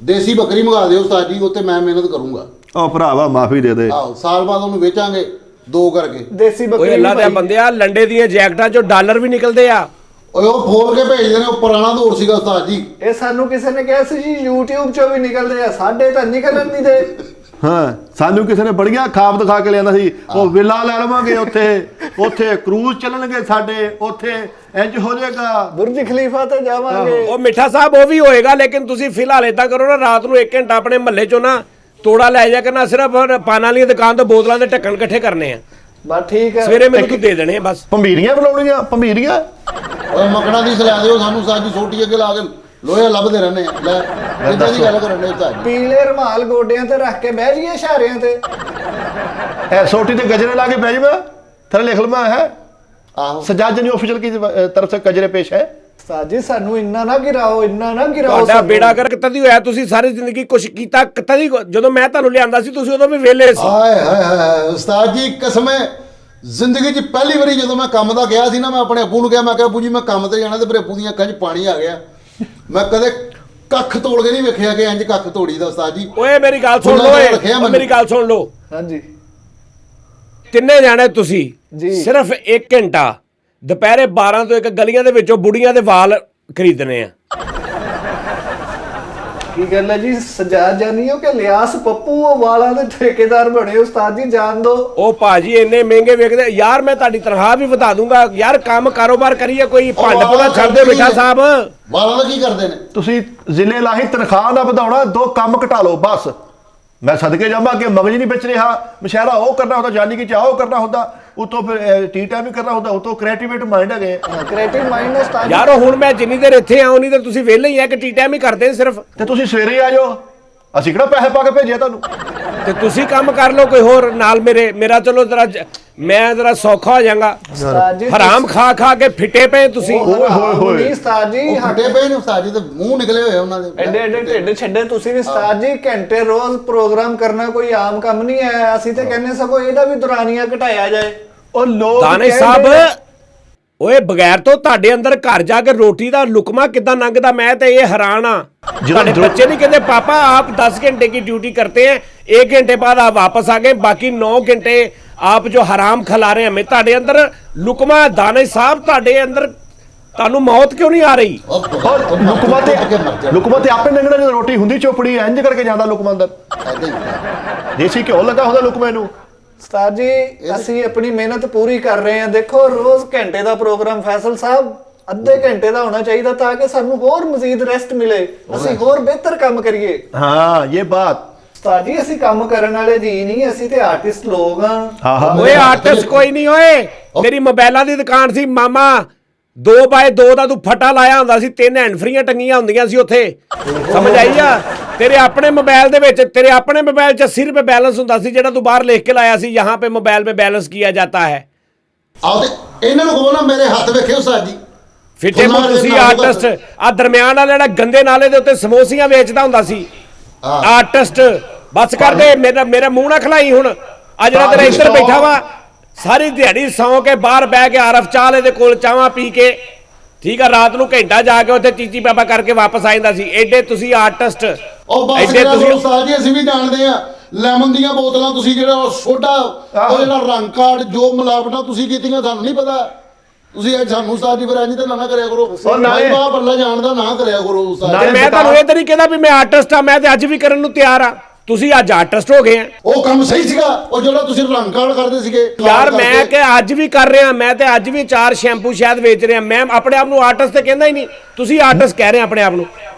ਦੇਸੀ ਬੱਕਰੀ ਮੰਗਾ ਦਿਓ ਉਸਤਾਦ ਜੀ, ਉੱਤੇ ਮੈਂ ਮਿਹਨਤ ਕਰੂੰਗਾ। ਉਹ ਭਰਾਵਾ ਮਾਫੀ ਦੇ ਦੇ। ਆਹੋ ਸਾਲ ਬਾਅਦ ਉਹਨੂੰ ਵੇਚਾਂਗੇ 2 ਕਰਕੇ। ਦੇਸੀ ਓਏ ਬੱਕਰੀ ਅੱਲਾ ਦੇ ਭਾਈ। ਬੰਦਿਆ, ਲੰਡੇ ਦੀਆਂ ਜੈਕਟਾਂ ਚੋਂ ਡਾਲਰ ਵੀ ਨਿਕਲਦੇ ਆ, ਓਏ ਉਹ ਫੋਲ ਕੇ ਭੇਜਦੇ ਨੇ, ਉਹ ਪੁਰਾਣਾ ਦੌਰ ਸੀਗਾ ਉਸਤਾਦ ਜੀ। ਇਹ ਸਾਨੂੰ ਕਿਸੇ ਨੇ ਕਿਹਾ ਸੀ ਜੀ YouTube ਚੋਂ ਵੀ ਨਿਕਲਦੇ ਆ, ਸਾਡੇ ਤਾਂ ਨਿਕਲਣ ਨਹੀਂ ਦੇ। ਹਾਂ, ਸਾਨੂੰ ਕਿਸੇ ਨੇ ਬੜੀਆਂ ਖਾਬ ਦਿਖਾ ਕੇ ਲਿਆਂਦਾ ਸੀ, ਉਹ ਵਿਲਾ ਲੈ ਲਵਾਂਗੇ ਉੱਥੇ ਕਰੂਜ਼ ਚੱਲਣਗੇ ਸਾਡੇ, ਉੱਥੇ ਇੰਜ ਹੋ ਜਾਏਗਾ, ਬੁਰਜ ਖਲੀਫਾ ਤੇ ਜਾਵਾਂਗੇ। ਉਹ ਮਿੱਠਾ ਸਾਹਿਬ ਉਹ ਵੀ ਹੋਏਗਾ, ਲੇਕਿਨ ਤੁਸੀਂ ਫਿਲਹਾਲ ਏਦਾਂ ਕਰੋ ਨਾ, ਰਾਤ ਨੂੰ 1 ਘੰਟਾ ਆਪਣੇ ਮਹੱਲੇ ਚੋਂ ਨਾ ਤੋੜਾ ਲੈ ਜਾ ਕਰਨਾ, ਸਿਰਫ ਪਾਨ ਵਾਲੀ ਦੁਕਾਨ ਤੋਂ ਬੋਤਲਾਂ ਦੇ ਢੱਕਣ ਇਕੱਠੇ ਕਰਨੇ ਆ, ਬਸ ਠੀਕ ਹੈ। ਸਵੇਰੇ ਮੈਨੂੰ ਤੂੰ ਦੇ ਦੇਣੇ ਆ ਬਸ। ਭੰਬੀਰੀਆਂ ਬਣਾਉਣੀਆਂ, ਭੰਬੀਰੀਆਂ। ਓਏ ਮੱਕੜਾ ਦੀ ਸਲਾ ਦਿਓ ਸਾਨੂੰ ਉਸਤਾਦ ਜੀ, ਸੋਟੀ ਅੱਗੇ ਲਾ ਕੇ ਲੋਹੇ ਲੱਭਦੇ ਰਹਿੰਦੇ ਆ। ਲੈ ਕਿੱਦਾਂ ਦੀ ਗੱਲ ਕਰਨ ਦੇ ਉਸਤਾਦ ਜੀ। ਪੀਲੇ ਰਮਾਲ ਗੋਡਿਆਂ ਤੇ ਰੱਖ ਕੇ ਬਹਿ ਜਾਈਏ ਇਸ਼ਾਰਿਆਂ ਤੇ। ਐ ਸੋਟੀ ਤੇ ਗਜਰੇ ਲਾ ਕੇ ਬਹਿ ਜਾਵਾਂ, ਥੱਲੇ ਲਿਖ ਲਵਾਂ ਹੈ ਆਹੋ सजाद जनी ऑफिशियल की तरफ से कजरे पेश है। ਉਸਤਾਦ ਜੀ ਸਾਨੂੰ ਇੰਨਾ ਨਾ ਗਿਰਾਓ, ਇੰਨਾ ਨਾ ਗਿਰਾਓ। ਤੁਹਾਡਾ ਸਾਨੂੰ। ਬੇੜਾ ਕਰ ਕਿੱਦਾਂ ਦੀ ਹੋਇਆ, ਤੁਸੀਂ ਸਾਰੀ ਜ਼ਿੰਦਗੀ ਕੁਛ ਕੀਤਾ ਕਿੱਦਾਂ ਦੀ, ਜਦੋਂ ਮੈਂ ਤੁਹਾਨੂੰ ਲਿਆਂਦਾ ਸੀ ਤੁਸੀਂ ਉਦੋਂ ਵੀ ਵਿਹਲੇ ਸੀ। ਹਾਏ ਹਾਏ ਹਾਏ ਉਸਤਾਦ ਜੀ, ਕਸਮ ਹੈ ਜ਼ਿੰਦਗੀ 'ਚ ਪਹਿਲੀ ਵਾਰੀ ਜਦੋਂ ਮੈਂ ਕੰਮ ਦਾ ਗਿਆ ਸੀ ਨਾ, ਮੈਂ ਆਪਣੇ ਅੱਬੂ ਨੂੰ ਕਿਹਾ, ਮੈਂ ਕਿਹਾ ਅੱਬੂ ਜੀ ਮੈਂ ਕੰਮ ਤੇ ਜਾਣਾ, ਤੇ ਮੇਰੇ ਅੱਬੂ ਦੀਆਂ ਅੱਖਾਂ 'ਚ ਪਾਣੀ ਆ ਗਿਆ। ਮੈਂ ਕਦੇ ਕੱਖ ਤੋੜ ਕੇ ਨਹੀਂ ਵੇਖਿਆ ਕਿ ਇੰਜ ਕੱਖ ਤੋੜੀ ਦਾ ਉਸਤਾਦ ਜੀ। ਓਏ ਮੇਰੀ ਗੱਲ ਸੁਣ ਲਓ, ਓਏ ਮੇਰੀ ਗੱਲ ਸੁਣ ਲਓ, ਹਾਂਜੀ ਤਿੰਨੇ ਜਾਣੇ ਤੁਸੀਂ ਜੀ। ਸਿਰਫ 1 ਘੰਟਾ ਦੁਪਹਿਰੇ 12 ਤੋਂ 1 ਗਲੀਆਂ ਦੇ ਵਿੱਚੋਂ ਬੁੜੀਆਂ ਦੇ ਵਾਲ ਖਰੀਦਣੇ ਆ। ਕੀ ਗੱਲ ਹੈ ਜੀ, ਸਜਾਦ ਜਾਨੀ ਹੋ ਕਿ ਲਿਆਸ ਪੱਪੂ ਉਹ ਵਾਲਾਂ ਦੇ ਠੇਕੇਦਾਰ ਬਣੇ ਉਸਤਾਦ ਜੀ, ਜਾਣ ਦੋ। ਉਹ ਭਾਜੀ ਇੰਨੇ ਮਹਿੰਗੇ ਵੇਖਦੇ ਯਾਰ, ਮੈਂ ਤੁਹਾਡੀ ਤਨਖਾਹ ਵੀ ਵਧਾ ਦੂੰਗਾ ਯਾਰ, ਕੰਮ ਕਾਰੋਬਾਰ ਕਰੀਏ, ਕੋਈ ਭੰਡ ਪੜਾ ਛੱਡ ਦਿਓ ਮਿੱਠਾ ਸਾਹਿਬ। ਵਾਲਾਂ ਦਾ ਕੀ ਕਰਦੇ ਨੇ? ਤੁਸੀਂ ਜ਼ਿਲ੍ਹੇ ਲਾਹੀ ਤਨਖਾਹ ਦਾ ਵਧਾਉਣਾ, 2 ਕੰਮ ਘਟਾ ਲਓ ਬਸ। ਮੈਂ ਸਦਕੇ ਜਾਵਾਂ ਕਿ ਮਗਜ ਨਹੀਂ ਵਿੱਚ ਰਿਹਾ, ਮਸ਼ਹਿਰਾ ਉਹ ਕਰਨਾ ਹੁੰਦਾ, ਜਾਨੀ ਕਿ ਚਾਹ ਉਹ ਕਰਨਾ ਹੁੰਦਾ, ਉਤੋਂ ਫਿਰ ਟੀ ਟਾਈਮ ਵੀ ਕਰਨਾ ਹੁੰਦਾ, ਉਤੋਂ ਕ੍ਰੀਏਟਿਵ ਮਾਈਂਡ ਹੈਗੇ। ਕ੍ਰੀਏਟਿਵ ਮਾਈਂਡ ਨੇ ਉਸਤਾਦ ਜੀ। ਯਾਰ ਹੁਣ ਮੈਂ ਜਿੰਨੀ ਦੇਰ ਇੱਥੇ ਆਉਂ ਨਹੀਂ ਤੇ ਤੁਸੀਂ ਵਿਹਲੇ ਹੀ ਆ ਕਿ ਟੀ ਟਾਈਮ ਹੀ ਕਰਦੇ ਸਿਰਫ, ਤੇ ਤੁਸੀਂ ਸਵੇਰੇ ਆ ਜਾਓ, ਅਸੀਂ ਕਿਹੜਾ ਪੈਸੇ ਪਾ ਕੇ ਭੇਜਿਆ ਤੁਹਾਨੂੰ। ਤੇ ਤੁਸੀਂ ਕੰਮ ਕਰ ਲਓ ਕੋਈ ਹੋਰ ਨਾਲ ਮੇਰਾ ਚਲੋ ਮੈਂ ਜ਼ਰਾ ਸੌਖਾ ਹੋ ਜਾਵਾਂਗਾ। ਉਸਤਾਦ ਜੀ ਹਰਾਮ ਖਾ ਖਾ ਕੇ ਫਿੱਟੇ ਪਏ ਤੁਸੀਂ। ਓਏ ਹੋਏ ਹੋਏ। ਨਹੀਂ ਉਸਤਾਦ ਜੀ, ਉਹ ਫੱਟੇ ਪਏ ਨੇ ਉਸਤਾਦ ਜੀ, ਤੇ ਮੂੰਹ ਨਿਕਲੇ ਹੋਏ ਉਹਨਾਂ ਦੇ। ਐਡੇ ਐਡੇ ਢਿੱਡ ਛੱਡੇ ਤੁਸੀਂ ਵੀ ਉਸਤਾਦ ਜੀ। ਘੰਟੇ ਰੋਜ਼ ਪ੍ਰੋਗਰਾਮ ਕਰਨਾ ਕੋਈ ਆਮ ਕੰਮ ਨਹੀਂ ਹੈ। ਅਸੀਂ ਤੇ ਕਹਿੰਦੇ ਸਗੋਂ ਇਹਦਾ ਵੀ ਦੁਰਾਨੀਆਂ ਘਟਾਇਆ ਜਾਏ। ਉਹ ਲੋਕ ਦਾਨੇ ਸਾਹਿਬ ਓਏ ਬਗੈਰ ਤੋਂ ਤੁਹਾਡੇ ਅੰਦਰ ਘਰ ਜਾ ਕੇ ਰੋਟੀ ਦਾ ਲੁਕਮਾ ਕਿੱਦਾਂ ਲੰਘਦਾ, ਮੈਂ ਤੇ ਇਹ ਹੈਰਾਨ ਆ। ਤੁਹਾਡੇ ਬੱਚੇ ਨਹੀਂ ਕਹਿੰਦੇ ਪਾਪਾ आप 10 घंटे की ड्यूटी करते हैं, 1 घंटे बाद आप वापस आ गए, बाकी 9 घंटे आप जो हराम खिला रहे हैं हमें। ਤੁਹਾਡੇ ਅੰਦਰ ਲੁਕਮਾ ਦਾਨੇ ਸਾਹਿਬ, ਤੁਹਾਡੇ ਅੰਦਰ ਤੁਹਾਨੂੰ ਮੌਤ ਕਿਉਂ ਨਹੀਂ ਆ ਰਹੀ? ਲੁਕਮਾ ਤੇ ਆਪੇ ਲੰਘਣਾ, ਜਦੋਂ ਰੋਟੀ ਹੁੰਦੀ ਚੋਪੜੀ ਇੰਜ ਕਰਕੇ ਜਾਂਦਾ ਲੁਕਮਾ ਅੰਦਰ, ਦੇਸੀ ਘਿਓ ਲੱਗਾ ਹੁੰਦਾ ਲੁਕਮੇ ਨੂੰ। ਉਸਤਾਦ ਜੀ ਅਸੀਂ ਆਪਣੀ ਮਿਹਨਤ ਪੂਰੀ ਕਰ ਰਹੇ ਹਾਂ। ਦੇਖੋ ਰੋਜ਼ ਘੰਟੇ ਦਾ ਪ੍ਰੋਗਰਾਮ ਫੈਸਲ ਸਾਹਿਬ ਅੱਧੇ ਘੰਟੇ ਦਾ ਹੋਣਾ ਚਾਹੀਦਾ, ਤਾਂ ਕਿ ਸਾਨੂੰ ਹੋਰ ਮਜ਼ੀਦ ਰੈਸਟ ਮਿਲੇ, ਅਸੀਂ ਹੋਰ ਬਿਹਤਰ ਕੰਮ ਕਰੀਏ। ਹਾਂ ਇਹ ਬਾਤ। ਉਸਤਾਦ ਜੀ ਅਸੀਂ ਕੰਮ ਕਰਨ ਵਾਲੇ ਜੀ ਨਹੀਂ, ਅਸੀਂ ਤੇ ਆਰਟਿਸਟ ਲੋਕ ਹਾਂ। ਹਾਂ ਓਏ ਆਰਟਿਸਟ ਕੋਈ ਨਹੀਂ ਓਏ, ਮੇਰੀ ਮੋਬਾਈਲਾਂ ਦੀ ਦੁਕਾਨ ਸੀ ਮਾਮਾ, 2x2 ਦਾ ਤੂੰ ਫਟਾ ਲਾਇਆ ਹੁੰਦਾ ਸੀ, 3 ਹੈਂਡ ਫਰੀਆਂ ਟੰਗੀਆਂ ਹੁੰਦੀਆਂ ਸੀ ਉੱਥੇ, ਸਮਝ ਆਈ ਆ? ਤੇਰੇ ਆਪਣੇ ਮੋਬਾਈਲ ਦੇ ਵਿੱਚ, ਤੇਰੇ ਆਪਣੇ ਮੋਬਾਈਲ 'ਚ 80 रुपए बैलेंस ਹੁੰਦਾ ਸੀ, ਜਿਹੜਾ ਤੂੰ ਬਾਹਰ ਲਿਖ ਕੇ ਲਾਇਆ ਸੀ, यहाँ पे मोबाइल में बैलेंस किया जाता है। ਆਹ ਤੇ ਇਹਨਾਂ ਨੂੰ ਕਹੋ ਨਾ ਮੇਰੇ ਹੱਥ ਵੇਖਿਓ ਉਸਤਾਦ ਜੀ। ਫਿੱਟੇ ਮੂੰਹ ਤੁਸੀਂ ਆਰਟਿਸਟ, ਆ ਦਰਮਿਆਨ ਵਾਲਾ ਜਿਹੜਾ ਗੰਦੇ ਨਾਲੇ ਦੇ ਉੱਤੇ ਸਮੋਸੀਆਂ ਵੇਚਦਾ ਹੁੰਦਾ ਸੀ ਆਰਟਿਸਟ। ਬਸ ਕਰ ਦੇ, ਮੇਰਾ ਮੂੰਹ ਨਾ ਖਲਾਈ ਹੁਣ। ਆ ਜਿਹੜਾ ਤੇਰਾ ਇੱਧਰ ਬੈਠਾ ਵਾ, ਸਾਰੀ ਦਿਹਾੜੀ ਸੌਂ ਕੇ ਬਾਹਰ ਬਹਿ ਕੇ ਆਰਫ ਚਾਲੇ ਦੇ ਕੋਲ ਚਾਹਾਂ ਪੀ ਕੇ, ਠੀਕ ਆ, ਰਾਤ ਨੂੰ ਘੰਟਾ ਜਾ ਕੇ ਉੱਥੇ ਚੀਚੀ ਬਾਬਾ ਕਰਕੇ ਵਾਪਸ ਆ ਜਾਂਦਾ ਸੀ। ਐਡੇ ਤੁਸੀਂ ਆਰਟਿਸਟ, ਉਹ ਬਸ ਐਡੇ ਕਰਾ ਤੁਸੀਂ। ਉਸਤਾਦ ਜੀ, ਅਸੀਂ ਵੀ ਜਾਣਦੇ ਆ ਲੈਮਨ ਦੀਆਂ ਬੋਤਲਾਂ, ਤੁਸੀਂ ਜਿਹੜਾ ਉਹ ਸੋਡਾ, ਉਹ ਜਿਹੜਾ ਰੰਗ ਕਾਰਡ, ਜੋ ਮਿਲਾਵਟਾਂ ਤੁਸੀਂ ਕੀਤੀਆਂ ਸਾਨੂੰ ਨਹੀਂ ਪਤਾ। ਤੁਸੀਂ ਇਹ ਸਾਨੂੰ ਉਸਤਾਦ ਜੀ ਫਿਰ ਇੰਜ ਤਾਂ ਨਾ ਕਰਿਆ ਕਰੋ। ਨਾਲੇ ਬਾਬਾ ਬੱਲਾ ਜਾਣਦਾ ਨਾ ਕਰਿਆ ਕਰੋ ਉਸਤਾਦ ਤੇ ਜੀ। ਮੈਂ ਤੁਹਾਨੂੰ ਇਹ ਤਾਂ ਨਹੀਂ ਕਹਿੰਦਾ ਵੀ ਮੈਂ ਆਰਟਿਸਟ ਆ, ਮੈਂ ਤੇ ਅੱਜ ਵੀ ਕਰਨ ਨੂੰ ਤਿਆਰ ਆ। ਤੁਸੀਂ ਅੱਜ ਆਰਟਿਸਟ ਹੋ ਗਏ ਆ ਉਹ ਕੰਮ ਸਹੀ ਸੀਗਾ, ਉਹ ਜਿਹੜਾ ਤੁਸੀਂ ਰੰਗ ਕਾਰਡ ਕਰਦੇ ਸੀਗੇ ਯਾਰ। ਮੈਂ ਕਿ ਅੱਜ ਵੀ ਕਰ ਰਿਹਾ, ਮੈਂ ਤੇ ਅੱਜ ਵੀ 4 ਸ਼ੈਂਪੂ ਸ਼ਾਇਦ ਵੇਚ ਰਿਹਾ। ਮੈਂ ਆਪਣੇ ਆਪ ਨੂੰ ਆਰਟਿਸਟ ਤੇ ਕਹਿੰਦਾ ਹੀ ਨਹੀਂ, ਤੁਸੀਂ ਆਰਟਿਸਟ ਕਹਿ ਰਹੇ ਆਪਣੇ ਆਪ ਨੂੰ।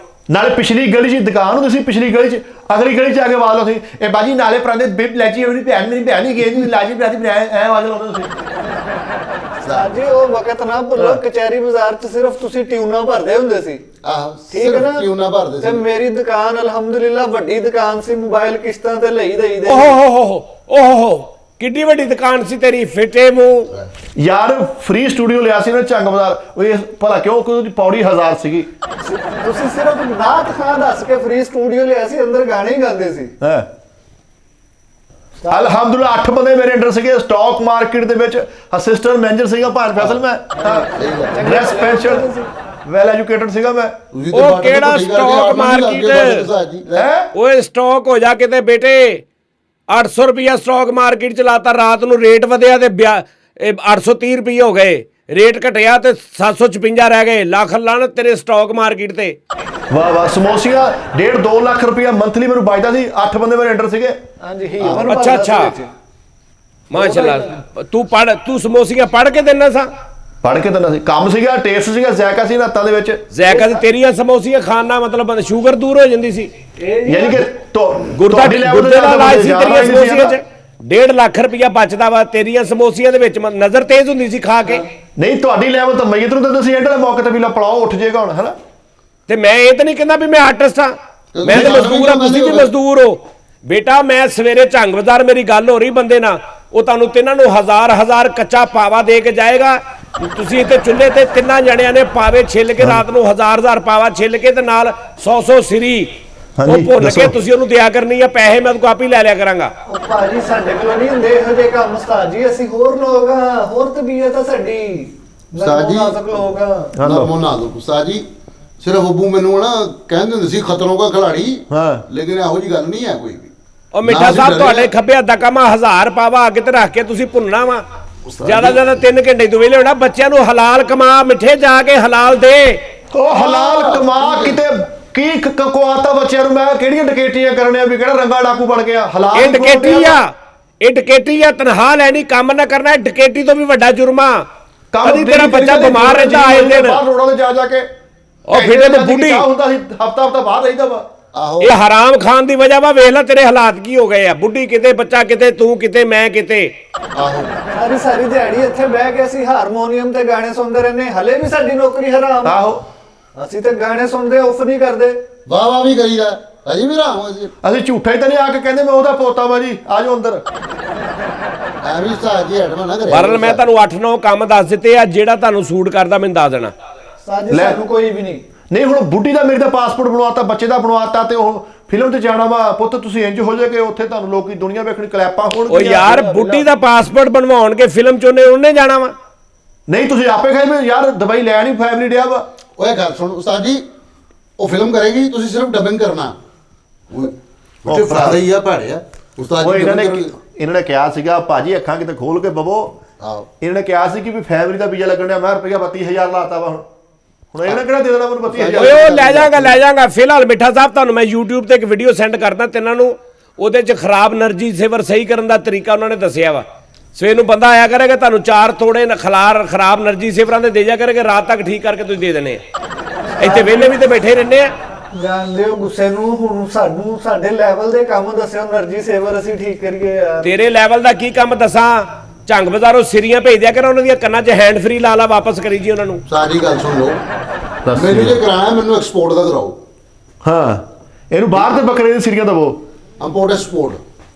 ਨਾਲੇ ਪਿਛਲੀ ਗਲੀ 'ਚ ਦੁਕਾਨ ਹੁੰਦੀ ਸੀ, ਪਿਛਲੀ ਗਲੀ 'ਚ, ਅਗਲੀ ਗਲੀ 'ਚ ਆ ਕੇ ਆਵਾਜ਼ ਲਾਉਂਦੇ ਸੀ, ਇਹ ਬਾਜੀ ਨਾਲੇ ਪਰਾਂਦੇ ਬਿਪ ਲੈਚੀ ਮੇਰੀ ਭੈਣ ਹੀ ਗਈ ਲਾਜੀ ਬਰਾਦੀ ਬਣਾਇਆ, ਐ ਆਵਾਜ਼ ਲਾਉਂਦੇ ਸੀ। ਉਸਤਾਦ ਜੀ ਉਹ ਵਕਤ ਨਾ ਭੁੱਲੋ, ਕਚਹਿਰੀ ਬਾਜ਼ਾਰ 'ਚ ਸਿਰਫ ਤੁਸੀਂ ਟਿਊਨਾਂ ਭਰਦੇ ਹੁੰਦੇ ਸੀ। ਆਹ ਠੀਕ ਹੈ ਨਾ? ਕਿਉਂ ਭਰਦੇ ਤੇ ਸੀ। ਮੇਰੀ ਦੁਕਾਨ ਅਲਹਮਦੁਲਿਲਾ ਵੱਡੀ ਦੁਕਾਨ ਸੀ, ਮੋਬਾਈਲ ਕਿਸ਼ਤਾਂ ਤੇ ਲਈ ਦੇਈਦੇ। ਓਹੋ ਕਿੱਡੀ ਵੱਡੀ ਦੁਕਾਨ ਸੀ ਤੇਰੀ, ਫਿੱਟੇ ਮੂੰਹ। ਯਾਰ ਫ੍ਰੀ ਸਟੂਡੀਓ ਲਿਆ ਸੀ ਨਾ ਚੰਗ ਬਾਜ਼ਾਰ, ਉਹ ਇਹ ਭਲਾ ਕਿਉਂ, ਉਹਦੀ ਪੌੜੀ 1000 ਸੀਗੀ। ਤੁਸੀਂ ਸਿਰਫ ਨਾਤ ਖਾਂ ਦੱਸ ਕੇ ਫ੍ਰੀ ਸਟੂਡੀਓ ਲਿਆ ਸੀ, ਅੰਦਰ ਗਾਣੇ ਹੀ ਗਾਉਂਦੇ ਸੀ। ਹੈ ਅਲਹਮਦੁਲਿਲਾ 8 ਬੰਦੇ ਮੇਰੇ ਅੰਡਰ ਸੀਗੇ। ਸਟਾਕ ਮਾਰਕੀਟ ਦੇ ਵਿੱਚ ਅਸਿਸਟੈਂਟ ਮੈਨੇਜਰ ਸੀਗਾ ਭਾਨ ਫੈਸਲ ਮੈਂ। ਡਰੈਸ ਪੈਂਸ਼ਨ, ਵੈਲ ਐਜੂਕੇਟਡ ਸੀਗਾ ਮੈਂ। ਉਹ ਕਿਹੜਾ ਸਟਾਕ ਮਾਰਕੀਟ ਹੈ? ਓਏ ਸਟਾਕ ਹੋ ਜਾ ਕਿਤੇ ਬੇਟੇ। 800 ਰੁਪਿਆ ਸਟਾਕ ਮਾਰਕੀਟ ਚ ਲਾਤਾ, ਰਾਤ ਨੂੰ ਰੇਟ ਵਧਿਆ ਤੇ 830 ਰੁਪਏ ਹੋ ਗਏ। ਰੇਟ ਘਟਿਆ ਤੇ 756 ਰਹਿ ਗਏ। ਲੱਖ ਲਾਣ ਤੇਰੇ ਸਟਾਕ ਮਾਰਕੀਟ ਤੇ। ਵਾਹ ਵਾਹ, ਸਮੋਸੀਆਂ 1.5-2 ਲੱਖ ਰੁਪਇਆ ਮੰਥਲੀ ਮੈਨੂੰ ਬਚਦਾ ਸੀ। 8 ਬੰਦੇ ਮੇਰੇ ਅੰਡਰ ਸੀਗੇ। ਹਾਂਜੀ ਹੀ ਅੱਛਾ ਮਾਸ਼ਾਅੱਲਾ। ਤੂੰ ਸਮੋਸੀਆਂ ਪੜ ਕੇ ਦਿੰਦਾ ਸਾਂ? ਪੜ ਕੇ ਦਿੰਦਾ ਸੀ, ਕੰਮ ਸੀਗਾ, ਟੇਸਟ ਸੀਗਾ, ਜ਼ਾਇਕਾ ਸੀ ਹੱਥਾਂ ਦੇ ਵਿੱਚ। ਜ਼ਾਇਕਾ ਤੇ ਤੇਰੀਆਂ ਸਮੋਸੀਆਂ ਖਾਣ ਨਾਲ ਮਤਲਬ ਸ਼ੂਗਰ ਦੂਰ ਹੋ ਜਾਂਦੀ ਸੀ। ਯਾਨੀ ਕਿ ਗੁਰਦਾ ਦਾ ਇਲਾਜ ਸੀ ਤੇਰੀਆਂ ਸਮੋਸੀਆਂ 'ਚ। 1.5 ਲੱਖ ਰੁਪਇਆ ਬਚਦਾ ਵਾ ਤੇਰੀਆਂ ਸਮੋਸੀਆਂ ਦੇ ਵਿੱਚ। ਨਜ਼ਰ ਤੇਜ਼ ਹੁੰਦੀ ਸੀ ਖਾ ਕੇ। ਨਹੀਂ, ਤੁਹਾਡੀ ਲੈਵਲ ਤਾਂ ਮਈਤ ਨੂੰ ਦਿੰਦੇ ਸੀ ਐਂਡ ਵਾਲੇ ਮੌਕੇ ਤੇ ਵੀ ਲਾ ਪਲਾਓ ਉੱਠ ਜਾਏਗਾ ਹੁਣ, ਹੈਨਾ। ਤੇ ਮੈਂ ਇਹ ਤਾਂ ਨਹੀਂ ਕਹਿੰਦਾ ਵੀ ਮੈਂ ਆਰਟਿਸਟ ਹਾਂ, ਮੈਂ ਤਾਂ ਮਜ਼ਦੂਰ ਹਾਂ, ਤੁਸੀਂ ਵੀ ਮਜ਼ਦੂਰ ਹੋ ਬੇਟਾ। ਮੈਂ ਸਵੇਰੇ ਝੰਗ ਬਾਜ਼ਾਰ ਮੇਰੀ ਗੱਲ ਹੋ ਰਹੀ ਬੰਦੇ ਨਾਲ, ਉਹ ਤੁਹਾਨੂੰ ਤਿੰਨਾਂ ਨੂੰ 1000 ਕੱਚਾ ਪਾਵਾ ਦੇ ਕੇ ਜਾਏਗਾ। ਤੁਸੀਂ ਇੱਥੇ ਚੁੱਲ੍ਹੇ ਤੇ ਤਿੰਨਾਂ ਜਣਿਆਂ ਨੇ ਪਾਵੇ ਛਿੱਲ ਕੇ ਰਾਤ ਨੂੰ 1000 ਪਾਵਾ ਛਿੱਲ ਕੇ ਤੇ ਨਾਲ 100 ਸਿਰੀ ਉਹ ਭੁੰਨ ਕੇ ਤੁਸੀਂ ਉਹਨੂੰ ਦਿਆ ਕਰਨੀ ਆ। ਪੈਸੇ ਮੈਂ ਤੁਹਾਨੂੰ ਆਪੇ ਲੈ ਲਿਆ ਕਰਾਂਗਾ। ਉਹ ਭਾਜੀ ਸਾਡੇ ਕੋਲ ਨਹੀਂ ਹੁੰਦੇ ਇਹੋ ਜਿਹੇ ਕੰਮ ਉਸਤਾਦ ਜੀ। ਅਸੀਂ ਹੋਰ ਲੋਕ ਆ, ਹੋਰ ਤਬੀਅਤ ਆ ਸਾਡੀ। ਉਸਤਾਦ ਜੀ ਲੋਕ ਆ। ਨਰਮੋ ਨਾ ਦੋ ਉਸਤਾਦ ਜੀ। ਸਿਰਫ ਅੱਬੂ ਮੈਨੂੰ ਨਾ ਕਹਿੰਦੇ ਹੁੰਦੇ ਸੀ ਖਤਰੋਂ ਦਾ ਖਿਲਾੜੀ। ਹਾਂ, ਲੇਕਿਨ ਇਹੋ ਜੀ ਗੱਲ ਨਹੀਂ ਹੈ ਕੋਈ ਵੀ। ਉਹ ਮਿੱਠਾ ਸਾਹਿਬ ਤੁਹਾਡੇ ਖੱਬੇ ਹੱਥ ਦਾ ਕੰਮ 1000 ਪਾਵਾ ਅੱਗੇ ਤੇ ਰੱਖ ਕੇ ਤੁਸੀਂ ਭੁੰਨਣਾ ਵਾ। ਜਿਆਦਾ 3 ਘੰਟੇ ਤੋਂ ਵੇਲੇ ਹੋਣਾ। ਬੱਚਿਆਂ ਨੂੰ ਹਲਾਲ ਕਮਾ, ਮਿੱਠੇ ਜਾ ਕੇ ਹਲਾਲ ਦੇ। ਉਹ ਹਲਾਲ ਕਮਾ ਕਿਤੇ ਕੀ ਕਵਾਤਾ ਬੱਚਿਆਂ ਨੂੰ। ਮੈਂ ਕਿਹੜੀਆਂ ਡਕੈਤੀਆਂ ਕਰਨੀਆਂ ਵੀ ਕਿਹੜਾ ਰੰਗਾ ਡਾਕੂ ਬਣ ਗਿਆ। ਹਲਾਲ ਇਹ ਡਕੈਤੀ ਆ, ਇਹ ਡਕੈਤੀ ਆ। ਤਨਖਾਹ ਲੈਣੀ, ਕੰਮ ਨਾ ਕਰਨਾ, ਡਕੈਤੀ ਤੋਂ ਵੀ ਵੱਡਾ ਜੁਰਮਾ। ਕਦੀ ਤੇਰਾ ਬੱਚਾ ਬਿਮਾਰ ਰਹਿੰਦਾ ਆਏ ਦਿਨ ਬਾਹਰ ਰੋਡਾਂ ਤੇ ਜਾ ਕੇ। ਉਹ ਫਿਰੇ ਤੇ ਬੁੱਢੀ ਹੁੰਦਾ ਸੀ, ਹਫਤਾ ਬਾਹਰ ਰਹਿੰਦਾ ਵਾ। ਆਹੋ, ਇਹ ਹਰਾਮ ਖਾਨ ਦੀ ਵਜ੍ਹਾ ਵਾ। ਵੇਖ ਲੈ ਤੇਰੇ ਹਾਲਾਤ ਕੀ ਹੋ ਗਏ ਆ। ਬੁੱਢੀ ਕਿਤੇ, ਬੱਚਾ ਕਿਤੇ, ਤੂੰ ਕਿਤੇ, ਮੈਂ ਕਿਤੇ। ਆਹੋ, ਸਾਰੀ ਦਿਹਾੜੀ ਇੱਥੇ ਬਹਿ ਕੇ ਅਸੀਂ ਹਾਰਮੋਨੀਅਮ ਤੇ ਗਾਣੇ ਸੁਣਦੇ ਰਹਿੰਦੇ। ਹਲੇ ਵੀ ਸਾਡੀ ਨੌਕਰੀ ਹਰਾਮ। ਆਹੋ, ਅਸੀਂ ਤੇ ਗਾਣੇ ਸੁਣਦੇ ਆਫ ਨਹੀਂ ਕਰਦੇ। ਵਾਹ ਵਾਹ ਵੀ ਕਰੀਦਾ। ਅਜੀ ਵੀ ਰਾਮ ਜੀ ਅਸੀਂ ਝੂਠਾ ਹੀ ਤਾਂ ਨਹੀਂ ਆ ਕੇ ਕਹਿੰਦੇ ਮੈਂ ਉਹਦਾ ਪੋਤਾ ਵਾ ਜੀ, ਆ ਜਾਓ ਅੰਦਰ। ਐਵੇਂ ਉਸਤਾਦ ਜੀ ਹਟਵਾ ਨਾ ਕਰੇ। ਬਰਲ ਮੈਂ ਤੁਹਾਨੂੰ 8-9 ਕੰਮ ਦੱਸ ਦਿੱਤੇ ਆ। ਜਿਹੜਾ ਤੁਹਾਨੂੰ ਸੂਟ ਕਰਦਾ ਮੈਨੂੰ ਦੱਸ ਦੇਣਾ। ਸਾਨੂੰ ਕੋਈ ਵੀ ਨਹੀਂ। ਨਹੀਂ, ਹੁਣ ਬੁੱਢੀ ਦਾ ਮੇਰੇ ਦਾ ਪਾਸਪੋਰਟ ਬਣਵਾਤਾ, ਬੱਚੇ ਦਾ ਬਣਵਾਤਾ, ਤੇ ਉਹ ਫਿਲਮ ਤੇ ਜਾਣਾ ਵਾ। ਪੁੱਤ ਤੁਸੀਂ ਇੰਜ ਹੋ ਜਾਏ ਕਿ ਉੱਥੇ ਤੁਹਾਨੂੰ ਲੋਕੀ ਦੁਨੀਆ ਵੇਖਣੀ, ਕਲੈਪਾਂ ਹੋਣਗੀਆਂ। ਉਹ ਯਾਰ ਬੁੱਢੀ ਦਾ ਪਾਸਪੋਰਟ ਬਣਵਾਉਣ ਕੇ ਫਿਲਮ ਚ ਉਹਨੇ ਜਾਣਾ ਵਾ। ਨਹੀਂ, ਤੁਸੀਂ ਆਪੇ ਖਾਈ ਵੀ ਯਾਰ ਦੁਬਈ ਲੈਣੀ ਫੈਮਿਲੀ ਡਿਆ ਵਾ। ਓਏ ਗੱਲ ਸੁਣ ਉਸਤਾਦ ਜੀ, ਉਹ ਫਿਲਮ ਕਰੇਗੀ, ਤੁਸੀਂ ਸਿਰਫ ਡਬਿੰਗ ਕਰਨਾ। ਉਹ ਫਰਾਦਾ ਹੀ ਆ ਭਾੜਿਆ ਉਸਤਾਦ ਉਹ ਜੀ। ਇਹਨਾਂ ਨੇ ਕਿਹਾ ਸੀਗਾ ਭਾਜੀ ਅੱਖਾਂ ਕਿਤੇ ਖੋਲ ਕੇ ਬਵੋ। ਆਹੋ, ਇਹਨਾਂ ਨੇ ਕਿਹਾ ਸੀ ਕਿ ਵੀ ਫੈਮਿਲੀ ਦਾ ਵੀਜ਼ਾ ਲੱਗਣ ਡਿਆ। ਮੈਂ ਰੁਪਈਆ 32000 ਲਾਤਾ ਵਾ। ਹੁਣ ਇਹਨਾਂ ਕਿਹੜਾ ਦੇ ਦੇਣਾ ਮੈਨੂੰ 32000? ਓਏ ਉਹ ਲੈ ਜਾਗਾ। ਫਿਲਹਾਲ ਮਿੱਠਾ ਸਾਹਿਬ ਤੁਹਾਨੂੰ ਮੈਂ YouTube ਤੇ ਇੱਕ ਵੀਡੀਓ ਸੈਂਡ ਕਰਦਾ ਤਿੰਨਾਂ ਨੂੰ। ਉਹਦੇ ਚ ਖਰਾਬ એનર્ਜੀ ਸੇਵਰ ਸਹੀ ਕਰਨ ਦਾ ਤਰੀਕਾ ਉਹਨਾਂ ਨੇ ਦੱਸਿਆ ਵਾ। ਸਵੇਰ ਨੂੰ ਬੰਦਾ ਆਇਆ ਕਰੇਗਾ, ਤੁਹਾਨੂੰ 4 ਤੋੜੇ ਖਰਾਬ એનર્ਜੀ ਸੇਵਰਾਂ ਦੇ ਦੇ ਜਾ ਕਰੇਗਾ। ਰਾਤ ਤੱਕ ਠੀਕ ਕਰਕੇ ਤੁਸੀਂ ਦੇ ਦੇਣੇ ਆ। ਇੱਥੇ ਵਿਹਲੇ ਵੀ ਤੇ ਬੈਠੇ ਰਹਿੰਦੇ ਆ। ਜਾਣਦੇ ਹੋ ਗੁੱਸੇ ਨੂੰ। ਹੁਣ ਸਾਨੂੰ ਸਾਡੇ ਲੈਵਲ ਦੇ ਕੰਮ ਦੱਸਿਓ એનર્ਜੀ ਸੇਵਰ ਅਸੀਂ ਠੀਕ ਕਰੀਏ ਯਾਰ। ਤੇਰੇ ਲੈਵਲ ਦਾ ਕੀ ਕੰਮ ਦੱਸਾਂ? ਝੰਗ ਬਾਜ਼ਾਰੋਂ ਸਿਰੀਆਂ ਭੇਜ ਦਿਆ ਕਰ, ਉਹਨਾਂ ਦੀਆਂ ਕੰਨਾਂ 'ਚ ਹੈਂਡ ਫ੍ਰੀ ਲਾ ਵਾਪਸ ਕਰੀ ਜੀ ਉਹਨਾਂ ਨੂੰ। ਸਾਰੀ ਗੱਲ ਸੁਣ ਲਓ। ਮੈਨੂੰ ਜੇ ਕਰਾਣਾ ਮੈਨੂੰ ਐਕਸਪੋਰਟ ਦਾ ਕਰਾਓ। ਹਾਂ, ਇਹਨੂੰ ਬਾਹਰ ਦੇ ਬੱਕਰੇ ਦੀ ਸਿਰੀਆਂ ਦਵੋ। ਇੰਪੋਰਟ ਐਕਸਪੋਰਟ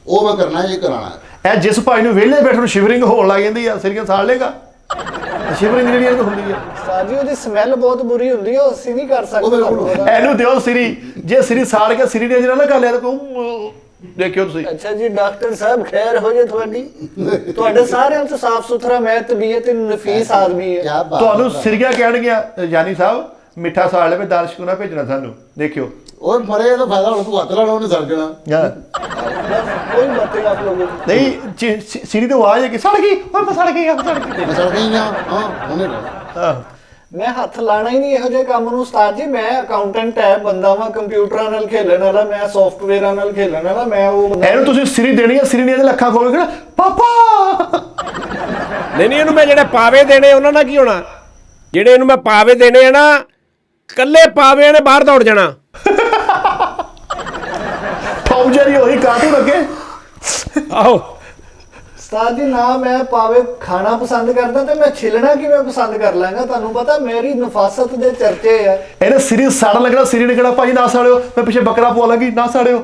ਉਹ ਮੈਂ ਕਰਨਾ, ਇਹ ਕਰਾਣਾ। ਇਹ ਜਿਸ ਭਾਈ ਨੂੰ ਵਿਹਲੇ ਬੈਠਣ ਨੂੰ ਸ਼ਿਵਰਿੰਗ ਹੋਣ ਲੱਗ ਜਾਂਦੀ ਆ, ਸਿਰੀਆਂ ਸਾੜ ਲੇਗਾ। ਸ਼ਿਵਰਿੰਗ ਜਿਹੜੀ ਇਹ ਹੁੰਦੀ ਆ ਸਾਜੀ, ਉਹਦੀ ਸਮੈਲ ਬਹੁਤ ਬੁਰੀ ਹੁੰਦੀ ਹੈ। ਅਸੀਂ ਨਹੀਂ ਕਰ ਸਕਦੇ। ਇਹਨੂੰ ਦਿਓ ਸਿਰੀ। ਜੇ ਸਿਰੀ ਸਾੜ ਕੇ ਸਿਰੀ ਨੇ ਜਿਹੜਾ ਨਾ ਕਰ ਲਿਆ ਤਾਂ ਕਹੂੰ ਦੇਖਿਓ ਤੁਸੀਂ। ਅੱਛਾ ਜੀ ਡਾਕਟਰ ਸਾਹਿਬ, ਖੈਰ ਹੋ ਜੇ ਤੁਹਾਡੀ। ਤੁਹਾਡੇ ਸਾਰਿਆਂ ਤੋਂ ਸਾਫ ਸੁਥਰਾ ਮੈਂ ਤਬੀਅਤ ਨਫੀਸ ਆਦਮੀ ਹੈ। ਕੀ ਬਾਤ। ਤੁਹਾਨੂੰ ਸਿਰੀਆਂ ਕਹਿਣਗੀਆਂ ਜਾਨੀ ਸਾਹਿਬ ਮਿੱਠਾ ਸਾੜ ਲਵੇ, ਦਰਸ਼ਕ ਨਾ ਭੇਜਣਾ ਸਾਨੂੰ। ਦੇਖਿਓ ਓਏ ਮਰੇ ਤਾਂ ਫਾਇਦਾ ਹੁਣ ਤੂੰ ਹੱਥ ਲਾਣਾ ਉਹਨੇ ਸੜ ਜਾਣਾ। ਕੋਈ ਬਾਤ ਆਪ ਲੋਗੋਂ ਨਹੀਂ, ਸਿਰੀ ਤੋਂ ਆਵਾਜ਼ ਹੈ ਕਿ ਸੜ ਗਈ। ਓਏ ਮੈਂ ਸੜ ਗਈ, ਸੜ ਗਈ। ਮੈਂ ਸੜ ਗਈ ਆ। ਹਾਂ ਉਹਨੇ ਮੈਂ ਹੱਥ ਲਾਣਾ ਹੀ ਨਹੀਂ ਇਹੋ ਜਿਹੇ ਕੰਮ ਨੂੰ ਉਸਤਾਦ ਜੀ। ਮੈਂ ਅਕਾਊਂਟੈਂਟ ਹੈ ਬੰਦਾ ਵਾਂ, ਕੰਪਿਊਟਰਾਂ ਨਾਲ ਖੇਲਣ ਵਾਲਾ, ਮੈਂ ਸੌਫਟਵੇਅਰਾਂ ਨਾਲ ਖੇਲਣ ਵਾਲਾ। ਮੈਂ ਉਹ ਇਹਨੂੰ ਤੁਸੀਂ ਸਿਰੀ ਦੇਣੀ ਹੈ, ਸਿਰੀ ਨੇ ਇਹਦੇ ਲੱਖਾਂ ਖੋਲ ਕੇ ਪਾਪਾ। ਨਹੀਂ ਇਹਨੂੰ ਮੈਂ ਜਿਹੜੇ ਪਾਵੇ ਦੇਣੇ ਉਹਨਾਂ ਨਾਲ ਕੀ ਹੋਣਾ? ਜਿਹੜੇ ਇਹਨੂੰ ਮੈਂ ਪਾਵੇ ਦੇਣੇ ਆ ਨਾ, ਕੱਲੇ ਪਾਵੇ ਨੇ ਬਾਹਰ ਦੌੜ ਜਾਣਾ। ਫੌਜਰੀ ਉਹੀ ਕਾਟੂਨ ਅੱਗੇ। ਆਹੋ ਉਸਤਾਦ ਜੀ, ਨਾ ਮੈਂ ਪਾਵੇ ਖਾਣਾ ਪਸੰਦ ਕਰਦਾ ਤੇ ਮੈਂ ਛਿਲਣਾ ਕਿਵੇਂ ਪਸੰਦ ਕਰ ਲਾਂਗਾ? ਤੁਹਾਨੂੰ ਪਤਾ ਮੇਰੀ ਨਫਾਸਤ ਦੇ ਚਰਚੇ ਆ। ਇਹਨੇ ਸਿਰੀ ਸਾੜਨ ਲੱਗਣਾ। ਸਿਰੀ ਨੇ ਕਿਹੜਾ ਭਾਜੀ ਨਾ ਸਾੜਿਓ, ਮੈਂ ਪਿੱਛੇ ਬੱਕਰਾ ਪਵਾ ਲਾਂਗੀ, ਨਾ ਸਾੜਿਓ।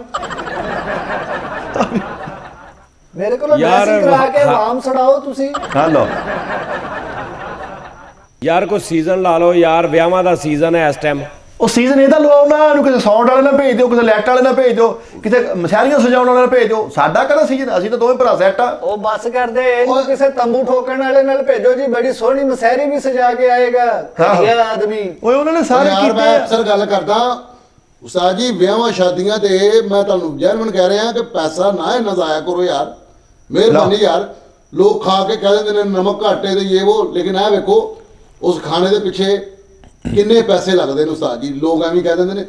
ਮੇਰੇ ਕੋਲ ਮੈਸੇਜ ਕਰਾ ਕੇ ਆਵਾਮ ਛੜਾਓ ਤੁਸੀਂ। ਹਲੋ ਯਾਰ ਕੋਈ ਸੀਜ਼ਨ ਲਾ ਲਓ ਯਾਰ। ਵਿਆਹਾਂ ਦਾ ਸੀਜ਼ਨ ਹੈ ਇਸ ਟਾਈਮ। ਉਹ ਸੀਜ਼ਨ ਇਹਦਾ ਲਵਾਓ ਨਾ। ਇਹਨੂੰ ਕਿਸੇ ਸਾਊਂਡ ਵਾਲੇ ਨਾਲ ਭੇਜ ਦਿਓ, ਕਿਸੇ ਲਾਈਟ ਵਾਲੇ ਨਾਲ ਭੇਜ ਦਿਓ, ਕਿਸੇ ਮਸ਼ਾਰੀਆਂ ਸਜਾਉਣ ਵਾਲੇ ਨਾਲ ਭੇਜ ਦਿਓ। ਸਾਡਾ ਕਿਹੜਾ ਸੀਜ਼ਨ? ਅਸੀਂ ਤਾਂ ਦੋਵੇਂ ਭਰਾ ਸੈੱਟ ਆ। ਉਹ ਬੱਸ ਕਰਦੇ। ਇਹਨੂੰ ਕਿਸੇ ਤੰਬੂ ਠੋਕਣ ਵਾਲੇ ਨਾਲ ਭੇਜੋ ਜੀ, ਬੜੀ ਸੋਹਣੀ ਮਸਹਿਰੀ ਵੀ ਸਜਾ ਕੇ ਆਏਗਾ। ਘਟੀਆ ਆਦਮੀ। ਓਏ ਉਹਨਾਂ ਨੇ ਸਾਰੇ ਯਾਰ ਕੀਤੇ ਮੈਂ ਆ। ਅਕਸਰ ਗੱਲ ਕਰਦਾ ਉਸਤਾਦ ਜੀ, ਵਿਆਹਾਂ ਸ਼ਾਦੀਆਂ ਤੇ ਮੈਂ ਤੁਹਾਨੂੰ ਜੈਨੂਇਨ ਕਹਿ ਰਿਹਾ ਕਿ ਪੈਸਾ ਨਾ ਇੰਨਾ ਜ਼ਾਇਆ ਕਰੋ ਯਾਰ। ਮਿਹਰਬਾਨੀ ਯਾਰ। ਲੋਕ ਖਾ ਕੇ ਕਹਿ ਦਿੰਦੇ ਨੇ ਨਮਕ ਘੱਟ ਹੈ ਤੇ ਇਹ ਉਹ, ਲੇਕਿਨ ਇਹ ਵੇਖੋ ਉਸ ਖਾਣੇ ਦੇ ਪਿੱਛੇ ਕਿੰਨੇ ਪੈਸੇ ਲੱਗਦੇ ਨੇ ਉਸਤਾਦ ਜੀ। ਲੋਕ ਐਵੇਂ ਕਹਿ ਦਿੰਦੇ ਨੇ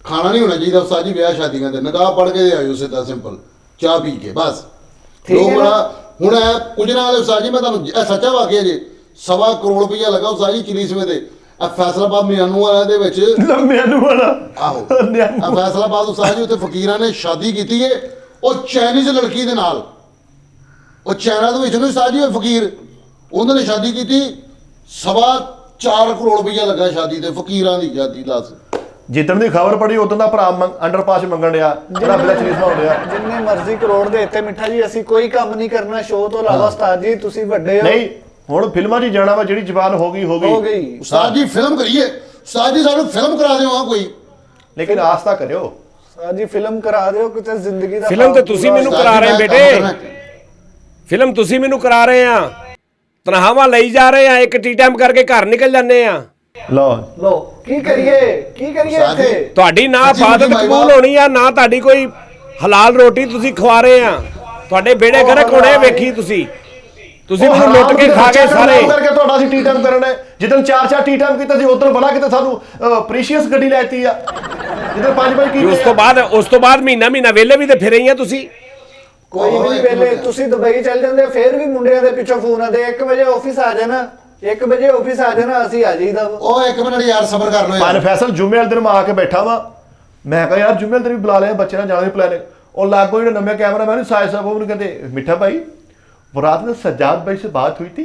ਖਾਣਾ ਨਹੀਂ ਹੋਣਾ ਚਾਹੀਦਾ ਉਸਤਾਦ ਜੀ, ਵਿਆਹ ਸ਼ਾਦੀਆਂ ਦੇ ਨਿਕਾਹ ਪੜ੍ਹ ਕੇ ਆਇਓ ਸਿੱਧਾ ਸਿੰਪਲ ਚਾਹ ਪੀ ਕੇ ਬਸ। ਠੀਕ ਲੋਕ ਹੈ ਬੜਾ ਹੁਣ ਇਹ ਕੁਝ ਨਾਲ ਉਸਤਾਦ ਜੀ, ਮੈਂ ਤੁਹਾਨੂੰ ਇਹ ਸੱਚਾ ਵਾਕਿਆ ਜੇ 1.25 ਕਰੋੜ ਰੁਪਈਆ ਲੱਗਾ ਉਸਤਾਦ ਜੀ ਚਿਲੀਸਵੇ ਦੇ ਇਹ ਫੈਸਲਾਬਾਦ ਮਿਆਨੂ ਵਾਲਾ ਦੇ ਵਿੱਚ। ਮੈਨੂੰ ਵਾਲਾ ਆਹੋ ਇਹ ਫੈਸਲਾਬਾਦ ਉਸਤਾਦ ਜੀ ਉੱਥੇ ਫਕੀਰਾਂ ਨੇ ਸ਼ਾਦੀ ਕੀਤੀ ਹੈ ਉਹ ਚਾਈਨੀਜ਼ ਲੜਕੀ ਦੇ ਨਾਲ। ਉਹ ਚਾਈਨਾ ਦੇ ਵਿੱਚ ਨੂੰ ਉਸਤਾਦ ਜੀ ਉਹ ਫਕੀਰ ਉਹਨਾਂ ਨੇ ਸ਼ਾਦੀ ਕੀਤੀ 4.25 ਕਰੋੜ ਰੁਪਈਆ ਲੱਗਾ ਸ਼ਾਦੀ ਤੇ, ਫਕੀਰਾਂ ਦੀ ਸ਼ਾਦੀ ਦੱਸ। ਜਿੱਦਣ ਦੀ ਖਬਰ ਪੜੀ ਉਦੋਂ ਦਾ ਭਰਾ ਅੰਡਰਪਾਸ ਮੰਗਣ ਡਿਆ, ਰੱਬ ਦਾ ਚੀਜ਼ ਨਾ ਡਿਆ। ਜਿੰਨੇ ਮਰਜ਼ੀ ਕਰੋੜ ਦੇ ਦਿੱਤੇ ਮਿੱਠਾ ਜੀ, ਅਸੀਂ ਕੋਈ ਕੰਮ ਨਹੀਂ ਕਰਨਾ ਸ਼ੋਅ ਤੋਂ ਇਲਾਵਾ। ਉਸਤਾਦ ਜੀ ਤੁਸੀਂ ਵੱਡੇ ਹੋ। ਨਹੀਂ ਹੁਣ ਫਿਲਮਾਂ 'ਚ ਹੀ ਜਾਣਾ ਵਾ, ਜਿਹੜੀ ਜ਼ਬਾਨ ਹੋ ਗਈ ਹੋ ਗਈ। ਉਸਤਾਦ ਜੀ ਫਿਲਮ ਕਰੀਏ, ਉਸਤਾਦ ਜੀ ਸਾਨੂੰ ਫਿਲਮ ਕਰਾ ਦਿਓ ਹਾਂ ਕੋਈ। ਲੇਕਿਨ ਆਸ ਤਾਂ ਕਰਿਓ। ਉਸਤਾਦ ਜੀ ਫਿਲਮ ਕਰਾ ਦਿਓ ਕਿਤੇ ਜ਼ਿੰਦਗੀ ਦਾ ਫਿਲਮ ਤੇ ਤੁਸੀਂ ਮੈਨੂੰ ਕਰਾ ਰਹੇ ਬੇਟੇ, ਫਿਲਮ ਤੁਸੀਂ ਮੈਨੂੰ ਕਰਾ ਰਹੇ ਆ, ਤਨਖਾਹਾਂ ਲਈ ਜਾ ਰਹੇ ਆ, ਇੱਕ ਟੀ ਟਾਈਮ ਕਰਕੇ ਘਰ ਨਿਕਲ ਜਾਂਦੇ ਆ। ਲੋ ਕੀ ਕਰੀਏ ਉਸਤਾਦ ਜੀ, ਇੱਥੇ। ਤੁਹਾਡੀ ਨਾ ਸੱਚੀ ਇਬਾਦਤ ਮੁੱਚੀ ਕਬੂਲ ਹੋਣੀ ਆ, ਨਾ ਤੁਹਾਡੀ ਕੋਈ ਹਲਾਲ ਰੋਟੀ ਤੁਸੀਂ ਖਵਾ ਰਹੇ ਆ। ਤੁਹਾਡੇ ਬੇੜੇ ਗਰਕ ਹੋਣੇ ਵੇਖੀ ਤੁਸੀਂ ਮੈਨੂੰ ਲੁੱਟ ਕੇ ਖਾ ਗਏ ਸਾਰੇ ਕਰਕੇ। ਤੁਹਾਡਾ ਅਸੀਂ ਟੀ ਟਾਈਮ ਕਰਨਾ ਜਿੱਦਣ 4 ਟੀ ਟਾਈਮ ਕੀਤਾ ਸੀ ਉਦੋਂ ਬੜਾ ਕਿਤੇ ਸਾਨੂੰ ਪ੍ਰੀਸ਼ੀਅਸ ਗੱਡੀ ਲੈਤੀ ਆ, ਜਿੱਦਣ 5 ਕੀਤੀ। ਉਸ ਤੋਂ ਬਾਅਦ ਮਹੀਨਾ ਵਿਹਲੇ ਵੀ ਤੇ ਫਿਰੇ ਹੀ ਆ ਤੁਸੀਂ। ਕੋਈ ਵੀ ਵੇਲੇ ਤੁਸੀਂ ਦੁਬਈ ਚੱਲ ਜਾਂਦੇ ਫੇਰ ਵੀ ਮੁੰਡਿਆਂ ਦੇ ਪਿੱਛੋਂ ਫੋਨ ਆਉਂਦੇ 1 ਵਜੇ ਆਫਿਸ ਆ ਜਾਣਾ, 1 ਵਜੇ ਆਫਿਸ ਆ ਜਾਣਾ, ਅਸੀਂ ਆ ਜਾਈਦਾ। ਉਹ 1 ਮਿੰਟ ਯਾਰ ਸਬਰ ਕਰ ਲਓ ਪਰ ਫੈਸਲ ਜੁਮੇ ਵਾਲੇ ਦਿਨ ਮੈਂ ਆ ਕੇ ਬੈਠਾ ਵਾਂ, ਮੈਂ ਕਿਹਾ ਯਾਰ ਜੁਮੇ ਵਾਲੇ ਦਿਨ ਵੀ ਬੁਲਾ ਲਿਆ ਬੱਚੇ ਨਾਲ ਜਾਣ ਦੀ ਪਲਾਨ। ਉਹ ਲਾਗੋ ਜਿਹੜਾ ਨਵੇਂ ਕੈਮਰਾ मैन साहिब साहब वो कहते मिठा भाई वो रात में सज्जाद भाई से बात हुई थी,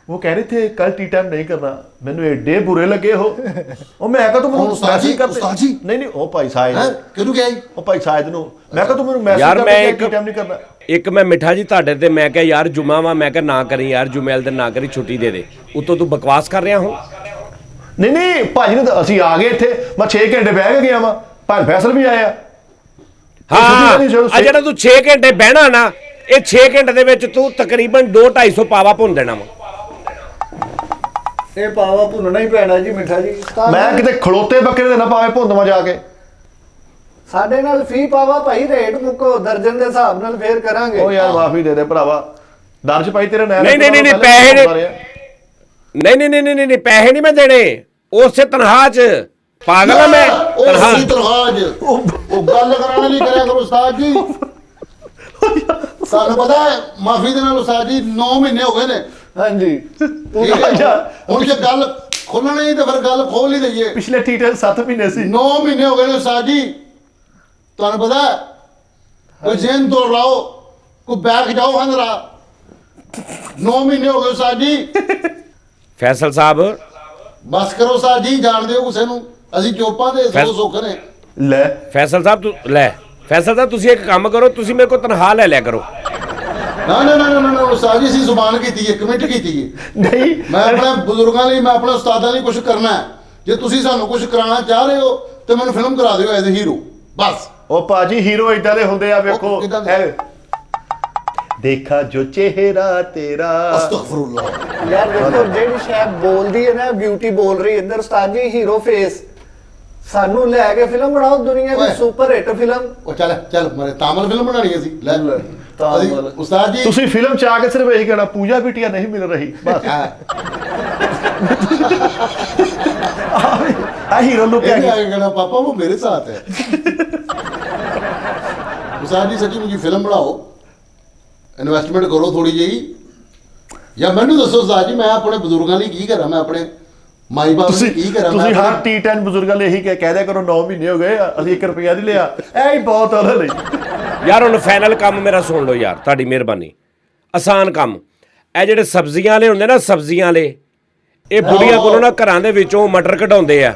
वो कह रहे थे कल टी टाइम नहीं करना। मैंने एडे बुरे लगे हो। ਉਹ ਮੈਂ ਕਿਹਾ ਤੂੰ ਮੈਨੂੰ ਮੈਸੇਜ ਕਰਦੇ ਉਸਤਾਦ ਜੀ ਨਹੀਂ ਉਹ ਭਾਈ ਸਾਹਿਬ ਕਿਹਨੂੰ ਕਿਹਾ ਉਹ ਭਾਈ ਸਾਹਿਬ ਨੂੰ ਮੈਂ ਕਿਹਾ ਤੂੰ ਮੈਨੂੰ ਮੈਸੇਜ ਯਾਰ ਮੈਂ ਟੀ ਟਾਈਮ ਨਹੀਂ ਕਰਨਾ। ਇੱਕ ਮੈਂ ਮਿੱਠਾ ਜੀ ਤੁਹਾਡੇ ਤੇ ਮੈਂ ਕਿਹਾ ਯਾਰ ਜੁਮਾ ਵਾ, ਮੈਂ ਕਿਹਾ ਨਾ ਕਰੀ ਯਾਰ ਜੁਮੇ ਵਾਲੇ ਦਿਨ ਨਾ ਕਰੀ, ਛੁੱਟੀ ਦੇ ਦੇ। ਉਤੋਂ ਤੂੰ ਬਕਵਾਸ ਕਰ ਰਿਹਾ ਹੋ। ਨਹੀਂ ਭਾਜੀ ਨੇ ਅਸੀਂ ਆ ਗਏ ਇੱਥੇ, ਮੈਂ 6 ਘੰਟੇ ਬਹਿ ਕੇ ਗਿਆ ਵਾਂ, ਭਾਈ ਫੈਸਲ ਵੀ ਆਇਆ। ਹਾਂ ਆ ਜਿਹੜਾ ਤੂੰ 6 ਘੰਟੇ ਬਹਿਣਾ ਨਾ, ਇਹ 6 ਘੰਟੇ ਦੇ ਵਿੱਚ ਤੂੰ ਤਕਰੀਬਨ 2-250 ਪਾਵਾ ਭੁੰਨ ਦੇਣਾ ਵਾ। ਇਹ ਪਾਵਾ ਭੁੰਨਣਾ ਹੀ ਪੈਣਾ ਜੀ ਮਿੱਠਾ ਜੀ। ਮੈਂ ਕਿਤੇ ਖੜੋਤੇ ਬੱਕਰੇ ਦੇ ਨਾ ਪਾਵੇ ਭੁੰਦਵਾ ਜਾ ਕੇ। ਸਾਡੇ ਨਾਲ ਫੀ ਪਾਵਾ ਭਾਈ, ਰੇਟ ਮੁੱਕੋ ਦਰਜਨ ਦੇ ਹਿਸਾਬ ਨਾਲ ਫੇਰ ਕਰਾਂਗੇ। ਉਹ ਯਾਰ ਮਾਫੀ ਦੇ ਦੇ ਭਰਾਵਾ, ਦਰਜ ਭਾਈ ਤੇਰੇ ਨੈਣ ਨਹੀਂ ਪੈਸੇ ਨਹੀਂ ਪੈਸੇ ਨਹੀਂ ਮੈਂ ਦੇਣੇ, ਉਸੇ ਤਨਖਾਹ 'ਚ ਪਾਗਲ ਆ ਮੈਂ। ਤਨਖਾਹ ਉਹ ਗੱਲ ਕਰਾਉਣ ਲਈ ਕਰਿਆ ਕਰੋ ਉਸਤਾਦ ਜੀ। ਸਾਨੂੰ ਪਤਾ ਹੈ ਮਾਫੀ ਦੇ ਨਾਲ ਉਸਤਾਦ ਜੀ 9 ਮਹੀਨੇ ਹੋ ਗਏ ਨੇ। ਹਾਂਜੀ ਠੀਕ ਹੈ, ਹੁਣ ਜੇ ਗੱਲ ਖੋਲਣੀ ਤਾਂ ਫਿਰ ਗੱਲ ਖੋਲ ਹੀ ਦਈਏ। ਪਿਛਲੇ ਟੀਟਲ 7 ਮਹੀਨੇ ਸੀ। 9 ਮਹੀਨੇ ਹੋ ਗਏ ਨੇ ਉਸਤਾਦ ਜੀ। ਤੁਹਾਨੂੰ ਪਤਾ ਕੋਈ ਜ਼ੇਨ ਤੋੜ ਲਾਓ, ਕੋਈ ਬੈਗ ਜਾਓ ਹੰਦਰਾ। 9 ਮਹੀਨੇ ਹੋ ਗਏ ਉਸਤਾਦ ਜੀ। ਫੈਸਲ ਸਾਹਿਬ ਬਸ ਕਰੋ ਉਸਤਾਦ ਜੀ, ਜਾਣ ਦਿਓ ਕਿਸੇ ਨੂੰ, ਅਸੀਂ ਚੋਪਾਂ ਦੇ ਸੋ ਸੁੱਖ ਨੇ। ਲੈ ਫੈਸਲ ਸਾਹਿਬ ਤੁਸੀਂ ਇੱਕ ਕੰਮ ਕਰੋ, ਤੁਸੀਂ ਮੇਰੇ ਕੋਲ ਤਨਖਾਹ ਲੈ ਲਿਆ ਕਰੋ। ਨਾ ਉਸਤਾਦ ਜੀ ਅਸੀਂ ਜ਼ੁਬਾਨ ਕੀਤੀ ਹੈ, ਕਮਿਟ ਕੀਤੀ ਹੈ। ਨਹੀਂ ਮੈਂ ਆਪਣੇ ਬਜ਼ੁਰਗਾਂ ਲਈ, ਮੈਂ ਆਪਣੇ ਉਸਤਾਦਾਂ ਲਈ ਕੁਝ ਕਰਨਾ ਹੈ। ਜੇ ਤੁਸੀਂ ਸਾਨੂੰ ਕੁਝ ਕਰਾਉਣਾ ਚਾਹ ਰਹੇ ਹੋ ਤੇ ਮੈਨੂੰ ਫਿਲਮ ਕਰਾ ਦਿਓ ਐਜ਼ ਅ ਹੀਰੋ ਬਸ। ਉਹ ਭਾਜੀ ਹੀਰੋ ਇਦਾਂ ਦੇ ਹੁੰਦੇ ਆ, ਵੇਖੋ ਕਿੱਦਾਂ ਦੇ? ਦੇਖਾ ਜੋ ਚਿਹਰਾ ਤੇਰਾ। ਅਸਤਗਫਰੁੱਲਾਹ। ਯਾਰ ਦੇਖੋ ਜਿਹੜੀ ਸ਼ਾਇਦ ਬੋਲਦੀ ਹੈ ਨਾ, ਬਿਊਟੀ ਬੋਲ ਰਹੀ ਇੱਧਰ। ਉਸਤਾਦ ਜੀ ਹੀਰੋ ਫੇਸ ਸਾਨੂੰ ਲੈ ਕੇ ਫਿਲਮ ਬਣਾਓ, ਦੁਨੀਆ ਦੀ ਸੁਪਰ ਹਿੱਟ ਫਿਲਮ। ਉਹ ਚੱਲ ਮਰੇ ਤਾਮਲ ਫਿਲਮ ਬਣਾਣੀ ਅਸੀਂ ਲੈ ਤਾਮਲ। ਉਸਤਾਦ ਜੀ ਤੁਸੀਂ ਫਿਲਮ ਚ ਆ ਕੇ ਸਿਰਫ ਇਹੀ ਕਹਿਣਾ ਪੂਜਾ ਬਿਟਿਆ ਨਹੀਂ ਮਿਲ ਰਹੀ ਬਸ। ਆ ਹੀਰੋ ਨੂੰ ਇਹ ਕਿਹਾ ਕਹਿਣਾ ਪਾਪਾ ਉਹ ਮੇਰੇ ਸਾਥ ਹੈ। ਉਸਤਾਦ ਜੀ ਸੱਚੀ ਮੁੱਚੀ ਫਿਲਮ ਬਣਾਓ, ਇਨਵੈਸਟਮੈਂਟ ਕਰੋ ਥੋੜੀ ਜਿਹੀ। ਜਾਂ ਮੈਨੂੰ ਦੱਸੋ ਉਸਤਾਦ ਜੀ ਮੈਂ ਆਪਣੇ ਬਜ਼ੁਰਗਾਂ ਲਈ ਕੀ ਕਰਾਂ, ਮੈਂ ਆਪਣੇ ਮਾਈ ਬਾਪ ਲਈ ਕੀ ਕਰਾਂ। ਤੁਸੀਂ ਹਰ T10 ਬਜ਼ੁਰਗਾਂ ਲਈ ਇਹੀ ਕਹਿ ਦਿਆ ਕਰੋ 9 ਮਹੀਨੇ ਹੋ ਗਏ ਅਸੀਂ 1 ਰੁਪਿਆ ਨਹੀਂ ਲਿਆ, ਇਹ ਹੀ ਬਹੁਤ ਉਹਨਾਂ ਲਈ। ਯਾਰ ਹੁਣ ਫਾਈਨਲ ਕੰਮ ਮੇਰਾ ਸੁਣ ਲਓ ਯਾਰ, ਤੁਹਾਡੀ ਮਿਹਰਬਾਨੀ। ਆਸਾਨ ਕੰਮ, ਇਹ ਜਿਹੜੇ ਸਬਜ਼ੀਆਂ ਵਾਲੇ ਹੁੰਦੇ ਨਾ, ਸਬਜ਼ੀਆਂ ਵਾਲੇ, ਇਹ ਬੁੜੀਆਂ ਕੋਲੋਂ ਨਾ ਘਰਾਂ ਦੇ ਵਿੱਚੋਂ ਮਟਰ ਕਢਾਉਂਦੇ ਆ,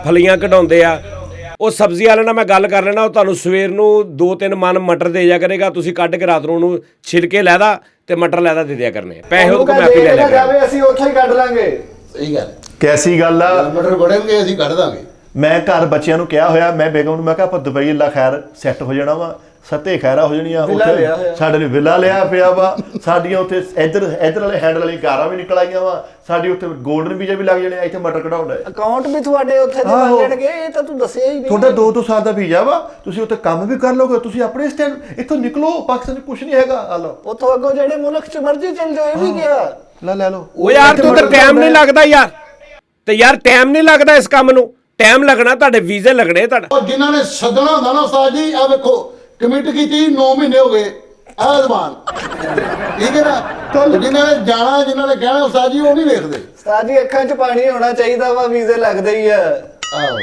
ਫਲੀਆਂ ਕਢਾਉਂਦੇ ਆ। ਉਹ ਸਬਜ਼ੀ ਵਾਲੇ ਨਾਲ ਮੈਂ ਗੱਲ ਕਰ ਲੈਣਾ, ਉਹ ਤੁਹਾਨੂੰ ਸਵੇਰ ਨੂੰ 2-3 ਮਣ ਮਟਰ ਦੇ ਜਾ ਕਰੇਗਾ, ਤੁਸੀਂ ਕੱਢ ਕੇ ਰਾਤ ਨੂੰ ਉਹਨੂੰ ਛਿਲਕੇ ਲੈਦਾ ਤੇ ਮਟਰ ਲੈਦਾ ਦੇ ਦਿਆ ਕਰਨੇ। ਪੈਸੇ ਉਹ ਮੈਂ ਆਪੇ ਲੈ ਲਿਆ ਜਾਵੇ, ਅਸੀਂ ਉੱਥੋਂ ਹੀ ਕੱਢ ਲਾਂਗੇ। ਸਹੀ ਗੱਲ ਕੈਸੀ ਗੱਲ ਆ। ਮਟਰ ਬੜਨਗੇ ਅਸੀਂ ਕੱਢ ਦਾਂਗੇ। ਮੈਂ ਘਰ ਬੱਚਿਆਂ ਨੂੰ ਕਿਹਾ ਹੋਇਆ, ਮੈਂ ਬੇਗਮ ਨੂੰ ਮੈਂ ਕਿਹਾ ਆਪਾਂ ਦੁਬਈ ਅੱਲਾ ਖੈਰ ਸੈੱਟ ਹੋ ਜਾਣਾ ਵਾ, ਸੱਤੇ ਖੈਰਾ ਹੋ ਜਾਣੀਆਂ ਵਿਲਾ ਲਿਆ ਹੋਇਆ। ਸਾਡੇ ਨੇ ਵਿਲਾ ਲਿਆ ਪਿਆ ਵਾ ਸਾਡੀਆਂ ਉੱਥੇ ਇੱਧਰ ਵਾਲੇ ਹੈਂਡਲ ਵਾਲੀ ਕਾਰਾਂ ਵੀ ਨਿਕਲ ਆਈਆਂ ਵਾ ਸਾਡੀ ਉੱਥੇ 골ਡਨ ਵੀਜ਼ਾ ਵੀ ਲੱਗ ਜਾਣੇ ਇੱਥੇ ਮਟਰ ਕਢਾਉਣਾ ਹੈ ਅਕਾਊਂਟ ਵੀ ਤੁਹਾਡੇ ਉੱਥੇ ਦੇ ਬਣ ਜਾਣਗੇ ਇਹ ਤਾਂ ਤੂੰ ਦੱਸਿਆ ਹੀ ਨਹੀਂ ਤੁਹਾਡਾ 2 ਸਾਲ ਦਾ ਵੀਜ਼ਾ ਵਾ ਤੁਸੀਂ ਉੱਥੇ ਕੰਮ ਵੀ ਕਰ ਲੋਗੇ ਤੁਸੀਂ ਆਪਣੇ ਸਟੈਂਡ ਇੱਥੋਂ ਨਿਕਲੋ ਪਾਕਿਸਤਾਨ 'ਚ ਕੁਝ ਨਹੀਂ ਹੈਗਾ ਆ ਲਓ ਉੱਥੋਂ ਅੱਗੋਂ ਜਿਹੜੇ ਮੁਲਕ 'ਚ ਮਰਜ਼ੀ ਚੱਲ ਜਾਓ ਇਹ ਵੀ ਗਿਆ ਲੈ ਲਓ ਉਹ ਯਾਰ ਤੂੰ ਤਾਂ ਟਾਈਮ ਨਹੀਂ ਲੱਗਦਾ ਯਾਰ ਤੇ ਯਾਰ ਟਾਈਮ ਨਹੀਂ ਲੱਗਦਾ ਇਸ ਕੰਮ ਨੂੰ ਟਾਈਮ ਲੱਗਣਾ ਤੁਹਾਡੇ ਵੀਜ਼ੇ ਲੱਗਣੇ ਤੁਹਾਡੇ ਔਰ ਜਿਨ੍ਹਾਂ ਨੇ ਸੱਦਣਾ ਹੁੰਦਾ ਨਾ ਉਸਤਾਦ ਜੀ ਆ ਵੇਖੋ ਕਮਿਟ ਕੀਤੀ 9 ਮਹੀਨੇ ਹੋ ਗਏ ਆਹ ਜ਼ਬਾਨ ਠੀਕ ਹੈ ਨਾ ਜਿਨ੍ਹਾਂ ਨੇ ਜਾਣਾ ਜਿਨ੍ਹਾਂ ਨੇ ਕਹਿਣਾ ਉਸਤਾਦ ਜੀ ਉਹ ਨਹੀਂ ਵੇਖਦੇ ਸਾਡੀ ਅੱਖਾਂ 'ਚ ਪਾਣੀ ਹੋਣਾ ਚਾਹੀਦਾ ਵਾ ਵੀਜ਼ੇ ਲੱਗਦੇ ਹੀ ਆ ਆਹੋ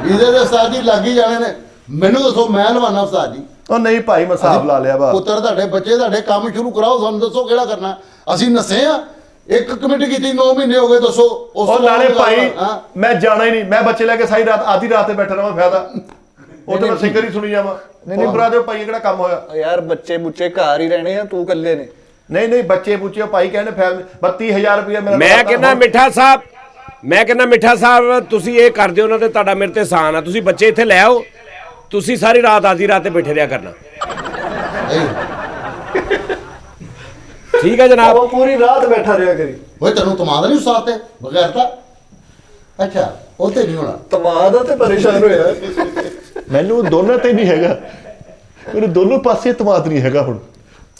ਵੀਜ਼ੇ ਦੇ ਉਸਤਾਦ ਜੀ ਲੱਗ ਹੀ ਜਾਣੇ ਨੇ ਮੈਨੂੰ ਦੱਸੋ ਮੈਂ ਲਵਾਣਾ ਉਸਤਾਦ ਜੀ ਉਹ ਨਹੀਂ ਭਾਈ ਮੈਂ ਹਿਸਾਬ ਲਾ ਲਿਆ ਵਾ ਪੁੱਤਰ ਤੁਹਾਡੇ ਬੱਚੇ ਤੁਹਾਡੇ ਕੰਮ ਸ਼ੁਰੂ ਕਰਾਓ ਸਾਨੂੰ ਦੱਸੋ ਕਿਹੜਾ ਕਰਨਾ ਅਸੀਂ ਨਸੇ ਆ ਇੱਕ ਕਮਿਟ ਕੀਤੀ 9 ਮਹੀਨੇ ਹੋ ਗਏ ਦੱਸੋ ਉਸ ਉਹ ਨਾਲੇ ਭਾਈ ਹਾਂ ਮੈਂ ਜਾਣਾ ਹੀ ਨਹੀਂ ਮੈਂ ਬੱਚੇ ਲੈ ਕੇ ਸਾਰੀ ਰਾਤ ਆਧੀ ਰਾਤ ਤੇ ਬੈਠਾ ਰਹਾਂ ਫਾਇਦਾ ਉਹ ਤਾਂ ਮੈਂ ਸਿੰਗਰ ਹੀ ਸੁਣੀ ਜਾਵਾਂ ਨਹੀਂ ਬਰਾ ਦਿਓ ਭਾਈ ਕਿਹੜਾ ਕੰਮ ਹੋਇਆ ਯਾਰ ਬੱਚੇ ਬੁੱਚੇ ਘਰ ਹੀ ਰਹਿਣੇ ਆ ਤੂੰ ਇਕੱਲੇ ਨੇ ਨਹੀਂ ਬੱਚੇ ਪੁੱਛੇ ਭਾਈ ਕਹਿੰਦੇ ਫੈਮਿਲੀ 32000 ਰੁਪਏ ਮੇਰਾ ਮੈਂ ਕਹਿੰਦਾ ਮਿੱਠਾ ਸਾਹਿਬ ਤੁਸੀਂ ਇਹ ਕਰਦੇ ਹੋ ਨਾ ਤੇ ਤੁਹਾਡਾ ਮੇਰੇ ਤੇ ਆਸਾਨ ਆ ਤੁਸੀਂ ਬੱਚੇ ਇੱਥੇ ਲੈ ਆਓ ਤੁਸੀਂ ਸਾਰੀ ਰਾਤ ਆधी ਰਾਤ ਤੇ ਬੈਠੇ ਰਿਹਾ ਕਰਨਾ ਠੀਕ ਹੈ ਜਨਾਬ ਉਹ ਪੂਰੀ ਰਾਤ ਬੈਠਾ ਰਿਹਾ ਕਰੀ ਓਏ ਤੈਨੂੰ ਤਮਾਦ ਨਹੀਂ ਉਸਤਾਦ ਤੇ ਬਗੈਰ ਤਾਂ ਅੱਛਾ ਉਹ ਤੇ ਨਹੀਂ ਹੋਣਾ ਤਮਾਦ ਤੇ ਪਰੇਸ਼ਾਨ ਹੋਇਆ ਮੈਨੂੰ ਦੋਨਾਂ ਤੇ ਨਹੀਂ ਹੈਗਾ ਮੈਨੂੰ ਦੋਨੋਂ ਪਾਸੇ ਤਮਾਤ ਨਹੀਂ ਹੈਗਾ ਹੁਣ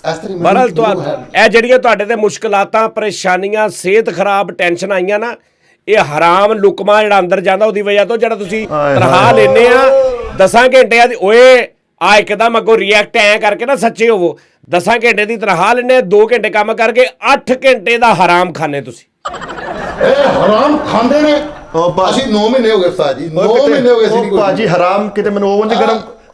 ਇਸ ਤਰੀ ਬਰਲ ਤੁਹਾਨੂੰ ਇਹ ਜਿਹੜੀਆਂ ਤੁਹਾਡੇ ਤੇ ਮੁਸ਼ਕਲਾਤਾਂ ਪਰੇਸ਼ਾਨੀਆਂ ਸਿਹਤ ਖਰਾਬ ਟੈਨਸ਼ਨ ਆਈਆਂ ਨਾ ਇਹ ਹਰਾਮ ਲੁਕਮਾ ਜਿਹੜਾ ਅੰਦਰ ਜਾਂਦਾ ਉਹਦੀ ਵਜ੍ਹਾ ਤੋਂ ਜਿਹੜਾ ਤੁਸੀਂ ਤਨਖਾਹ ਲੈਨੇ ਆ 10 ਘੰਟਿਆਂ ਦੀ ਓਏ ਆ ਇੱਕਦਮ ਅੱਗੋਂ ਰਿਐਕਟ ਐ ਕਰਕੇ ਨਾ ਸੱਚੇ ਹੋਵੋ 10 ਘੰਟੇ ਦੀ ਤਨਖਾਹ ਲੈਨੇ 2 ਘੰਟੇ ਕੰਮ ਕਰਕੇ 8 ਘੰਟੇ ਦਾ ਹਰਾਮ ਖਾਣੇ ਤੁਸੀਂ ਇਹ ਹਰਾਮ ਖਾਂਦੇ ਨੇ ਉਹ ਬਸ। ਅਸੀਂ 9 ਮਹੀਨੇ ਹੋ ਗਏ ਉਸਤਾਦ ਜੀ 9 ਮਹੀਨੇ ਹੋ ਗਏ ਸੀ ਉਹ ਭਾਜੀ ਹਰਾਮ ਕਿਤੇ ਮੈਨੂੰ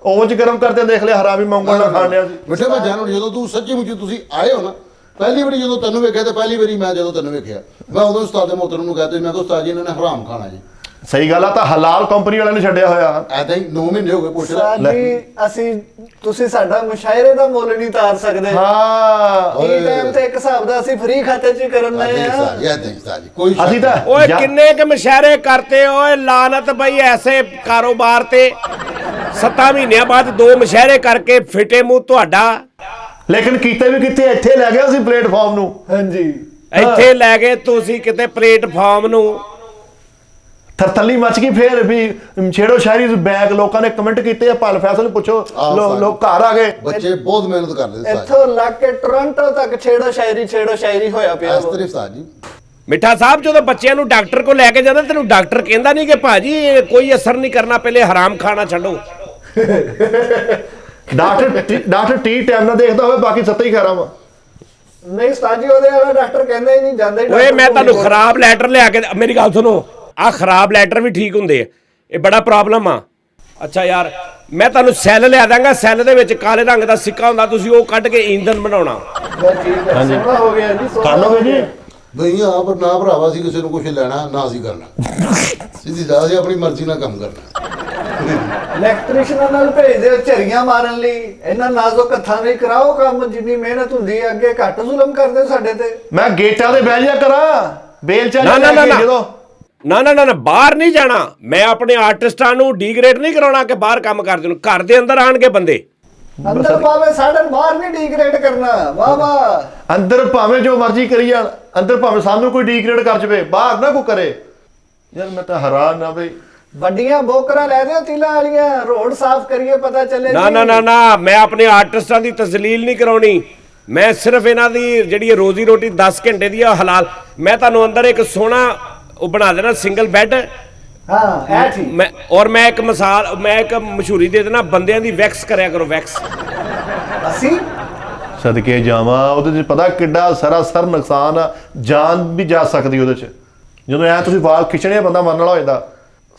ਓਵਨ 'ਚ ਗਰਮ ਕਰਦੇ ਦੇਖ ਲਿਆ ਹਰਾਮੀ ਮੰਗਣ ਨਾਲ ਖਾਣ ਲਿਆ ਸੀ ਬੇਟੇ ਮੈਂ ਜਾਣੂ ਜਦੋਂ ਤੂੰ ਸੱਚੀ ਮੁੱਚੀ ਤੁਸੀਂ ਆਏ ਹੋ ਨਾ ਪਹਿਲੀ ਵਾਰੀ ਜਦੋਂ ਤੈਨੂੰ ਵੇਖਿਆ ਤੇ ਪਹਿਲੀ ਵਾਰੀ ਮੈਂ ਜਦੋਂ ਤੈਨੂੰ ਵੇਖਿਆ ਮੈਂ ਉਦੋਂ ਉਸਤਾਦ ਦੇ ਮੋਹਤਰਮ ਨੂੰ ਕਹਤਾ ਮੈਂ ਕਿਹਾ ਉਸਤਾਦ ਜੀ ਇਹਨਾਂ ਨੇ ਹਰਾਮ ਖਾਣਾ ਜੀ ਸਹੀ ਗੱਲ ਆ ਤਾਂ ਹਲਾਲ ਕੰਪਨੀ ਵਾਲਿਆਂ ਨੇ ਛੱਡਿਆ ਹੋਇਆ ਐਦਾਂ ਹੀ 9 ਮਹੀਨੇ ਹੋ ਗਏ ਪੁੱਛਦਾ ਸਾਡੀ ਅਸੀਂ ਤੁਸੀਂ ਸਾਡਾ ਮੁਸ਼ਾਇਰੇ ਦਾ ਮੁੱਲ ਨਹੀਂ ਤਾਰ ਸਕਦੇ ਹਾਂ ਇਹ ਟਾਈਮ ਤੇ ਇੱਕ ਹਿਸਾਬ ਦਾ ਅਸੀਂ ਫ੍ਰੀ ਖਾਤੇ 'ਚ ਕਰਨ ਲਏ ਆ ਐਦਾਂ ਹੀ ਉਸਤਾਦ ਜੀ ਕੋਈ ਅਸੀਂ ਤਾਂ ਓਏ ਕਿੰਨੇ ਕ ਮਸ਼ਾਇਰੇ ਕਰਤੇ ਓਏ ਲਾਨਤ ਬਈ ਐਸੇ ਕਾਰੋਬਾਰ ਤੇ 7 ਮਹੀਨਿਆਂ ਬਾਅਦ 2 ਮਸ਼ਾਇਰੇ ਕਰਕੇ ਫਿੱਟੇ ਮੂੰਹ ਤੁਹਾਡਾ ਲੇਕਿਨ ਕੀਤੇ ਵੀ ਕਿੱਥੇ ਇੱਥੇ ਲੈ ਗਿਆ ਸੀ ਪਲੇਟਫਾਰਮ ਨੂੰ ਹਾਂਜੀ ਇੱਥੇ ਲੈ ਗਏ ਤੁਸੀਂ ਕਿਤੇ ਪਲੇਟਫਾਰਮ ਨੂੰ ਥਰਤਲੀ ਮਚ ਗਈ ਫੇਰ ਵੀ ਛੇੜੋ ਸ਼ਾਇਰੀ ਬੈਗ ਲੋਕਾਂ ਨੇ ਕਮੈਂਟ ਕੀਤੇ ਆ ਭਲ ਫੈਸਲ ਪੁੱਛੋ ਲੋਕ ਘਰ ਆ ਗਏ ਬੱਚੇ ਬਹੁਤ ਮਿਹਨਤ ਕਰਦੇ ਉਸਤਾਦ ਇੱਥੋਂ ਲੱਗ ਕੇ ਟੋਰਾਂਟੋ ਤੱਕ ਛੇੜੋ ਸ਼ਾਇਰੀ ਹੋਇਆ ਪਿਆ ਇਸ ਤਰੀ ਉਸਤਾਦ ਜੀ ਮਿੱਠਾ ਸਾਹਿਬ ਜਦੋਂ ਬੱਚਿਆਂ ਨੂੰ ਡਾਕਟਰ ਕੋਲ ਲੈ ਕੇ ਜਾਂਦਾ ਤੈਨੂੰ ਡਾਕਟਰ ਕਹਿੰਦਾ ਨਹੀਂ ਕਿ ਭਾਜੀ ਇਹ ਕੋਈ ਅਸਰ ਨਹੀਂ ਕਰਨਾ ਪਹਿਲੇ ਹਰਾਮ ਖਾਣਾ ਛੱਡੋ ਡਾਕਟਰ ਟੀ ਟਾਈਮ ਨਾਲ ਦੇਖਦਾ ਹੋਵੇ ਬਾਕੀ ਸੱਤਾ ਹੀ ਖਾ ਵਾ ਨਹੀਂ ਉਸਤਾਦ ਜੀ ਉਹਦੇ ਵਾਲਾ ਡਾਕਟਰ ਕਹਿੰਦਾ ਹੀ ਨਹੀਂ ਜਾਂਦਾ ਹੀ ਓਏ ਮੈਂ ਤੁਹਾਨੂੰ ਖਰਾਬ ਲੈਟਰ ਲਿਆ ਕੇ ਮੇਰੀ ਗੱਲ ਸੁਣੋ ਆ ਖਰਾਬ ਲੈਟਰ ਵੀ ਠੀਕ ਹੁੰਦੇ ਆ ਇਹ ਬੜਾ ਪ੍ਰੋਬਲਮ ਆ ਅੱਛਾ ਯਾਰ ਮੈਂ ਤੁਹਾਨੂੰ ਸੈੱਲ ਲਿਆ ਦਾਂਗਾ ਸੈੱਲ ਦੇ ਵਿੱਚ ਕਾਲੇ ਰੰਗ ਦਾ ਸਿੱਕਾ ਹੁੰਦਾ ਤੁਸੀਂ ਉਹ ਕੱਢ ਕੇ ਈਂਧਨ ਬਣਾਉਣਾ ਹਾਂਜੀ ਸੋਹਣਾ ਹੋ ਗਿਆ ਜੀ ਕਰ ਲੋਗੇ ਜੀ ਨਹੀਂ ਆ ਪਰ ਨਾ ਭਰਾਵਾ ਸੀ ਕਿਸੇ ਨੂੰ ਕੁਝ ਲੈਣਾ ਨਾ ਅਸੀਂ ਕਰਨਾ ਸਿੱਧੀ ਜਾ ਅਸੀਂ ਆਪਣੀ ਮਰਜ਼ੀ ਨਾਲ ਕੰਮ ਕਰਨਾ ਇਲੈਕਟ੍ਰੀਸ਼ੀਅਨਾਂ ਨਾਲ ਭੇਜ ਦਿਓ ਝਰੀਆਂ ਮਾਰਨ ਲਈ ਇਹਨਾਂ ਨਾਜ਼ੁਕ ਹੱਥਾਂ ਨਾਲ ਕਰਾਓ ਕੰਮ ਜਿੰਨੀ ਮਿਹਨਤ ਹੁੰਦੀ ਹੈ ਅੱਗੇ ਘੱਟ ਜ਼ੁਲਮ ਕਰਦੇ ਸਾਡੇ ਤੇ ਮੈਂ ਗੇਟਾਂ ਦੇ ਬਹਿ ਜਾ ਕਰਾਂ ਬੇਲ ਚਾ ਜਦੋਂ ਨਾ ਬਾਹਰ ਨਹੀਂ ਜਾਣਾ ਮੈਂ ਆਪਣੇ ਆਰਟਿਸਟਾਂ ਨੂੰ ਡੀਗ੍ਰੇਡ ਨਹੀਂ ਕਰਾਉਣਾ ਕਿ ਬਾਹਰ ਕੰਮ ਕਰਦੇ ਨੂੰ ਘਰ ਦੇ ਅੰਦਰ ਆਣਗੇ ਬੰਦੇ ਅੰਦਰ ਪਾਵੇ ਸਾਡਨ ਬਾਹਰ ਨਹੀਂ ਡੀਗ੍ਰੇਡ ਕਰਨਾ ਵਾਹ ਵਾਹ ਅੰਦਰ ਭਾਵੇਂ ਜੋ ਮਰਜ਼ੀ ਕਰੀ ਜਾਣ ਅੰਦਰ ਭਾਵੇਂ ਸਾਨੂੰ ਕੋਈ ਡੀਗ੍ਰੇਡ ਕਰ ਜਵੇ ਬਾਹਰ ਨਾ ਕੋ ਕਰੇ ਯਾਰ ਮੈਂ ਤਾਂ ਹੈਰਾਨ ਨਾ ਬਈ ਵੱਡੀਆਂ ਬੋਕਰਾਂ ਲੈ ਦਿਓ ਤਿਲਾਂ ਵਾਲੀਆਂ ਰੋਡ ਸਾਫ਼ ਕਰੀਏ ਪਤਾ ਚੱਲੇ ਨਾ ਮੈਂ ਆਪਣੇ ਆਰਟਿਸਟਾਂ ਦੀ ਤਸਲੀਲ ਨਹੀਂ ਕਰਾਉਣੀ ਮੈਂ ਸਿਰਫ ਇਹਨਾਂ ਦੀ ਜਿਹੜੀ ਰੋਜ਼ੀ ਰੋਟੀ 10 ਘੰਟੇ ਦੀ ਆ ਹਲਾਲ ਮੈਂ ਤੁਹਾਨੂੰ ਅੰਦਰ ਇੱਕ ਸੋਹਣਾ ਉਹ ਬਣਾ ਦੇਣਾ ਸਿੰਗਲ ਬੈੱਡ ਹਾਂ ਐ ਠੀਕ ਮੈਂ ਇੱਕ ਮਸ਼ਹੂਰੀ ਦੇ ਦੇਣਾ ਬੰਦਿਆਂ ਦੀ ਵੈਕਸ ਕਰਿਆ ਕਰੋ ਵੈਕਸ ਅਸੀਂ ਸਦਕੇ ਜਾਵਾਂ ਉਹਦੇ 'ਚ ਪਤਾ ਕਿੱਡਾ ਸਰਾਸਰ ਨੁਕਸਾਨ ਆ ਜਾਨ ਵੀ ਜਾ ਸਕਦੀ ਉਹਦੇ 'ਚ ਜਦੋਂ ਐ ਤੁਸੀਂ ਵਾਲ ਖਿੱਚਣੇ ਬੰਦਾ ਮਰਨ ਵਾਲਾ ਹੋ ਜਾਂਦਾ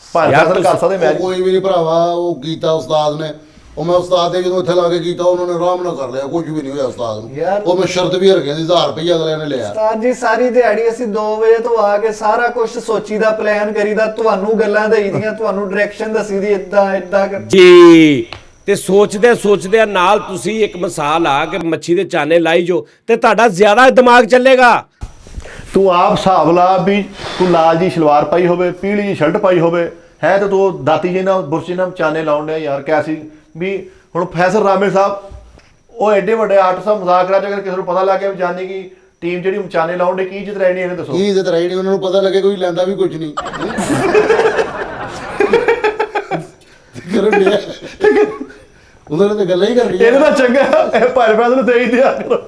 ਭਾਵੇਂ ਫੈਸਲ ਕਰ ਸਕਦੇ ਮੈਂ ਕੋਈ ਵੀ ਨਹੀਂ ਭਰਾਵਾ ਉਹ ਕੀਤਾ ਉਸਤਾਦ ਨੇ ਉਹ ਮੈਂ ਉਸਤਾਦ ਦੇ ਜਦੋਂ ਇੱਥੇ ਲਾ ਕੇ ਕੀਤਾ ਉਹਨਾਂ ਨੇ ਆਰਾਮ ਨਾਲ ਕਰ ਲਿਆ ਕੁਝ ਵੀ ਨਹੀਂ ਹੋਇਆ ਉਸਤਾਦ ਨੂੰ ਉਹ ਮੈਂ ਸ਼ਰਤ ਵੀ ਰੱਖਿਆ ਸੀ 1000 ਰੁਪਏ ਅਗਲੇ ਨੇ ਲਿਆ ਉਸਤਾਦ ਜੀ ਸਾਰੀ ਦਿਹਾੜੀ ਅਸੀਂ 2 ਵਜੇ ਤੋਂ ਆ ਕੇ ਸਾਰਾ ਕੁਝ ਸੋਚੀਦਾ ਪਲਾਨ ਕਰੀਦਾ ਤੁਹਾਨੂੰ ਗੱਲਾਂ ਦੇਈਦੀਆਂ ਤੁਹਾਨੂੰ ਡਾਇਰੈਕਸ਼ਨ ਦੱਸੀਦੀ ਇਦਾਂ ਜੀ ਤੇ ਸੋਚਦੇ ਨਾਲ ਤੁਸੀਂ ਇੱਕ ਮਿਸਾਲ ਆ ਕਿ ਮੱਛੀ ਦੇ ਚਾਨੇ ਲਾਈ ਜੋ ਤੇ ਤੁਹਾਡਾ ਜ਼ਿਆਦਾ ਦਿਮਾਗ ਚੱਲੇਗਾ ਤੂੰ ਆਪ ਹਿਸਾਬ ਲਾ ਵੀ ਤੂੰ ਲਾਲ ਜੀ ਸਲਵਾਰ ਪਾਈ ਹੋਵੇ ਪੀਲੀ ਜੀ ਸ਼ਰਟ ਪਾਈ ਹੋਵੇ ਹੈ ਤੇ ਤੂੰ ਦਾਤੀ ਜੀ ਨਾਲ ਬੁਰਸ਼ੀ ਨਾਲ ਚਾਨੇ ਲਾਉਣ ਡਿਆ ਯਾਰ ਕੈਸੀ ਵੀ ਹੁਣ ਫੈਸਲ ਰਾਮੇ ਸਾਹਿਬ ਉਹ ਐਡੇ ਵੱਡੇ ਆਰਟਿਸਟ ਦਾ ਮਜ਼ਾਕ ਕਰਾ, ਅਗਰ ਕਿਸੇ ਨੂੰ ਪਤਾ ਲੱਗ ਗਿਆ ਵੀ ਜਾਨੀ ਕਿ ਟੀਮ ਜਿਹੜੀ ਮਚਾਨੇ ਲਾਉਣ ਦੇ ਕੀ ਇੱਜ਼ਤ ਰਹਿਣੀ ਇਹਨੇ ਦੱਸੋ। ਕੀ ਇੱਜ਼ਤ ਰਹੀ ਨਹੀਂ, ਉਹਨਾਂ ਨੂੰ ਪਤਾ ਲੱਗੇ ਕੋਈ ਲੈਂਦਾ ਵੀ ਕੁਝ ਨਹੀਂ। ਉਹਨਾਂ ਨੇ ਤਾਂ ਗੱਲਾਂ ਹੀ ਕਰਨੀਆਂ। ਇਹਦੇ ਨਾਲ ਚੰਗਾ ਇਹ ਭਾਈ ਫੈਸਲ ਦੇ ਹੀ ਦਿਆ ਕਰੋ।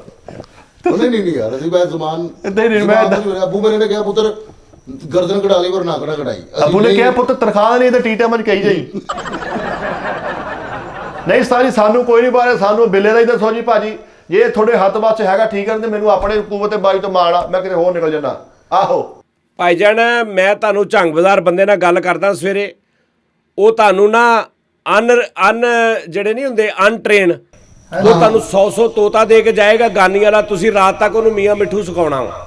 ਉਹਨੇ ਨਹੀਂ ਯਾਰ, ਅਸੀਂ ਬਸ ਜ਼ਮਾਨ ਨਹੀਂ ਮੈਂ ਅੱਬੂ ਮੇਰੇ ਨੇ ਕਿਹਾ ਪੁੱਤਰ ਗਰਦਨ ਕਢਾ ਲਈ ਪਰ ਨਾ ਕਢਾਈ। ਅੱਬੂ ਨੇ ਕਿਹਾ ਪੁੱਤ ਤਨਖਾਹ ਨਹੀਂ ਤੇ ਟੀ-ਟਾਈਮ ਚ ਕਹੀ ਜਾਈ। ਨਹੀਂ ਸਾਰੀ ਸਾਨੂੰ ਕੋਈ ਨਹੀਂ ਬਾਰੇ, ਸਾਨੂੰ ਬਿੱਲੇ ਦਾ ਹੀ ਦੱਸੋ ਜੀ ਭਾਜੀ, ਜੇ ਤੁਹਾਡੇ ਹੱਥ ਵਿੱਚ ਹੈਗਾ ਠੀਕ ਹੈ, ਤੇ ਮੈਨੂੰ ਆਪਣੇ ਕੂਵਤ ਤੇ ਬਾਈ ਤੋਂ ਮਾਣ ਆ, ਮੈਂ ਕਿਤੇ ਹੋਰ ਨਿਕਲ ਜਾਣਾ। ਆਹੋ ਭਾਈਜਾਨ, ਮੈਂ ਤੁਹਾਨੂੰ ਝੰਗ ਬਾਜ਼ਾਰ ਬੰਦੇ ਨਾਲ ਗੱਲ ਕਰਦਾ ਸਵੇਰੇ, ਉਹ ਤੁਹਾਨੂੰ ਨਾ ਅਨ ਜਿਹੜੇ ਨਹੀਂ ਹੁੰਦੇ ਅਨਟ੍ਰੇਨ, ਉਹ ਤੁਹਾਨੂੰ 100 ਤੋਤਾ ਦੇ ਕੇ ਜਾਏਗਾ ਗਾਨੀ ਵਾਲਾ, ਤੁਸੀਂ ਰਾਤ ਤੱਕ ਉਹਨੂੰ ਮੀਆਂ ਮਿੱਠੂ ਸਿਖਾਉਣਾ ਵਾ।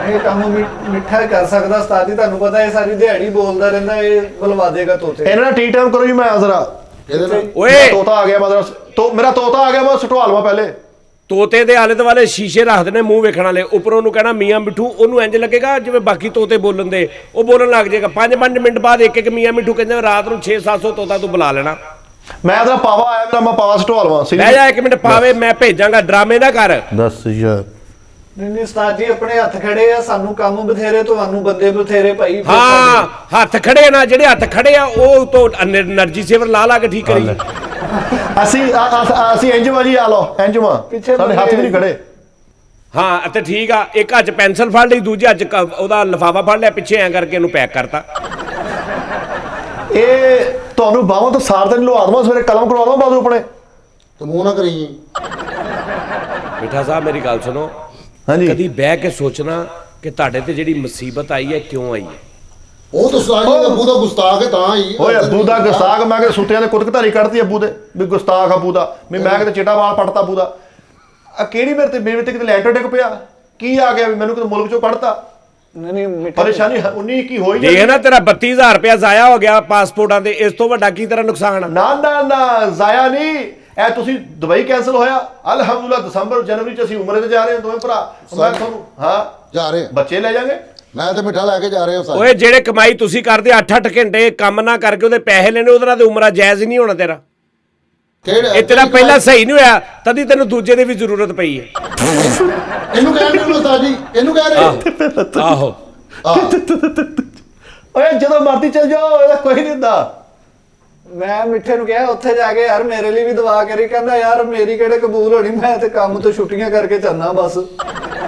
ਇਹ ਕੰਮ ਮਿੱਠਾ ਕਰ ਸਕਦਾ ਉਸਤਾਦ ਜੀ, ਤੁਹਾਨੂੰ ਪਤਾ ਇਹ ਸਾਰੀ ਦਿਹਾੜੀ ਬੋਲਦਾ ਰਹਿੰਦਾ, ਇਹ ਬੁਲਵਾ ਦੇਗਾ ਤੋਤੇ। ਇਹਨਾਂ ਨਾਲ ਟੀ-ਟਾਈਮ ਕਰੋ ਜੀ। ਮੈਂ ਜ਼ਰਾ ਇਹਦੇ ਨਾਲ ਓਏ ਤੋਤਾ ਆ ਗਿਆ, ਮਤਲਬ ਮੇਰਾ ਤੋਤਾ ਆ ਗਿਆ, ਮੈਂ ਸਟਵਾਲਵਾ ਪਹਿਲੇ। ਤੋਤੇ ਦੇ ਆਲੇ ਦੁਆਲੇ ਸ਼ੀਸ਼ੇ ਰੱਖਦੇ ਨੇ ਮੂੰਹ ਵੇਖਣ ਵਾਲੇ, ਉੱਪਰੋਂ ਨੂੰ ਕਹਿਣਾ ਮੀਆਂ ਮਿੱਠੂ, ਉਹਨੂੰ ਇੰਜ ਲੱਗੇਗਾ ਜਿਵੇਂ ਬਾਕੀ ਤੋਤੇ ਬੋਲਣ ਦੇ, ਉਹ ਬੋਲਣ ਲੱਗ ਜਾਏਗਾ। 5-5 ਮਿੰਟ ਬਾਅਦ ਇੱਕ ਮੀਆਂ ਮਿੱਠੂ ਕਹਿੰਦੇ, ਰਾਤ ਨੂੰ 600-700 ਤੋਤਾ ਤੂੰ ਬੁਲਾ ਲੈਣਾ। ਮੈਂ ਤਾਂ ਪਾਵਾ ਆਇਆ, ਮੇਰਾ ਮੈਂ ਪਾਵਾ ਸਟਵਾਲਵਾ ਸੀ। ਬਹਿ ਜਾ 1 ਮਿੰਟ ਪਾਵੇ, ਮੈਂ ਭੇਜਾਂਗਾ, ਡਰਾਮੇ ਨਾ ਕਰ। ਦੱਸ ਯਾਰ। ਨਹੀਂ ਉਸਤਾਦ ਜੀ ਆਪਣੇ ਹੱਥ ਖੜੇ ਆ, ਸਾਨੂੰ ਕੰਮ ਬਥੇਰੇ, ਤੁਹਾਨੂੰ ਬੰਦੇ ਬਥੇਰੇ ਭਾਈ। ਹਾਂ ਹੱਥ ਖੜੇ ਨਾ, ਜਿਹੜੇ ਹੱਥ ਖੜੇ ਆ ਉਹ ਤੋਂ એનર્ਜੀ ਸੇਵਰ ਲਾ ਕੇ ਠੀਕ ਕਰੀ। ਅਸੀਂ ਇੰਜਮਾ ਜੀ ਆ ਲਓ, ਇੰਜਮਾ ਸਾਡੇ ਹੱਥ ਵੀ ਨਹੀਂ ਖੜੇ। ਹਾਂ ਤੇ ਠੀਕ ਆ, ਇੱਕ ਹੱਥ ਪੈਨਸਲ ਫੜ ਲਈ, ਦੂਜੇ ਹੱਥ ਉਹਦਾ ਲਿਫਾਫਾ ਫੜ ਲਿਆ, ਪਿੱਛੇ ਐ ਕਰਕੇ ਇਹਨੂੰ ਪੈਕ ਕਰਤਾ। ਇਹ ਤੁਹਾਨੂੰ ਬਾਹਾਂ ਤੋਂ ਸਾਰ ਦਿਨ ਲਵਾ ਦਵਾਂ, ਸਵੇਰੇ ਕਲਮ ਕਰਵਾ ਦਵਾਂ ਬਾਦੂ ਆਪਣੇ। ਤੇ ਮੂੰਹ ਨਾ ਕਰੀ। ਮਿੱਠਾ ਸਾਹਿਬ ਮੇਰੀ ਗੱਲ ਸੁਣੋ, ਹਾਂਜੀ ਕਦੀ ਬਹਿ ਕੇ ਸੋਚਣਾ ਕਿ ਤੁਹਾਡੇ ਤੇ ਜਿਹੜੀ ਮੁਸੀਬਤ ਆਈ ਹੈ ਕਿਉਂ ਆਈ ਹੈ? ਉਹ ਤਾਂ ਸਾਜੀ ਅੱਬੂ ਦਾ ਗੁਸਤਾਖ ਹੈ ਤਾਂ ਹੀ। ਓਏ ਅੱਬੂ ਦਾ ਗੁਸਤਾਖ, ਮੈਂ ਕਿ ਸੁੱਤਿਆਂ ਦੇ ਕੁੱਤਕਧਾਰੀ ਕੱਢਤੀ ਅੱਬੂ ਦੇ, ਵੀ ਗੁਸਤਾਖ ਅੱਬੂ ਦਾ, ਵੀ ਮੈਂ ਕਿਤੇ ਚਿੱਟਾ ਵਾਲ ਪੱਟਤਾ ਅੱਬੂ ਦਾ। ਆ ਕਿਹੜੀ ਮੇਰੇ ਤੇ ਕਿਤੇ ਲੈਂਟਰ ਡਿੱਗ ਪਿਆ, ਕੀ ਆ ਗਿਆ ਵੀ ਮੈਨੂੰ ਕਿਤੇ ਮੁਲਕ ਚੋਂ ਕੱਢਤਾ? ਨਹੀਂ ਮਿੱਠਾ ਪਰੇਸ਼ਾਨੀ 19 ਕੀ ਹੋਈ ਦੇਖ ਨਾ, ਤੇਰਾ 32,000 ਰੁਪਇਆ ਜ਼ਾਇਆ ਹੋ ਗਿਆ ਪਾਸਪੋਰਟਾਂ ਤੇ, ਇਸ ਤੋਂ ਵੱਡਾ ਕੀ ਤੇਰਾ ਨੁਕਸਾਨ? ਨਾ ਜ਼ਾਇਆ ਨਹੀਂ, ਇਹ ਤੁਸੀਂ ਦੁਬਈ ਕੈਂਸਲ ਹੋਇਆ, ਅਲਹਮਦੁਲਿਲਾ ਦਸੰਬਰ ਜਨਵਰੀ ਚ ਅਸੀਂ ਉਮਰੇ ਤੇ ਜਾ ਰਹੇ ਹਾਂ ਦੋਵੇਂ ਭਰਾ। ਮੈਂ ਤੁਹਾਨੂੰ ਹਾਂ ਜਾ ਰਹੇ ਬੱਚੇ ਲੈ ਜਾਗੇ, ਮੈਂ ਤੇ ਮਿੱਠਾ ਲੈ ਕੇ ਜਾ ਰਿਹਾ ਸਾਰੇ। ਓਏ ਜਿਹੜੇ ਕਮਾਈ ਤੁਸੀਂ ਕਰਦੇ 8-8 ਘੰਟੇ ਕੰਮ ਨਾ ਕਰਕੇ ਉਹਦੇ ਪੈਸੇ ਲੈਣੇ, ਉਹਦੇ ਨਾਲ ਤੇ ਉਮਰਾ ਜਾਇਜ਼ ਨਹੀਂ ਹੋਣਾ ਤੇਰਾ। ਇਹ ਤੇਰਾ ਪਹਿਲਾਂ ਸਹੀ ਨਹੀਂ ਹੋਇਆ, ਤਦੀ ਤੈਨੂੰ ਦੂਜੇ ਦੀ ਵੀ ਜ਼ਰੂਰਤ ਪਈ ਹੈ। ਇਹਨੂੰ ਕਹਿ ਰਹੇ ਉਸਤਾਦ ਜੀ, ਇਹਨੂੰ ਕਹਿ ਰਹੇ। ਆਹੋ ਓਏ ਜਦੋਂ ਮਰਜ਼ੀ ਚੱਲ ਜਾਓ, ਇਹਦਾ ਕੋਈ ਨਹੀਂ ਹੁੰਦਾ। ਮੈਂ ਮਿੱਠੇ ਨੂੰ ਕਿਹਾ ਉੱਥੇ ਜਾ ਕੇ ਯਾਰ ਮੇਰੇ ਲਈ ਵੀ ਦੁਆ ਕਰੀ, ਕਹਿੰਦਾ ਯਾਰ ਮੇਰੀ ਕਿਹੜੇ ਕਬੂਲ ਹੋਣੀ, ਮੈਂ ਤੇ ਕੰਮ ਤੋਂ ਛੁੱਟੀਆਂ ਕਰਕੇ ਚੱਲਣਾ ਬਸ।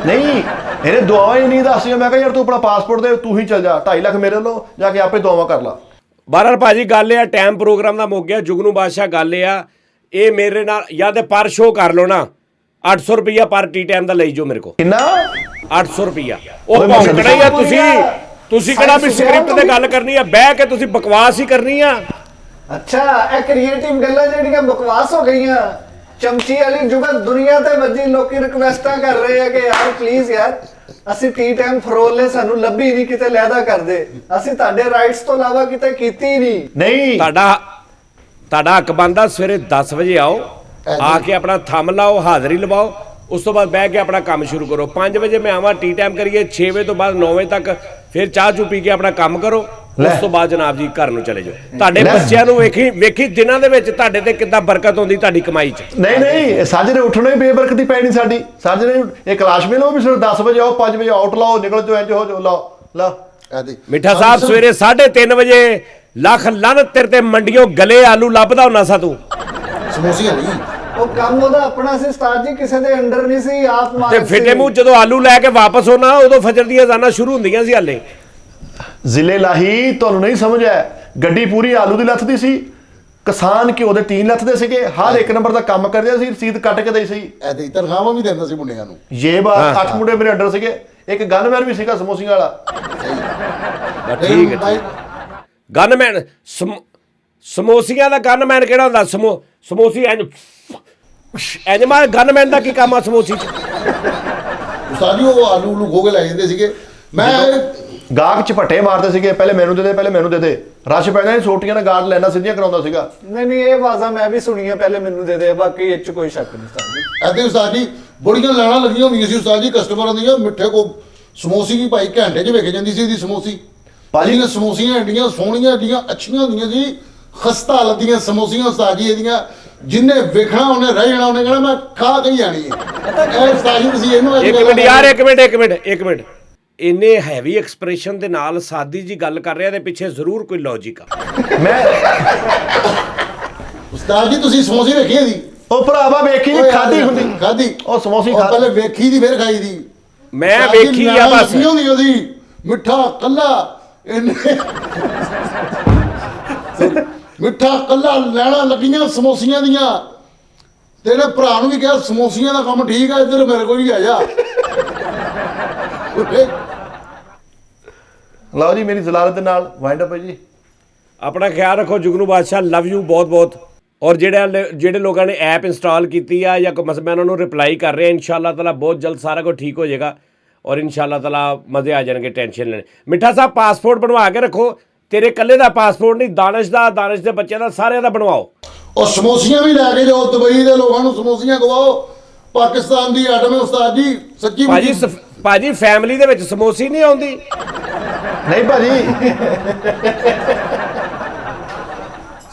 ਨਹੀਂ ਇਹਨੇ ਦੁਆਵਾਂ ਹੀ ਨਹੀਂ ਦੱਸੀਆਂ। ਮੈਂ ਕਿਹਾ ਯਾਰ ਤੂੰ ਆਪਣਾ ਪਾਸਪੋਰਟ ਦੇ, ਤੂੰ ਹੀ ਚੱਲ ਜਾ, 2.5 ਲੱਖ ਮੇਰੇ ਵੱਲੋਂ ਜਾ ਕੇ ਆਪੇ ਦੁਆਵਾਂ ਕਰ ਲਾ। ਬਾਹਰ ਭਾਜੀ ਗੱਲ ਆ, ਟਾਈਮ ਪ੍ਰੋਗਰਾਮ ਦਾ ਮੁੱਕ ਗਿਆ। ਜੁਗਨੂ ਬਾਦਸ਼ਾਹ ਗੱਲ ਆ, ਇਹ ਮੇਰੇ ਨਾਲ ਜਾਂ ਤੇ ਪਰ ਸ਼ੋ ਕਰ ਲਓ ਨਾ, 800 ਰੁਪਇਆ ਪਰ ਟੀ ਟਾਈਮ ਦਾ ਲਈ ਜੋ ਮੇਰੇ ਕੋ। ਕਿੰਨਾ? 800 ਰੁਪਇਆ। ਉਹ ਭੌਂਕਣਾ ਹੀ ਆ ਤੁਸੀਂ ਕਿਹੜਾ ਵੀ ਸਕ੍ਰਿਪਟ ਤੇ ਗੱਲ ਕਰਨੀ ਆ, ਬਹਿ ਕੇ ਤੁਸੀਂ ਬਕਵਾਸ ਹੀ ਕਰਨੀ ਆ। ਅੱਛਾ ਇਹ ਕ੍ਰੀਏਟਿਵ ਗੱਲਾਂ ਜਿਹੜੀਆਂ ਬਕਵਾਸ ਹੋ ਗਈਆਂ, ਚਮਚੀ ਵਾਲੀ ਜੁਗਤ ਦੁਨੀਆ ਤੇ ਵੱਜੀ, ਲੋਕੀ ਰਿਕਵੈਸਟਾਂ ਕਰ ਰਹੇ ਆ ਕਿ ਯਾਰ ਪਲੀਜ਼ ਯਾਰ ਅਸੀਂ ਟੀ ਟਾਈਮ ਫਰੋਲੇ, ਸਾਨੂੰ ਲੱਭੀ ਨਹੀਂ ਕਿਤੇ ਲੈਦਾ ਕਰਦੇ, ਅਸੀਂ ਤੁਹਾਡੇ ਰਾਈਟਸ ਤੋਂ ਇਲਾਵਾ ਕਿਤੇ ਕੀਤੀ ਨਹੀਂ। ਤੁਹਾਡਾ ਹੱਕ ਬਣਦਾ, ਸਵੇਰੇ 10 ਵਜੇ ਆਓ, ਆ ਕੇ ਆਪਣਾ ਥੰਮ ਲਾਓ, ਹਾਜ਼ਰੀ ਲਵਾਓ, ਉਸ ਤੋਂ ਬਾਅਦ ਬਹਿ ਕੇ ਆਪਣਾ ਕੰਮ ਸ਼ੁਰੂ ਕਰੋ। 5 ਵਜੇ ਮੈਂ ਆਵਾਂ, ਟੀ ਟਾਈਮ ਕਰੀਏ, 6 ਵਜੇ ਤੋਂ ਬਾਅਦ 9 ਵਜੇ ਤੱਕ ਫਿਰ ਚਾਹ ਚੂ ਪੀ ਕੇ ਆਪਣਾ ਕੰਮ ਕਰੋ, ਉਸ ਤੋਂ ਬਾਅਦ ਜਨਾਬ ਜੀ ਘਰ ਨੂੰ ਚਲੇ ਜਾਓ। ਤੁਹਾਡੇ ਬੱਚਿਆਂ ਨੂੰ ਵੇਖੀ ਦਿਨਾਂ ਦੇ ਵਿੱਚ ਤੁਹਾਡੇ ਤੇ ਕਿੱਦਾਂ ਬਰਕਤ ਹੁੰਦੀ ਤੁਹਾਡੀ ਕਮਾਈ 'ਚ। ਨਹੀਂ ਸਾਜਰੇ ਉੱਠਣਾ ਹੀ ਬੇਬਰਕਤੀ ਪੈਣੀ ਸਾਡੀ। ਸਾਜਰੇ ਇਹ ਕਲਾਸ਼ ਮੇਲ ਉਹ ਵੀ ਸਿਰ 10 ਵਜੇ ਆਓ, 5 ਵਜੇ ਆਊਟ ਲਾਓ, ਨਿਕਲ ਜਾਓ, ਇੰਜ ਹੋ ਜਾਓ, ਲਾਓ। ਮਿੱਠਾ ਸਾਹਿਬ ਸਵੇਰੇ 3:30 ਵਜੇ ਲੱਖ ਲੰਨ ਤੇਰੇ ਤੇ ਮੰਡੀਆਂ ਗਲੇ ਆਲੂ ਲੱਭਦਾ ਹੁੰਦਾ ਸਾ ਤੂੰ। ਸਮੋਸੀਆਂ ਨਹੀਂ, ਉਹ ਕੰਮ ਉਹਦਾ ਆਪਣਾ ਸੀ ਉਸਤਾਦ ਜੀ, ਕਿਸੇ ਦੇ ਅੰਡਰ ਨਹੀਂ ਸੀ, ਆਪ ਮਾਰ ਤੇ ਫਿੱਟੇ ਮੂੰਹ ਜਦੋਂ ਆਲੂ ਲੈ ਕੇ ਵਾਪਸ ਹੋਣਾ, ਉਦੋਂ ਫਜਰ ਦੀਆਂ ਅਜ਼ਾਨਾਂ ਸ਼ੁਰੂ ਹੁੰਦੀਆਂ ਸੀ। ਹਾਲੇ ਜ਼ਿਲ੍ਹੇ ਲਾਹੀ ਤੁਹਾਨੂੰ ਨਹੀਂ ਸਮਝ ਆਇਆ, ਗੱਡੀ ਪੂਰੀ ਆਲੂ ਦੀ ਲੱਥਦੀ ਸੀ, ਕਿਸਾਨ ਘਿਓ ਦੇ 3 ਲੱਥਦੇ ਸੀਗੇ, ਹਰ ਇੱਕ ਨੰਬਰ ਦਾ ਕੰਮ ਕਰਦੇ ਸੀ, ਰਸੀਦ ਕੱਟ ਕੇ ਦੇ ਸੀ। ਐਦੀ ਤਨਖਾਹਾਂ ਵੀ ਦਿੰਦਾ ਸੀ ਮੁੰਡਿਆਂ ਨੂੰ। ਇਹ ਬਾਤ 8 ਮੁੰਡੇ ਮੇਰੇ ਅੰਡਰ ਸੀਗੇ, ਇੱਕ ਗਨਮੈਨ ਵੀ ਸੀਗਾ ਸਮੋਸੀਆਂ ਵਾਲਾ। ਠੀਕ ਹੈ ਗਨਮੈਨ, ਸਮੋਸੀਆਂ ਦਾ ਗਨਮੈਨ ਕਿਹੜਾ ਹੁੰਦਾ? ਸਮੋਸੀ ਇੰਜ ਮਾਰ, ਗਨਮੈਨ ਦਾ ਕੀ ਕੰਮ ਆ ਸਮੋਸੀ 'ਚ? ਉਸਤਾਦ ਜੀ ਉਹ ਆਲੂ ਉਲੂ ਖੋ ਕੇ ਲੈ ਜਾਂਦੇ ਸੀਗੇ। ਮੈਂ ਗਾਹਕ ਝਪੱਟੇ ਮਾਰਦੇ ਸੀਗੇ, ਪਹਿਲੇ ਮੈਨੂੰ ਦੇ ਦੇ, ਪਹਿਲੇ ਮੈਨੂੰ ਦੇ ਦੇ, ਰਸ਼ ਪੈਂਦਾ ਸੀ, ਸੋਟੀਆਂ ਨਾਲ ਗਾਰਡ ਲੈਣਾ ਸਿੱਧੀਆਂ ਕਰਾਉਂਦਾ ਸੀਗਾ। ਨਹੀਂ ਇਹ ਆਵਾਜ਼ਾਂ ਮੈਂ ਵੀ ਸੁਣੀਆਂ, ਪਹਿਲੇ ਮੈਨੂੰ ਦੇ ਦੇ, ਬਾਕੀ ਇਹ 'ਚ ਕੋਈ ਸ਼ੱਕ ਨਹੀਂ ਉਸਤਾਦ ਜੀ। ਐਦੇ ਉਸਤਾਦ ਜੀ ਬੜੀਆਂ ਲੈਣਾ ਲੱਗੀਆਂ ਹੁੰਦੀਆਂ ਸੀ ਉਸਤਾਦ ਜੀ ਕਸਟਮਰਾਂ ਦੀਆਂ। ਮਿੱਠੇ ਕੋ ਸਮੋਸੀ ਵੀ ਭਾਈ ਘੰਟੇ 'ਚ ਵਿਕ ਜਾਂਦੀ ਸੀ ਇਹਦੀ ਸਮੋਸੀ। ਭਾਜੀ ਨੇ ਸਮੋਸੀਆਂ ਐਡੀਆਂ ਸੋਹਣੀਆਂ, ਐਡੀਆਂ ਅੱਛੀਆਂ ਹੁੰਦੀਆਂ ਸੀ, ਖਸਤਾ ਹਾਲਤ ਦੀਆਂ ਸਮੋਸੀਆਂ ਉਸਤਾਦ ਜੀ ਇਹਦੀਆਂ, ਜਿੰਨੇ ਵੇਖਣਾ ਉਹਨੇ ਰਹਿ ਜਾਣਾ, ਉਹਨੇ ਕਹਿਣਾ ਮੈਂ ਖਾ ਕੇ ਹੀ ਜਾਣੀ ਹੈ। ਇਹ ਉਸਤਾਦ ਜੀ ਤੁਸੀਂ ਇਹਨੂੰ ਇੱਕ ਮਿੰਟ ਯਾਰ, ਇੱਕ ਮਿੰਟ ਇੰਨੇ ਹੈਵੀ ਐਕਸਪ੍ਰੈਸ਼ਨ ਦੇ ਨਾਲ ਸਾਦੀ ਜੀ ਗੱਲ ਕਰ ਰਿਹਾ, ਦੇ ਪਿੱਛੇ ਜ਼ਰੂਰ ਕੋਈ ਲੌਜੀਕ ਆ। ਮੈਂ ਉਸਤਾਦ ਜੀ ਤੁਸੀਂ ਸਮੋਸੇ ਵੇਖੀ ਇਹਦੀ? ਉਹ ਭਰਾਵਾ ਵੇਖੀ ਨਹੀਂ, ਖਾਦੀ ਹੁੰਦੀ ਖਾਦੀ ਉਹ ਸਮੋਸੇ ਉਹ ਪਹਿਲੇ ਵੇਖੀ ਦੀ ਫਿਰ ਖਾਈ ਦੀ। ਮੈਂ ਉਸਤਾਦ ਜੀ ਵੇਖੀ ਆ ਨਾਲ ਬਸ। ਲੱਸੀ ਹੁੰਦੀ ਉਹਦੀ ਮਿੱਠਾ ਕੱਲਾ, ਇਹਨੇ ਮਿੱਠਾ ਕੱਲਾ ਲੈਣਾ ਲੱਗੀਆਂ ਸਮੋਸੀਆਂ ਦੀਆਂ। ਤੇਰੇ ਭਰਾ ਨੂੰ ਵੀ ਕਿਹਾ ਸਮੋਸੀਆਂ ਦਾ ਕੰਮ ਠੀਕ ਆ, ਇੱਧਰ ਮੇਰੇ ਕੋਲ ਵੀ ਆ ਜਾ। ਲਓ ਜੀ, ਮੇਰੀ ਜ਼ਲਾਲਤ ਦੇ ਨਾਲ ਵਾਈਂਡ ਅਪ ਹੈ ਜੀ। ਆਪਣਾ ਖਿਆਲ ਰੱਖੋ। ਜੁਗਨੂ ਬਾਦਸ਼ਾਹ ਲਵ ਯੂ ਬਹੁਤ ਬਹੁਤ। ਔਰ ਜਿਹੜੇ ਲੋਕਾਂ ਨੇ ਐਪ ਇੰਸਟਾਲ ਕੀਤੀ ਆ ਜਾਂ ਮੈਂ ਉਹਨਾਂ ਨੂੰ ਰਿਪਲਾਈ ਕਰ ਰਿਹਾ, ਇਨਸ਼ਾਅੱਲਾ ਤਾਲਾ ਬਹੁਤ ਜਲਦ ਸਾਰਾ ਕੁਝ ਠੀਕ ਹੋ ਜਾਏਗਾ ਔਰ ਇਨਸ਼ਾਅੱਲਾ ਤਾਲਾ ਮਜ਼ੇ ਆ ਜਾਣਗੇ, ਟੈਨਸ਼ਨ ਲੈਣੇ। ਮਿੱਠਾ ਸਾਹਿਬ ਪਾਸਪੋਰਟ ਬਣਵਾ ਕੇ ਰੱਖੋ, ਤੇਰੇ ਇਕੱਲੇ ਦਾ ਪਾਸਪੋਰਟ ਨਹੀਂ, ਦਾਨਿਸ਼ ਦਾ, ਦਾਨਿਸ਼ ਦੇ ਬੱਚਿਆਂ ਦਾ, ਸਾਰਿਆਂ ਦਾ ਬਣਵਾਓ। ਉਹ ਸਮੋਸੀਆਂ ਵੀ ਲੈ ਕੇ ਜਾਓ, ਦੁਬਈ ਦੇ ਲੋਕਾਂ ਨੂੰ ਸਮੋਸੀਆਂ ਖਵਾਓ। ਪਾਕਿਸਤਾਨ ਦੀ ਆਟਮ ਹੈ ਉਸਤਾਦ ਜੀ, ਸੱਚੀ ਭਾਜੀ ਫੈਮਿਲੀ ਦੇ ਵਿੱਚ ਸਮੋਸੀ ਨਹੀਂ ਆਉਂਦੀ? ਨਹੀਂ ਭਾਜੀ,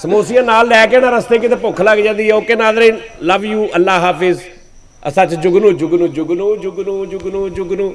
ਸਮੋਸੀਆਂ ਨਾਲ ਲੈ ਕੇ ਨਾ ਰਸਤੇ ਕਿਤੇ ਭੁੱਖ ਲੱਗ ਜਾਂਦੀ ਹੈ। ਓਕੇ ਨਾਜ਼ਰੀਨ, ਲਵ ਯੂ, ਅੱਲਾ ਹਾਫਿਜ਼। ਸੱਚ, ਜੁਗਨੂ ਜੁਗਨੂ ਜੁਗਨੂ ਜੁਗਨੂ ਜੁਗਨੂ ਜੁਗਨੂ।